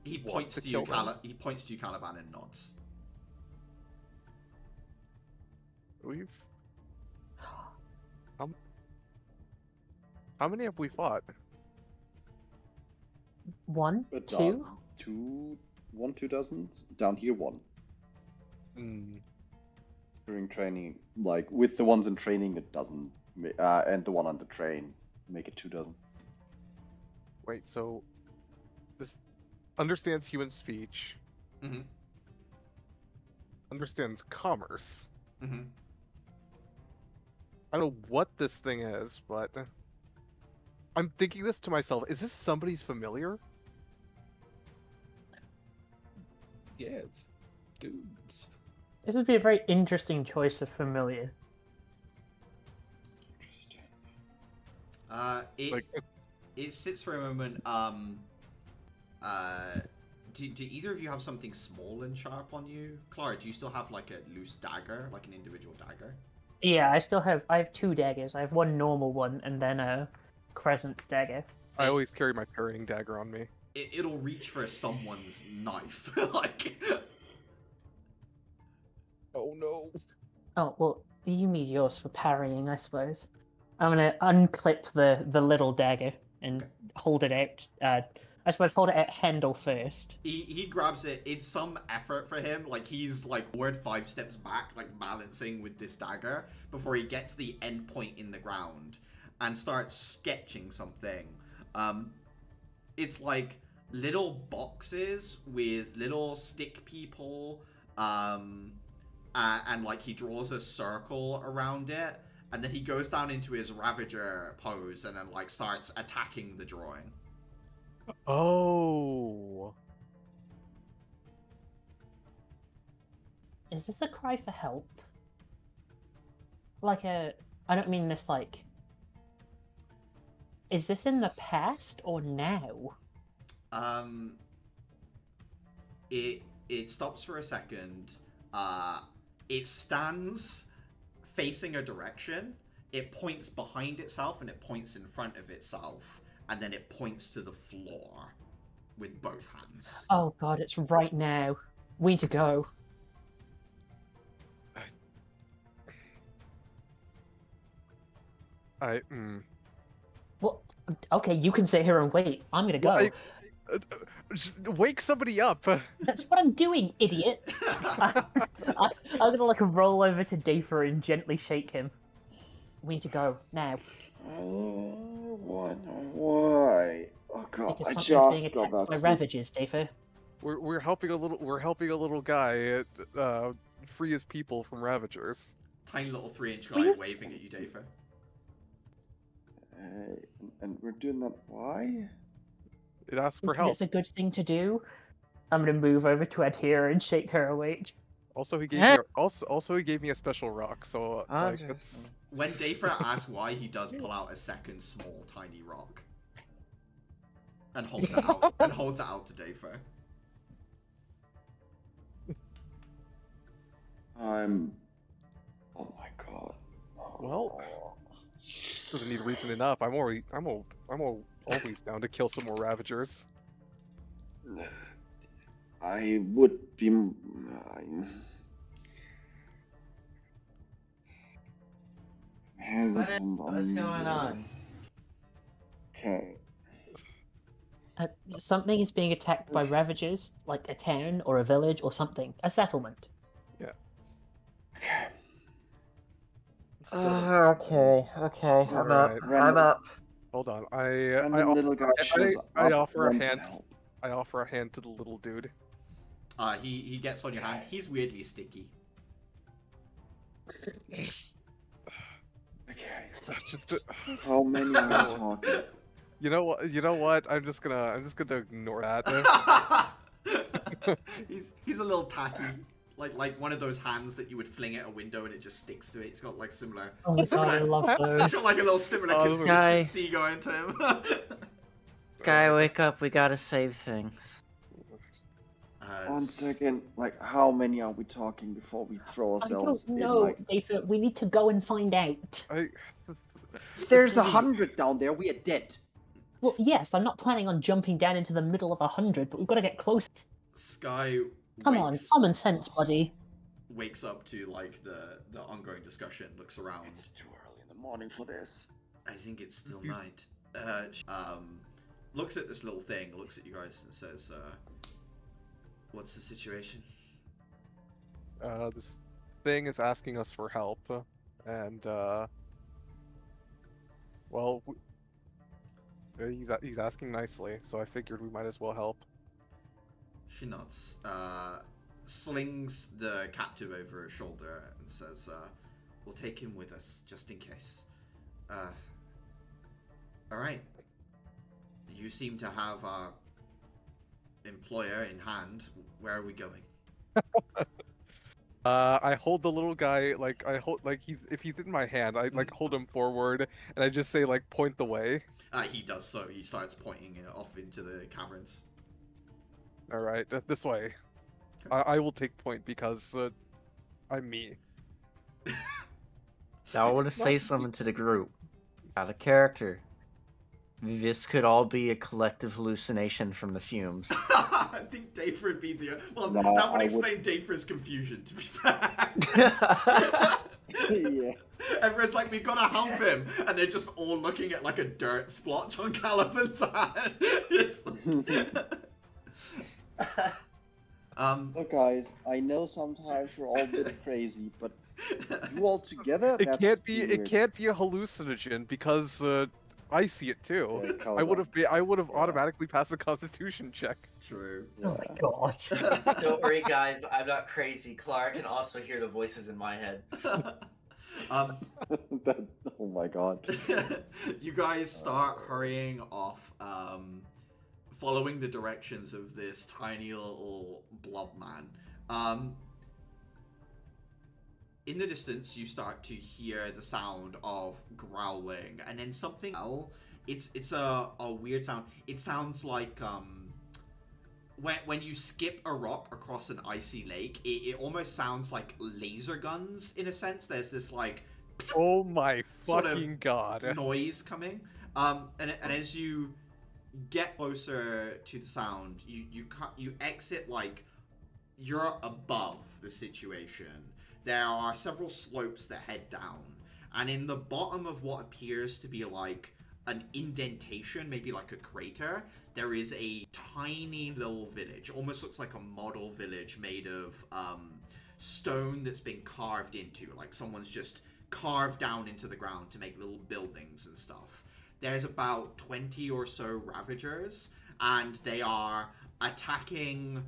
Speaker 1: He
Speaker 6: want
Speaker 1: points
Speaker 6: to
Speaker 1: to you,
Speaker 6: kill them?
Speaker 1: He points to you, Caliban, and nods.
Speaker 6: We've. How many have we fought?
Speaker 5: One,
Speaker 2: But
Speaker 5: two.
Speaker 2: two dozens. Down here, one.
Speaker 6: Hmm.
Speaker 2: During training, like with the ones in training, it doesn't, and the one on the train, make it 2 dozen.
Speaker 6: Wait, so this understands human speech,
Speaker 1: Mm-hmm.
Speaker 6: understands commerce.
Speaker 1: Mm-hmm.
Speaker 6: I don't know what this thing is, but I'm thinking this to myself. Is this somebody's familiar?
Speaker 4: Yeah, it's dudes.
Speaker 5: This would be a very interesting choice of familiar.
Speaker 1: It sits for a moment. Do either of you have something small and sharp on you? Clara, do you still have like a loose dagger, like an individual dagger?
Speaker 5: Yeah, I have 2 daggers. I have one normal one and then a crescent dagger.
Speaker 6: I always carry my parrying dagger on me.
Speaker 1: It'll reach for someone's knife, like.
Speaker 4: Oh no.
Speaker 5: Oh, well, you need yours for parrying, I suppose. I'm gonna unclip the little dagger and hold it out. I suppose hold it at handle first.
Speaker 1: He grabs it. It's some effort for him. Like he's like 5 steps back, like balancing with this dagger before he gets the end point in the ground and starts sketching something. It's like little boxes with little stick people. And like he draws a circle around it, and then he goes down into his Ravager pose and then like starts attacking the drawing.
Speaker 6: Oh.
Speaker 5: Is this a cry for help? I don't mean this like... Is this in the past or now?
Speaker 1: It stops for a second. It stands facing a direction. It points behind itself and it points in front of itself, and then it points to the floor with both hands.
Speaker 5: Oh god, it's right now. We need to go. Okay, you can sit here and wait. I'm gonna go.
Speaker 6: Well, just wake somebody up.
Speaker 5: That's what I'm doing, idiot. I'm gonna like roll over to Dafer and gently shake him. We need to go now
Speaker 2: Why? Oh god,
Speaker 5: because
Speaker 2: I
Speaker 5: something's
Speaker 2: just
Speaker 5: being
Speaker 2: got
Speaker 5: attacked
Speaker 2: back
Speaker 5: by
Speaker 2: to
Speaker 5: ravages, Dafer.
Speaker 6: We're helping a little guy free his people from ravagers.
Speaker 1: Tiny little 3-inch
Speaker 5: Will
Speaker 1: guy
Speaker 5: you-
Speaker 1: waving at you, Dafer.
Speaker 2: and we're doing that. Why?
Speaker 6: It asks for
Speaker 5: Because
Speaker 6: help.
Speaker 5: it's a good thing to do. I'm gonna move over to Adhira and shake her awake.
Speaker 6: Also, he gave me he gave me a special rock. So like,
Speaker 3: Interesting.
Speaker 6: it's,
Speaker 1: When Dafer asks why, he does pull out a second small, tiny rock. And holds it out. And holds it out to Dafer.
Speaker 2: Oh my god.
Speaker 6: Well, doesn't need reason enough. I'm always down to kill some more ravagers.
Speaker 2: I would be. Hesitant on
Speaker 3: What's going on?
Speaker 2: this. Okay.
Speaker 5: Something is being attacked by ravages, like a town or a village or something. A settlement.
Speaker 2: Okay.
Speaker 3: Okay. I'm up.
Speaker 6: Alright.
Speaker 3: I'm up.
Speaker 6: Hold on.
Speaker 2: Random little guy shows
Speaker 6: I
Speaker 2: up,
Speaker 6: offer a
Speaker 2: wants
Speaker 6: hand.
Speaker 2: help.
Speaker 6: I offer a hand to the little dude.
Speaker 1: He gets on your hand. He's weirdly sticky.
Speaker 2: Okay.
Speaker 6: Just
Speaker 2: How many are we talking?
Speaker 6: you know what? I'm just gonna ignore that.
Speaker 1: he's a little tacky. Like one of those hands that you would fling at a window and it just sticks to it. It's got like similar.
Speaker 5: Oh my god, I love
Speaker 1: It's
Speaker 5: those.
Speaker 1: got like a little similar
Speaker 6: Oh,
Speaker 1: consistency going to him.
Speaker 3: Guy, wake up. We gotta save things.
Speaker 2: 1 second. Like, how many are we talking before we throw
Speaker 5: I
Speaker 2: ourselves
Speaker 5: don't
Speaker 2: in?
Speaker 5: know,
Speaker 2: Like,
Speaker 5: Dafer. We need to go and find out.
Speaker 2: there's 100 down there. We are dead.
Speaker 5: Well, yes, I'm not planning on jumping down into the middle of 100, but we've got to get close.
Speaker 1: Sky
Speaker 5: Come on, common sense, buddy.
Speaker 1: wakes up to like the ongoing discussion, looks around.
Speaker 2: It's too early in the morning for this.
Speaker 1: I think it's still night. Looks at this little thing, looks at you guys and says, what's the situation?
Speaker 6: This thing is asking us for help, and well, he's asking nicely, so I figured we might as well help.
Speaker 1: She nods, slings the captive over her shoulder and says, we'll take him with us, just in case. Alright. You seem to have our employer in hand. Where are we going?
Speaker 6: I hold the little guy, if he's in my hand, I hold him forward, and I just say point the way.
Speaker 1: He does so. He starts pointing it off into the caverns.
Speaker 6: All right, this way. I will take point because I'm me.
Speaker 3: Now I want to say something to the group. Out of character. This could all be a collective hallucination from the fumes.
Speaker 1: I think Dafer would be the... Well,
Speaker 2: No,
Speaker 1: that would
Speaker 2: I
Speaker 1: explain Dafer's confusion, to be fair.
Speaker 2: Yeah.
Speaker 1: Everyone's like, we've got to help him. And they're just all looking at like a dirt splotch on Caliban's hand. Just...
Speaker 2: Look, guys, I know sometimes we're all a bit crazy, but you all together,
Speaker 6: It
Speaker 2: that's
Speaker 6: can't be.
Speaker 2: weird.
Speaker 6: It can't be a hallucinogen because I see it too.
Speaker 2: Yeah,
Speaker 6: I would have
Speaker 2: Yeah.
Speaker 6: automatically passed the Constitution check.
Speaker 1: True.
Speaker 5: Oh my god.
Speaker 3: Don't worry, guys. I'm not crazy. Clara can also hear the voices in my head.
Speaker 1: um,
Speaker 2: Oh my god.
Speaker 1: you guys start hurrying off, following the directions of this tiny little blob man. In the distance, you start to hear the sound of growling, and then something else. It's a weird sound. It sounds like when you skip a rock across an icy lake. It almost sounds like laser guns in a sense. There's this like
Speaker 6: Oh my
Speaker 1: sort of
Speaker 6: fucking god!
Speaker 1: noise coming. And as you get closer to the sound, you exit like you're above the situation. There are several slopes that head down, and in the bottom of what appears to be like an indentation, maybe like a crater, there is a tiny little village. Almost looks like a model village made of stone that's been carved into. Like someone's just carved down into the ground to make little buildings and stuff. There's about 20 or so Ravagers, and they are attacking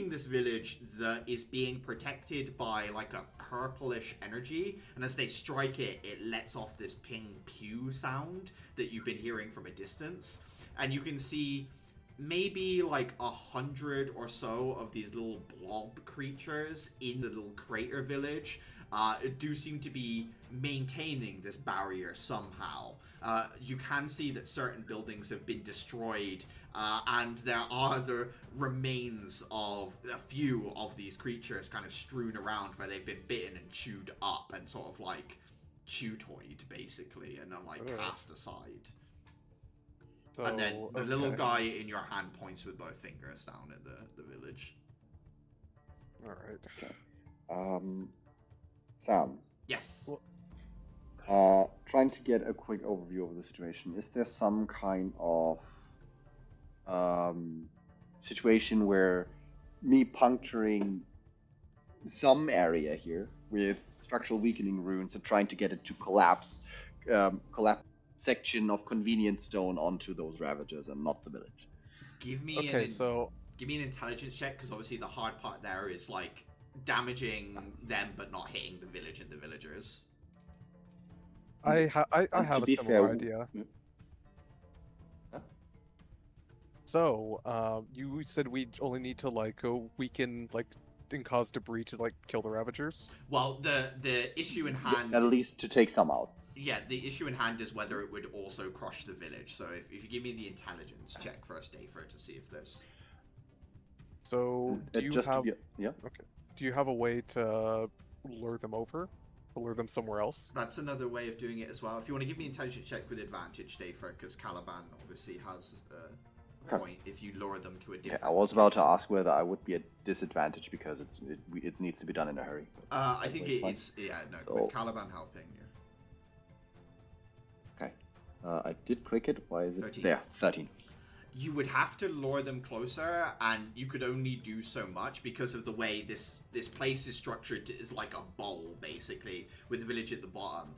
Speaker 1: this village that is being protected by like a purplish energy, and as they strike it, it lets off this ping pew sound that you've been hearing from a distance. And you can see maybe like 100 or so of these little blob creatures in the little crater village do seem to be maintaining this barrier somehow. You can see that certain buildings have been destroyed, and there are the remains of a few of these creatures kind of strewn around where they've been bitten and chewed up and sort of like chew-toyed, basically, and then like cast aside.
Speaker 6: So,
Speaker 1: And then the little
Speaker 6: okay.
Speaker 1: guy in your hand points with both fingers down at the village.
Speaker 6: All right.
Speaker 2: Sam,
Speaker 1: Yes.
Speaker 2: trying to get a quick overview of the situation. Is there some kind of situation where me puncturing some area here with structural weakening runes and trying to get it to collapse section of convenient stone onto those Ravagers and not the village?
Speaker 1: Give me give me an intelligence check, because obviously the hard part there is like damaging them but not hitting the village and the villagers.
Speaker 6: I have a similar idea.
Speaker 2: Huh?
Speaker 6: So, you said we only need to like go weaken like and cause debris to like kill the Ravagers.
Speaker 1: Well, the issue in hand,
Speaker 2: At least to take some out.
Speaker 1: yeah, the issue in hand is whether it would also crush the village. So if you give me the intelligence check first, Dafer, to see if there's.
Speaker 6: So, do you
Speaker 2: just
Speaker 6: have
Speaker 2: yeah?
Speaker 6: okay? Do you have a way to lure them over, to lure them somewhere else?
Speaker 1: That's another way of doing it as well. If you want to give me an intelligence check with advantage, Dafer, because Caliban obviously has a point if you lure them to a different.
Speaker 2: I was about to ask whether I would be at disadvantage because it needs to be done in a hurry.
Speaker 1: I think
Speaker 2: It's fine.
Speaker 1: it's no,
Speaker 2: So-
Speaker 1: with Caliban helping you.
Speaker 2: Okay. I did click it. Why is it
Speaker 1: 13.
Speaker 2: there? 13.
Speaker 1: You would have to lure them closer, and you could only do so much because of the way this place is structured. Is like a bowl, basically, with the village at the bottom.